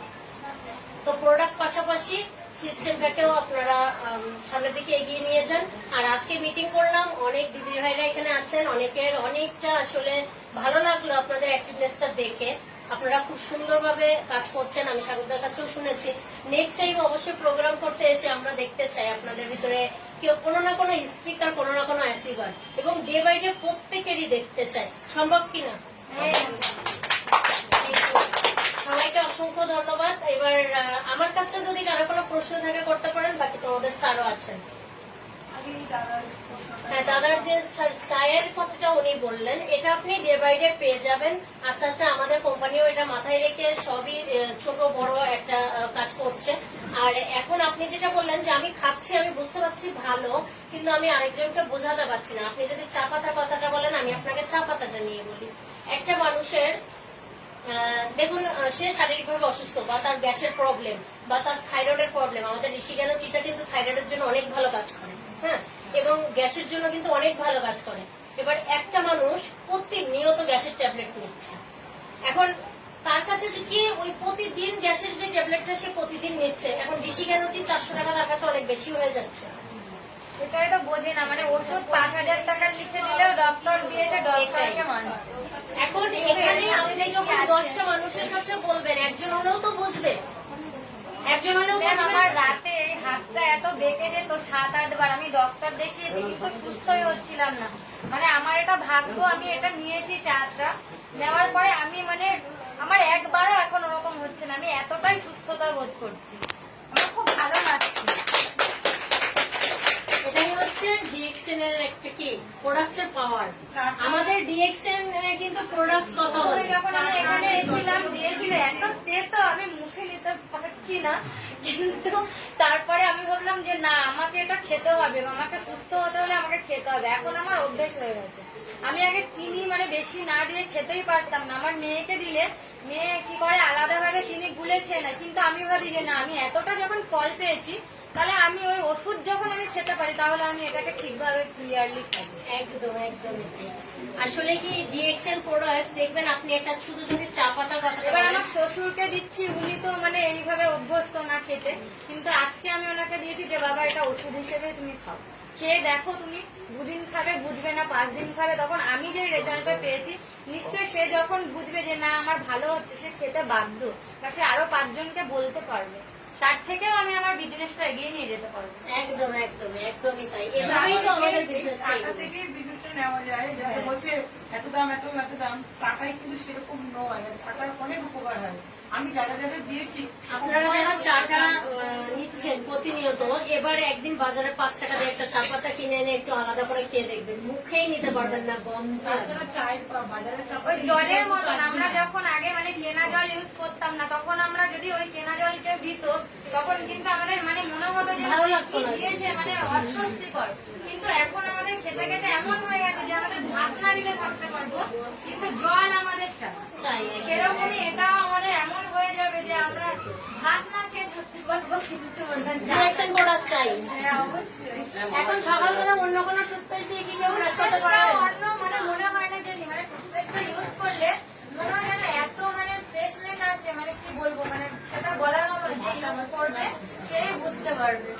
তো প্রোডাক্ট পাশাপাশি সিস্টেমটাকেও আপনারা সামনের দিকে এগিয়ে নিয়ে যান। আর আজকে মিটিং করলাম, অনেক দিদি ভাইরা এখানে আছেন, অনেকের অনেকটা আসলে ভালো লাগলো আপনাদের অ্যাক্টিভনেসটা দেখে আপনারা খুব সুন্দরভাবে কাজ করছেন, আমি স্বাগতদার কাছেও শুনেছি। নেক্সট টাইম অবশ্যই প্রোগ্রাম করতে এসে আমরা দেখতে চাই আপনাদের ভিতরে কেউ কোনো না কোনো স্পিকার, কোনো না কোনো অ্যাসিভার, এবং ডে বাই ডে প্রত্যেকেরই দেখতে চাই। সম্ভব কিনা? সবাইকে অসংখ্য ধন্যবাদ। এবার আমার কাছে যদি কারো কোনো প্রশ্ন থাকে করতে পারেন, বাকি তোমাদের স্যারও আছেন। আমি দাদার প্রশ্নটা হ্যাঁ, দাদার যে চায়ের কথাটা উনি বললেন, এটা আপনি ডে বাই ডে পেয়ে যাবেন। আস্তে আস্তে আমাদের কোম্পানিও এটা মাথায় রেখে সবই ছোট বড় একটা কাজ করছে। আর এখন আপনি যেটা বললেন যে আমি খাচ্ছি, আমি বুঝতে পারছি ভালো, কিন্তু আমি আরেকজনকে বোঝাতে পারছি না। আপনি যদি চা পাতা কথাটা বলেন, আমি আপনাকে চা পাতাটা নিয়ে বলি। একটা মানুষের দেখুন, সে শারীরিকভাবে অসুস্থ বা তার গ্যাসের প্রবলেম বা তার থাইরয়েডের প্রবলেম, আমাদের ঋষিজ্ঞান টিটা কিন্তু থাইরয়েডের জন্য অনেক ভালো কাজ করে, হ্যাঁ, এবং গ্যাসের জন্য কিন্তু অনেক ভালো কাজ করে। এবার একটা মানুষ প্রতিনিয়ত গ্যাসের ট্যাবলেট নিচ্ছে, এখন তার কাছে যে কি ওই প্রতিদিন গ্যাসের যে ট্যাবলেটটা সে প্রতিদিন নিচ্ছে, এখন ঋষিজ্ঞান টি 400 টাকা তার কাছে অনেক বেশি হয়ে যাচ্ছে। সেটাই তো বোঝে না, মানে ওষুধ 5,000 টাকার লিখে দিলেও ডক্টর দিয়েছে, ডক্টরকে মানে এখন এখানে আপনি যখন 10টা মানুষের কাছে বলবেন, একজন হলেও তো বুঝবে, একজন হলেও ম্যাম, বুঝবে। আমার রাতে এই হাতটা এত বেঁকে যেত 7-8 বার। আমি ডক্টর দেখিয়েছি কিন্তু সুস্থই হচ্ছিলাম না। মানে আমার এটা ভাগ্য, আমি এটা নিয়েছি চাটা নেওয়ার পরে আমি মানে আমার একবারও এখন ওরকম হচ্ছে না। আমি এতটাই সুস্থতা বোধ করছি, আমার খুব ভালো লাগছে। এটাই হচ্ছে ডিএক্সএন এর একটা কি প্রোডাক্টস এর পাওয়ার। আমাদের ডিএক্সএন কিন্তু প্রোডাক্টস কথা ওই বলে। যখন আমি এখানে এসেছিলাম দিয়েছিল এত তেতো, আমি মুখে নিতে পারছি না, কিন্তু তারপরে আমি ভাবলাম যে না, আমাকে এটা খেতে হবে, আমাকে সুস্থ হতে হলে আমাকে খেতে হবে। এখন আমার অভ্যেস হয়ে গেছে। আমি আগে চিনি মানে বেশি না দিয়ে খেতেই পারতাম না। আমার মেয়েকে দিলে মেয়ে কি করে আলাদাভাবে চিনি গুলে খেয়ে নেয়, কিন্তু আমি ভাবি যে না, আমি এতটা যখন ফল পেয়েছি তাহলে আমি ওই ওষুধ যখন আমি খেতে পারি তাহলে আমি এটাকে ঠিকভাবে ক্লিয়ারলি খাবো। একদম একদমই তাই। আসলে কি ডিএক্সএন প্রোডাক্টস দেখবেন, আপনি একটা শুধু যদি চা পাতা কথা এবার আমার শ্বশুরকে দিচ্ছি, উনি তো মানে এইভাবে অভ্যস্ত না খেতে, কিন্তু আজকে আমি ওনাকে দিয়েছি যে বাবা এটা ওষুধ হিসেবে তুমি খাও, খেয়ে দেখো, তুমি 2 দিন খাবে বুঝবে না, 5 দিন খাবে, তখন আমি যে রেজাল্টটা পেয়েছি নিশ্চয়ই সে যখন বুঝবে যে না আমার ভালো হচ্ছে, সে খেতে বাধ্য বা সে আরো 5 জনকে বলতে পারবে। তার থেকেও আমি আমার বিজনেসটা এগিয়ে নিয়ে যেতে পারবো। একদম একদমই একদমই তাই। এভাবেই তো আমাদের বিজনেস চাটা থেকে বিজনেসটা নেওয়া যায়। যাতে বলছে এত দাম এত এত দাম, চাটাই কিন্তু সেরকম নয়, চাটার অনেক উপকার হয়। আমি যাদের দিয়েছি, আপনারা যারা চাটা নিচ্ছেন প্রতিনিয়ত, এবার একদিন বাজারে 5 টাকা দিয়ে একটা চা পাতা কিনে এনে একটু আলাদা করে খেয়ে দেখবেন, মুখেই নিতে পারবেন না, বন্ধ। তাছাড়া চায় বাজারে চা ওই জলের মতন, আমরা যখন আগে মানে কেনা জল ইউজ করতাম না, তখন আমরা যদি ওই কেনা জল কেউ দিত তখন কিন্তু আমাদের মানে মনে হবে যে ভালো লাগতো না। দিয়েছে মানে অস্বস্তিকর। কিন্তু এখন আমাদের খেতে খেতে এমন হয়ে গেছে যে আমাদের ভাত না দিলে থাকতে পারবো, কিন্তু জল আমাদের চাই। সেরকমই এটাও আমাদের এমন হয়ে যাবে যে আমরা ভাত না খেয়ে থাকতে পারবো, কিন্তু ডিএক্সএন প্রোডাক্ট চাই। হ্যাঁ, অবশ্যই। এখন সকালবেলা অন্য কোনো টুথপেস্ট দিয়ে কি কেউ ব্রাশ করতে টুথপেস্টটা পারবেন? অন্য মানে মনে হয় না যে মানে টুথপেস্টটা ইউজ করলে মনে হয় যেন এত মানে ফ্রেশনেস আসে, মানে কি বলবো, মানে সেটা বলার মতো না। যে ইউজ করবে সেই বুঝতে পারবে।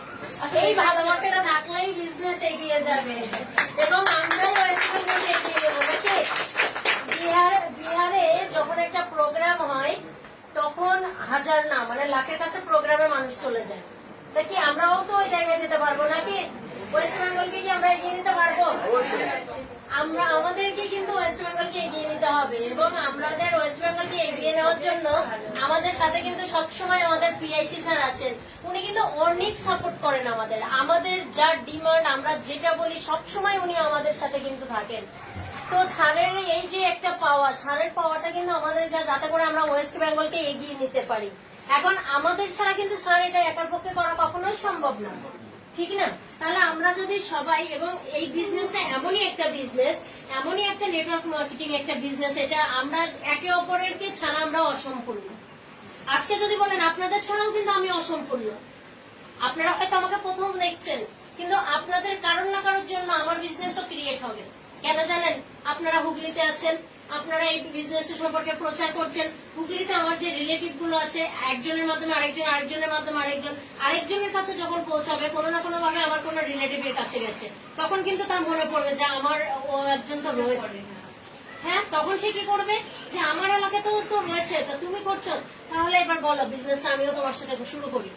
এই ভালোবাসাটা থাকলেই বিজনেস এগিয়ে যাবে, এবং আমরাই ওয়েস্ট বেঙ্গলে এগিয়ে যাবো নাকি? বিহারে যখন একটা প্রোগ্রাম হয় তখন হাজার না মানে লাখের কাছে প্রোগ্রামে মানুষ চলে যায়। তা কি আমরাও তো ওই জায়গায় যেতে পারবো নাকি? ওয়েস্ট বেঙ্গলকে কি আমরা এগিয়ে নিতে পারবো? আমাদেরকে কিন্তু ওয়েস্ট বেঙ্গলকে এগিয়ে নিতে হবে, এবং আমাদের ওয়েস্ট বেঙ্গলকে এগিয়ে নেওয়ার জন্য আমাদের সাথে কিন্তু সবসময় আমাদের পিআইসি স্যার আছেন। উনি কিন্তু অনেক সাপোর্ট করেন আমাদের যা ডিমান্ড, আমরা যেটা বলি সবসময় উনি আমাদের সাথে কিন্তু থাকেন। তো স্যারের এই যে একটা পাওয়া, স্যারের পাওয়াটা কিন্তু আমাদের যাতে করে আমরা ওয়েস্ট বেঙ্গলকে এগিয়ে নিতে পারি। এখন আমাদের ছাড়া কিন্তু স্যার এটা একার পক্ষে করা কখনোই সম্ভব না, ঠিক না? তাহলে আমরা যদি সবাই, এবং এই বিজনেসটা এমনই একটা বিজনেস, এমনই একটা নেটওয়ার্ক মার্কেটিং একটা বিজনেস, এটা আমরা একে অপরেরকে ছাড়া আমরা অসম্পূর্ণ। আজকে যদি বলেন আপনাদের ছাড়াও কিন্তু আমি অসম্পূর্ণ। আপনারা হয়তো আমাকে প্রথম দেখছেন, কিন্তু আপনাদের কারণ না কারোর জন্য আমার বিজনেসও ক্রিয়েট হবে। কেন জানেন? আপনারা হুগলিতে আছেন, আপনারা এই বিজনেস সম্পর্কে প্রচার করছেন। হুগলিতে আমার যে রিলেটিভ গুলো আছে, একজনের মাধ্যমে আরেকজন, আরেকজনের মাধ্যমে আরেকজন, আরেকজনের কাছে যখন পৌঁছাবে, কোনো না কোনো ভাবে আমার কোনো রিলেটিভের কাছে গেছে, তখন কিন্তু তার মনে পড়বে যে আমার ও একজন তো রয়েছে। হ্যাঁ, তখন সে কি করবে যে আমার তোমাকে তো তো রয়েছে, তা তুমি করছো, তাহলে এবার বলো বিজনেসটা আমিও তোমার সাথে শুরু করি,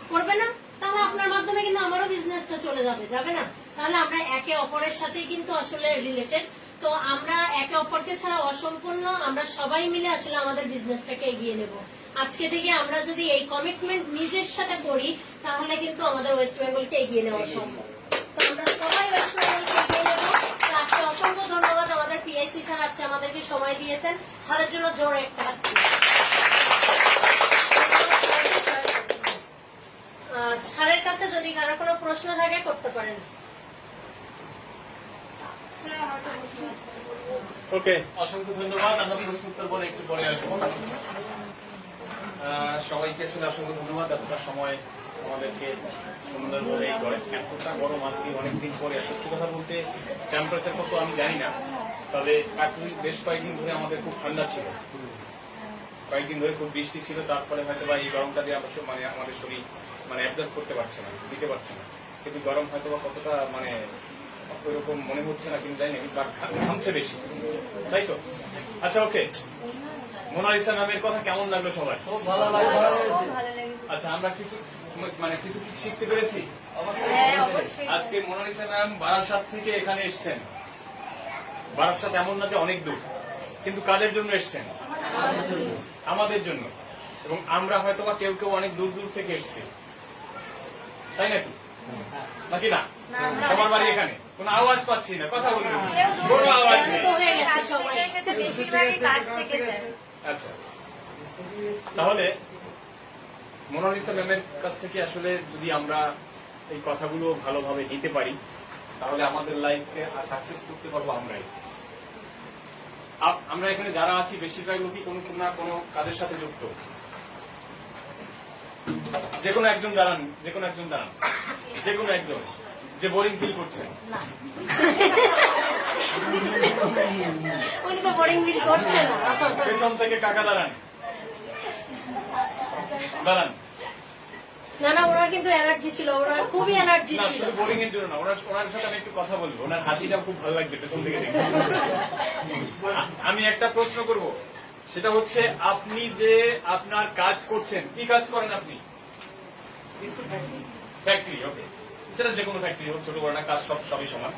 করবে না? তাহলে আপনার মাধ্যমে কিন্তু আমারও বিজনেসটা চলে যাবে, যাবে না? তাহলে আমরা একে অপরের সাথেই কিন্তু আসলে রিলেটেড। তো আমরা একে অপরকে ছাড়া অসম্পূর্ণ, আমরা সবাই মিলে আসলে আমাদের বিজনেসটাকে এগিয়ে নেব। আজকে থেকে আমরা যদি এই কমিটমেন্ট নিজের সাথে করি, তাহলে কিন্তু আমাদের ওয়েস্ট বেঙ্গলকে এগিয়ে নেওয়া সম্ভব। তো আমরা সবাই ওয়েস্ট বেঙ্গলকে এগিয়ে নেব। তো আজকে অসংখ্য ধন্যবাদ আমাদের পিআইসি স্যার, আজকে আমাদেরকে সময় দিয়েছেন। স্যারের জন্য জোরে একটা হাত তালি। স্যারের কাছে যদি কারো কোনো প্রশ্ন থাকে করতে পারেন। স্যার আমার একটা প্রশ্ন আছে। ওকে, অসংখ্য ধন্যবাদ। আমরা প্রশ্ন উত্তর পরে একটু পরে আসবো। সবাইকে আসলে অসংখ্য ধন্যবাদ, এতটা সময় আমাদেরকে সুন্দরভাবে এই করে। এতটা গরম আজকে অনেকদিন পরে, সত্যি কথা বলতে টেম্পারেচার কত আমি জানি না, তবে বেশ কয়েকদিন ধরে আমাদের খুব ঠান্ডা ছিল, কয়েকদিন ধরে খুব বৃষ্টি ছিল, তারপরে হয়তো বা এই গরমটা দিয়ে মানে আমাদের শরীর মানে অ্যাবজর্ব করতে পারছে না, দিতে পারছে না। কিন্তু গরম হয়তো বা কতটা মানে ওইরকম মনে হচ্ছে না, কিন্তু জানি না, কিন্তু ঘামছে বেশি, তাই তো? আচ্ছা, ওকে, মোনালিসা ম্যামের কথা কেমন লাগলো সবাই? খুব ভালো লাগলো। খুব ভালো লেগেছে। আচ্ছা, আমরা কিছু কিছু শিখতে পেরেছি হ্যাঁ, অবশ্যই। আজকে। মোনালিসা ম্যাম বারাসাত থেকে এখানে এসেছেন। বারাসাত এমন না যে অনেক দূর, কিন্তু কাদের জন্য এসেছেন? আমাদের জন্য। এবং আমরা হয়তো বা কেউ কেউ অনেক দূর দূর থেকে এসেছি, তাই নাকি? নাকি না? না, আমরা তোমার বাড়ি অনেক- এখানে, কোনো আওয়াজ পাচ্ছি না, কথা বলুন, কেউ দূর কোনো থেকে আওয়াজ এসেছে, নেই। তো হয়ে গেছে কাজ সবাই। থেকে এসেছে, বেশিরভাগই কাজ থেকে এসেছে। আচ্ছা, তাহলে মোনালিসা ম্যামের কাছ থেকে আসলে যদি আমরা এই কথাগুলো ভালোভাবে নিতে পারি, তাহলে আমাদের লাইফকে সাকসেস করতে পারবো আমরাই। আমরা এখানে যারা আছি বেশিরভাগ লোকই কোনো না কোনো কাজের সাথে যুক্ত। যে কোনো একজন দাঁড়ান, যে কোনো একজন দাঁড়ান, যে কোনো একজন যে বোরিং ফিল করছেন। উনি তো বোরিং ফিল করছে না। পেছন থেকে কাকা দাঁড়ান, দাঁড়ান। না না, ওনার কিন্তু এনার্জি ছিল, ওনার খুবই এনার্জি না, ছিল। শুধু বোরিং এর জন্য না, ওনার সাথে আমি একটু কথা বলবো, ওনার হাসিটা খুব ভালো লাগছে পেছন থেকে দেখে। আমি একটা প্রশ্ন করব, সেটা হচ্ছে আপনি যে আপনার কাজ করছেন, কি কাজ করেন আপনি? ফ্যাক্টরি, ওকে, সেটা যে কোনো ফ্যাক্টরি হোক, ছোট বড় না, কাজ সবই সমান।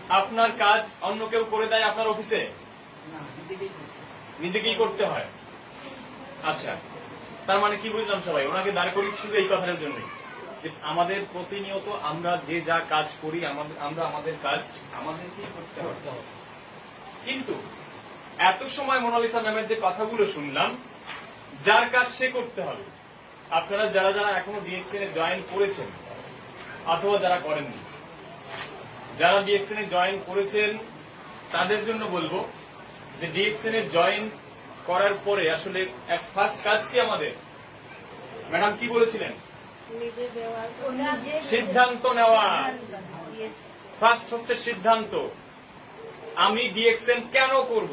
আপনার কাজ অন্য কেউ করে দেয় আপনার অফিসে? নিজেকেই করতে হয়। আচ্ছা, তার মানে কি বুঝলাম সবাই? ওনাকে দাঁড় করি শুধু এই কথাটার জন্য যে আমাদের প্রতিনিয়ত আমরা যে যা কাজ করি, আমরা আমাদের কাজ আমাদেরকেই করতে হবে। কিন্তু এত সময় মোনালিসা ম্যামের যে কথাগুলো শুনলাম, যার কাজ সে করতে হবে। আপনারা যারা যারা এখনো ডিএক্সএন এ জয়েন করেছেন অথবা যারা করেননি, যারা ডিএক্সএন এ জয়েন করেছেন তাদের জন্য বলবো যে ডিএক্সএন এ জয়েন করার পরে আসলে ফার্স্ট কাজ কি আমাদের? ম্যাডাম কি বলেছিলেন? সিদ্ধান্ত নেওয়া। ফার্স্ট হচ্ছে সিদ্ধান্ত। আমি ডিএক্সএন কেন করব?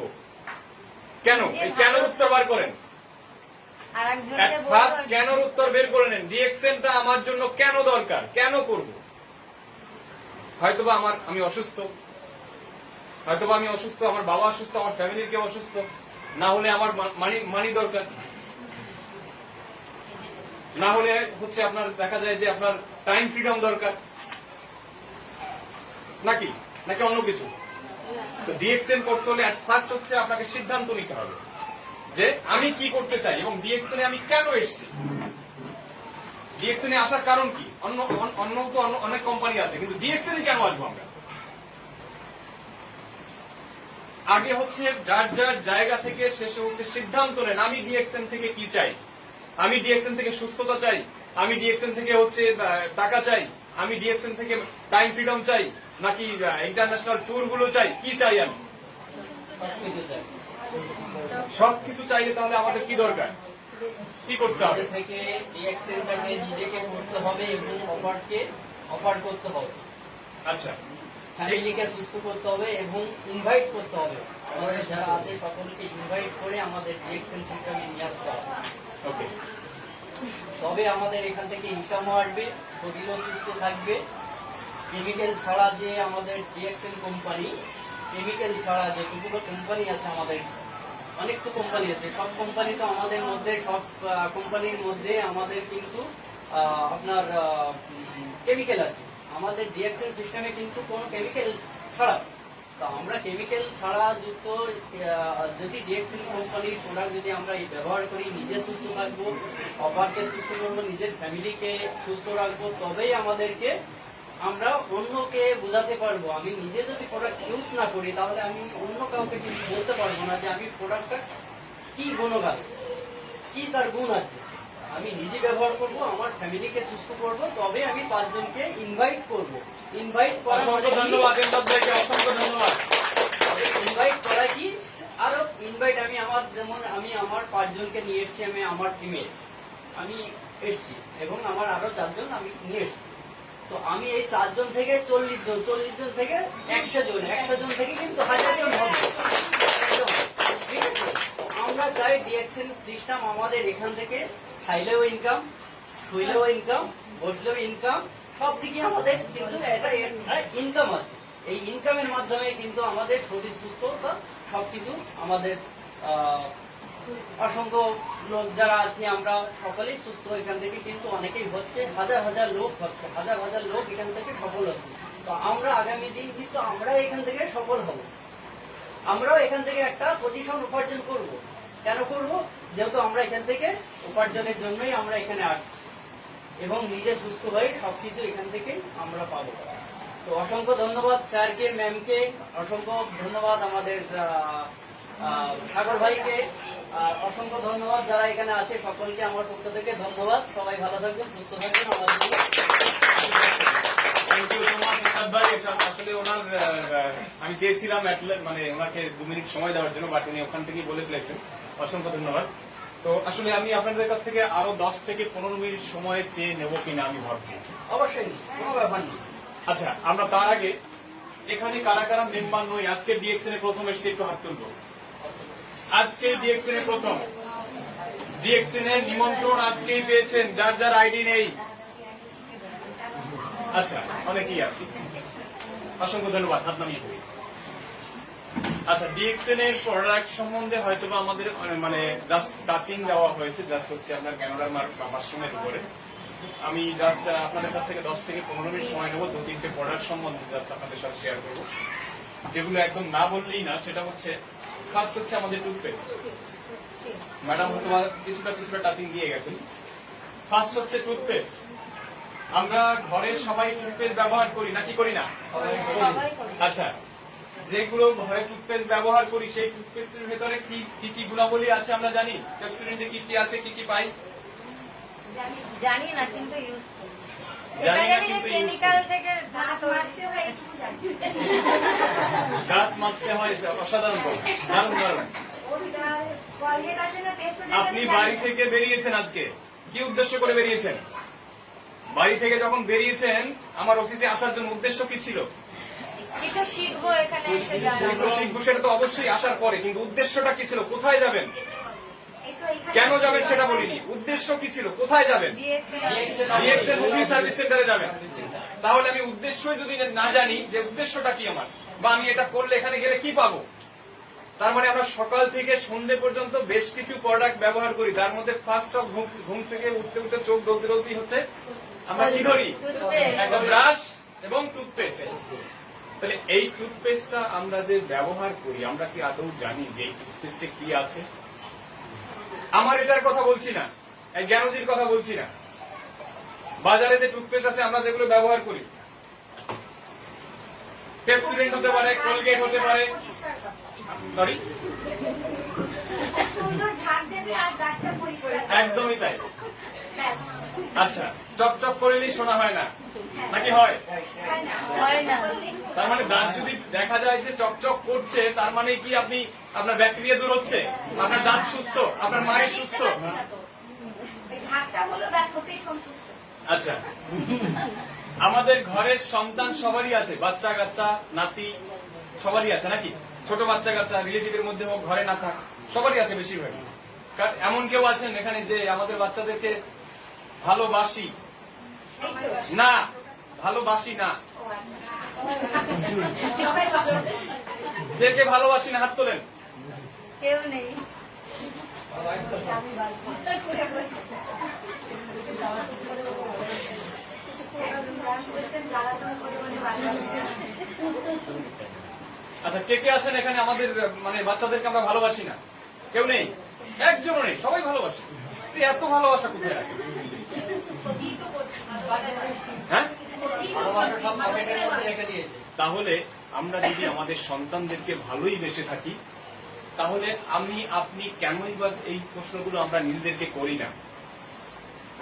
কেন? এই কেন উত্তর বার করেন। আরেকজনকে ফার্স্ট বলবো- কেন উত্তর বের করে নেন। ডিএক্সএনটা আমার জন্য কেন দরকার, কেন করব? হয়তোবা আমি অসুস্থ, হয়তোবা আমি অসুস্থ, আমার বাবা অসুস্থ, আমার ফ্যামিলির কেউ অসুস্থ, না হলে আমার মানি দরকার, না হলে হচ্ছে আপনার দেখা যায় যে আপনার টাইম ফ্রিডম দরকার, নাকি নাকি অন্য কিছু। তো ডিএক্সএন করতে হলে ফার্স্ট হচ্ছে আপনাকে সিদ্ধান্ত নিতে হবে যে আমি কি করতে চাই এবং ডিএক্সএন এ আমি কেন এসেছি। ডিএক্সএন এ আসার কারণ কি? অন্য তো অনেক কোম্পানি আছে, কিন্তু ডিএক্সএন এ কেন আসবো আমরা? আগে হচ্ছে যার যার জায়গা থেকে শেষে হচ্ছে সিদ্ধান্ত নেন আমি ডিএক্সএন থেকে কি চাই। আমি ডিএক্সএন থেকে সুস্থতা চাই, আমি ডিএক্সএন থেকে হচ্ছে টাকা চাই, আমি ডিএক্সএন থেকে টাইম ফ্রিডম চাই, নাকি ইন্টারন্যাশনাল ট্যুর গুলো চাই, কি চাই আমি? সবকিছু চাইলে তাহলে আমাদের কি দরকার, কি করতে হবে? নিজে থেকে ডিএক্সএনটাকে নিজেকে করতে হবে এবং অফার করতে হবে। আচ্ছা, ফ্যামিলিকে সুস্থ করতে হবে এবং ইনভাইট করতে হবে। আমাদের যারা আছে সকলকে ইনভাইট করে আমাদের ডিএক্সএন সিস্টেমে নিয়ে আসতে হবে। ওকে, তবে আমাদের এখান থেকে ইনকামও আসবে, শরীরও সুস্থ থাকবে। কেমিক্যাল ছাড়া যে আমাদের ডিএক্সএন কোম্পানি, কেমিক্যাল ছাড়া যেটুকু কোম্পানি আছে আমাদের অনেক তো কোম্পানি আছে, সব কোম্পানি তো আমাদের মধ্যে, সব কোম্পানির মধ্যে আমাদের কিন্তু আপনার কেমিক্যাল আছে। আমাদের ডিএক্সএন সিস্টেমে কিন্তু কোনো কেমিক্যাল ছাড়া, তো আমরা কেমিক্যাল ছাড়া যুক্ত যদি ডিএক্সএন কোম্পানির প্রোডাক্ট যদি আমরা ব্যবহার করি, নিজে সুস্থ থাকবো, অপরকে সুস্থ করবো, নিজের ফ্যামিলিকে সুস্থ রাখবো, তবেই আমাদেরকে আমরা অন্যকে বোঝাতে পারবো। আমি নিজে যদি প্রোডাক্ট ইউজ না করি তাহলে আমি অন্য কাউকে কিন্তু বলতে পারবো না যে আমি প্রোডাক্টটা কি গুণগান, কি তার গুণ আছে। আমি নিজে ব্যবহার করব, আমার ফ্যামিলিকে সুস্থ করব, তবে আমি 5 জনকে ইনভাইট করব। ইনভাইট করা মানে অসংখ্য ধন্যবাদ এমদাদ ভাইকে, অসংখ্য ধন্যবাদ। ইনভাইট করা কি, আরো ইনভাইট আমি আমার, যেমন আমি আমার 5 জনকে নিয়ে এসেছি, আমি আমার টিমে আমি এসেছি এবং আমার আরো 4 জন আমি নিয়ে এসেছি। তো আমি এই 4 জন থেকে 40 জন, 40 জন থেকে 100 জন, 100 জন থেকে কিন্তু 1000 জন হবে। ঠিক আছে? আমরা চাই ডিএক্সএন সিস্টেম আমাদের এখান থেকে খাইলেও ইনকাম, শুইলেও ইনকাম, বসলেও ইনকাম, সব দিকে আমাদের কিন্তু একটা ইনকাম আছে। এই ইনকামের মাধ্যমে কিন্তু আমাদের শরীর সুস্থতা সবকিছু আমাদের অসংখ্য লোক যারা আছি আমরা সকলেই সুস্থ। এখান থেকে কিন্তু অনেকেই হচ্ছে, হাজার হাজার লোক হচ্ছে, হাজার হাজার লোক এখান থেকে সফল হচ্ছে। তো আমরা আগামী দিন কিন্তু আমরা এখান থেকে সফল হব, আমরাও এখান থেকে একটা পজিশন উপার্জন করব। কেন করব? যেহেতু আমরা এখান থেকে উপার্জনের জন্যই আমরা এখানে আসছি এবং নিজে সুস্থ হয়ে সবকিছু এখান থেকে আমরা পাবো। তো অসংখ্য ধন্যবাদ স্যারকে, ম্যামকে, অসংখ্য ধন্যবাদ আমাদের সাগর ভাইকে, অসংখ্য ধন্যবাদ যারা এখানে আছে সকলকে আমার পক্ষ থেকে ধন্যবাদ। সবাই ভালো থাকবেন, সুস্থ থাকবেন। আমাদের thank you so much Emdad ভাই। আসলে ওনার আমি চেয়েছিলাম মানে ওনাকে 2 মিনিট সময় দেওয়ার জন্য, বাট উনি ওখান থেকেই বলে ফেলেছেন। অসংখ্য ধন্যবাদ। তো আসলে আমি আপনাদের কাছ থেকে আরো 10 থেকে 15 মিনিট সময় চেয়ে নেবো কিনা আমি ভাবছি। অবশ্যই নেই, কোনো ব্যাপার নেই। আচ্ছা, আমরা তার আগে এখানে কারা কারা মেম্বার নই, আজকে ডিএক্সএন এ প্রথম এসে একটু হাত তুলবো। আজকে ডিএক্সএন এ প্রথম, ডিএক্সএন এর নিমন্ত্রণ আজকেই পেয়েছেন, যার যার আইডি নেই। আচ্ছা, অনেকেই আছে, অসংখ্য ধন্যবাদ। হাত নামিয়ে করি। আচ্ছা, ডিএক্সএন এর প্রোডাক্ট সম্বন্ধে হয়তো বা আমাদের মানে জাস্ট টাচিং দেওয়া হয়েছে, জাস্ট হচ্ছে আপনার ক্যামেরার মাশরুমের উপরে। আমি জাস্ট আপনাদের কাছ থেকে 10 থেকে 15 মিনিট সময় নেবো, 2-3টে প্রোডাক্ট সম্বন্ধে জাস্ট আপনাদের সাথে শেয়ার করবো, যেগুলো একদম না বললেই না। সেটা হচ্ছে ফার্স্ট হচ্ছে আমাদের টুথপেস্ট। ম্যাডাম হয়তো কিছুটা টাচিং দিয়ে গেছেন। ফার্স্ট হচ্ছে টুথপেস্ট। আমরা ঘরে সবাই টুথপেস্ট ব্যবহার করি নাকি করি না? আচ্ছা, যেগুলো ঘরে টুথপেস্ট ব্যবহার করি সেই টুথপেস্টের ভেতরে কি কি গুণাবলী আছে আমরা জানি? পেপসোডেন্টে কি কি আছে, কি কি পাই জানি না, কিন্তু ইউজ জানি না, কিন্তু কেমিক্যাল থেকে দাঁত মাজতে হয়, অসাধারণ, দারুণ দারুণ। আপনি বাড়ি থেকে বেরিয়েছেন, আজকে কি উদ্দেশ্য করে বেরিয়েছেন? বাড়ি থেকে যখন বেরিয়েছেন আমার অফিসে আসার জন্য উদ্দেশ্য কি ছিল? কিছু শিখবো এখানে এসে, শিখবো, সেটা তো অবশ্যই আসার পরে, কিন্তু উদ্দেশ্যটা কি ছিল? কোথায় যাবেন, কেন যাবেন সেটা বলিনি। উদ্দেশ্য কি ছিল? কোথায় যাবেন? ডিএক্সএন মুভি সার্ভিস সেন্টারে যাবেন। তাহলে আমি উদ্দেশ্যই যদি না জানি যে উদ্দেশ্যটা কি আমার, বা আমি এটা করলে এখানে গেলে কি পাবো, তার মানে আমরা সকাল থেকে সন্ধ্যে পর্যন্ত বেশ কিছু প্রোডাক্ট ব্যবহার করি। তার মধ্যে ফার্স্ট অফ ঘুম থেকে উঠতে উঠতে চোখ ডলতেই হচ্ছে আমরা কি ধরি? একদম ব্রাশ এবং টুথপেস্ট। তাহলে এই টুথপেস্টটা আমরা যে ব্যবহার করি, আমরা কি আদৌ জানি যে এই টুথপেস্টে কি আছে? আমার এটার কথা বলছি না, এই জ্ঞানজির কথা বলছি না। বাজারে যে টুথপেস্ট আছে আমরা যেগুলো ব্যবহার করি, পেপসোডেন্ট হতে পারে, কোলগেট হতে পারে, সরি, একদমই তাই। আচ্ছা, চকচক করলেই শোনা হয় না, নাকি হয়? তার মানে দাঁত যদি দেখা যায় যে চকচক করছে, তার মানে কি আপনি আপনার ব্যাকটেরিয়া দূর হচ্ছে, আপনার দাঁত সুস্থ, আপনার মায়ের সুস্থ। আচ্ছা, আমাদের ঘরের সন্তান সবারই আছে, বাচ্চা কাচ্চা, নাতি সবারই আছে নাকি? ছোট বাচ্চা কাচ্চা রিলেটিভের মধ্যে হোক, ঘরে না থাক, সবারই আছে বেশিরভাগ। এমন কেউ আছেন এখানে যে আমাদের বাচ্চাদেরকে ভালোবাসি না? ভালোবাসি না, কে কে ভালোবাসি না? হাত তোলেন। কেউ নেই। আচ্ছা, কে কে আছেন এখানে আমাদের মানে বাচ্চাদেরকে আমরা ভালোবাসি না? কেউ নেই, একজনও নেই, সবাই ভালোবাসে। এই এত ভালোবাসা কোথায় রাখে? হ্যাঁ, ভালোবাসা সব পকেটের মধ্যে রেখে দিয়েছে। তাহলে আমরা যদি আমাদের সন্তানদেরকে ভালোই বেসে থাকি, তাহলে আমি আপনি কেনই বা এই প্রশ্নগুলো আমরা নিজেদেরকে করি না?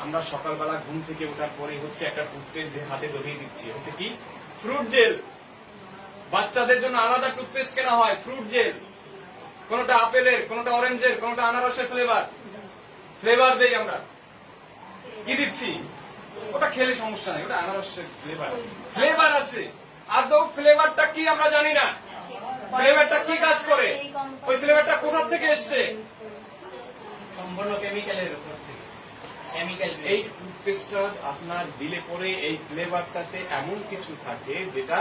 আমরা সকালবেলা ঘুম থেকে ওঠার পরে হচ্ছে একটা টুথপেস্ট হাতে ধরিয়ে দিচ্ছি, হচ্ছে কি ফ্রুট জেল। বাচ্চাদের জন্য আলাদা টুথপেস্ট কেনা হয়, ফ্রুট জেল। কোনটা আপেলের, কোনটা অরেঞ্জের, কোনটা আনারসের ফ্লেভার দেই আমরা। কি দিচ্ছি? ওটা খেলে সমস্যা নেই, ওটা আনারসের ফ্লেভার আছে। আদৌ ফ্লেভারটা কি আমরা জানি না। ফ্লেভারটা কি কাজ করে, ওই ফ্লেভারটা কোথা থেকে এসছে? সম্পূর্ণ কেমিক্যালের উপর থেকে, কেমিক্যাল। এই টুথপেস্টটা আপনার দিলে পরে এই ফ্লেভারটাতে এমন কিছু থাকে যেটা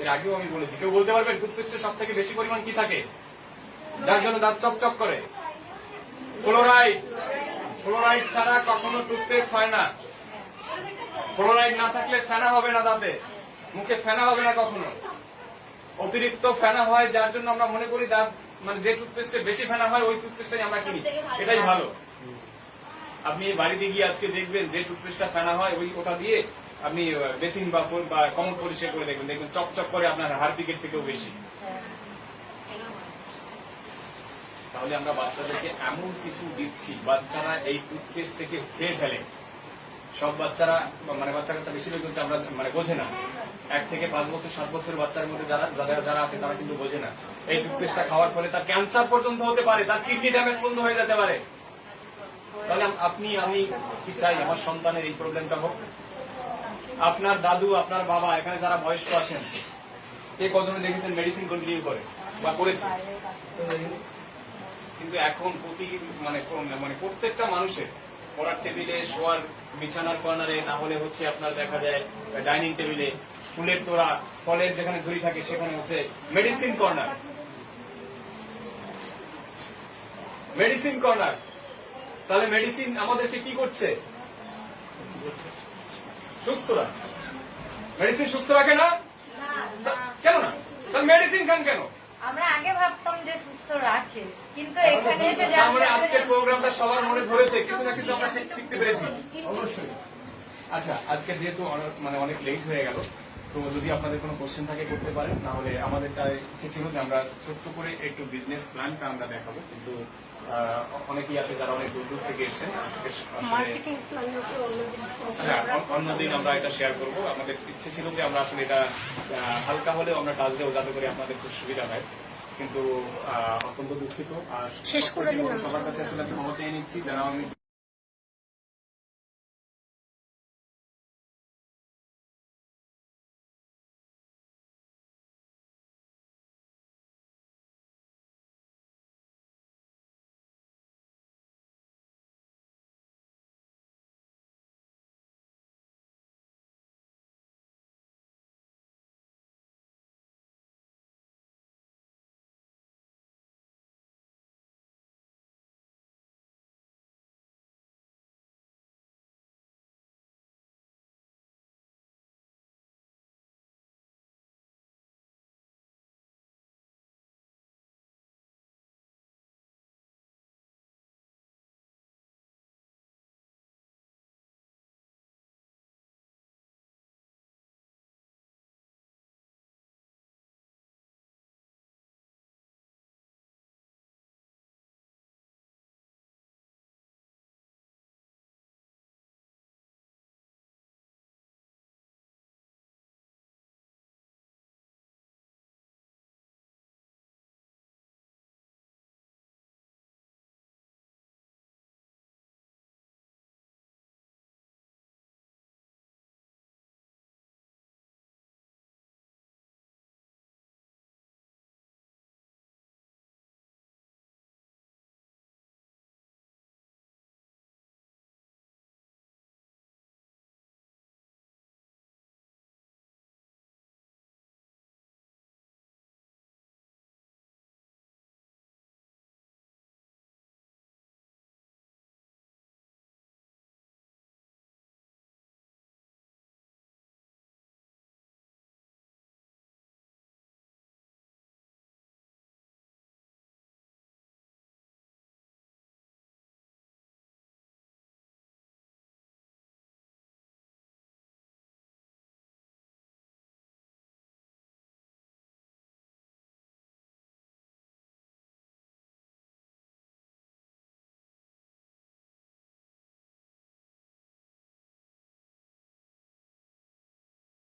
এর আগেও আমি বলেছি। কেউ বলতে পারবেন টুথপেস্টে সব থেকে বেশি পরিমাণ কি থাকে, যার জন্য দাঁত চকচক করে? ফ্লোরাইড। ফ্লোরাইড ছাড়া কখনো টুথপেস্ট হয় না। ফ্লোরাইড না থাকলে ফেনা হবে না, দাঁতে মুখে ফেনা হবে না কখনো। অতিরিক্ত ফেনা হয়, যার জন্য আমরা মনে করি দাঁত মানে যে টুথপেস্টে বেশি ফেনা হয় ওই টুথপেস্টটাই আমরা কিনি, এটাই ভালো। আপনি বাড়িতে গিয়ে আজকে দেখবেন যে টুথপেস্টটা ফেনা হয় ওটা দিয়ে আপনি বেসিন বা কমন পরিষ্কার করে দেখবেন, দেখবেন চকচক করে আপনার হারপিকের থেকেও বেশি। তাহলে আমরা বাচ্চাদেরকে এমন কিছু দিচ্ছি, বাচ্চারা এই টুথপেস্ট থেকে খেয়ে ফেলে। সব বাচ্চারা মানে বাচ্চা কাচ্চা বেশিরভাগ হচ্ছে আমরা মানে বোঝে না। 1 থেকে 5 বছর 7 বছরের বাচ্চার মধ্যে যারা আছে তারা কিন্তু বোঝে না। এই টুথপেস্টটা খাওয়ার ফলে তার ক্যান্সার পর্যন্ত হতে পারে, তার কিডনি ড্যামেজ পর্যন্ত হয়ে যেতে পারে। তাহলে আপনি আমি কি চাই আমার সন্তানের এই প্রবলেমটা হোক? আপনার দাদু, আপনার বাবা, এখানে যারা বয়স্ক আছেন, কে কজনে দেখেছেন মেডিসিন কন্টিনিউ করে বা করেছে? কিন্তু এখন মানে প্রত্যেকটা মানুষের পড়ার টেবিলে, শোয়ার বিছানার কর্নারে, না হলে হচ্ছে আপনার দেখা যায় ডাইনিং টেবিলে ফুলের তোড়া, ফলের যেখানে ঝুড়ি থাকে সেখানে হচ্ছে মেডিসিন কর্নার। Medicine corner. তাহলে মেডিসিন আমাদেরকে কি করছে? সুস্থ রাখছে। মেডিসিন সুস্থ রাখে না? কেন না? তাহলে মেডিসিন খান কেন? আমরা আগে ভাবতাম যে সুস্থ রাখে, কিন্তু এখানে এসে তাহলে আজকের প্রোগ্রামটা সবার মনে ধরেছে, কিছু না কিছু আমরা শিখতে পেরেছি। অবশ্যই। আচ্ছা, আজকে যেহেতু মানে অনেক লেট হয়ে গেল, তো যদি আপনাদের কোনো কোশ্চেন থাকে করতে পারেন, না হলে আমাদের ইচ্ছে ছিল যে আমরা ছোট্ট করে একটু বিজনেস প্ল্যানটা আমরা দেখাবো, কিন্তু অনেকেই আছে যারা অনেক দূর দূর থেকে এসেছেন। হ্যাঁ, অন্যদিন আমরা এটা শেয়ার করবো। আমাদের ইচ্ছে ছিল যে আমরা আসলে এটা হালকা হলেও আমরা টাচ দেবো, যাতে করে আপনাদের খুব সুবিধা হয়। কিন্তু অত্যন্ত দুঃখিত। আর সবার কাছে আসলে আমি ক্ষমা চেয়ে নিচ্ছি যারা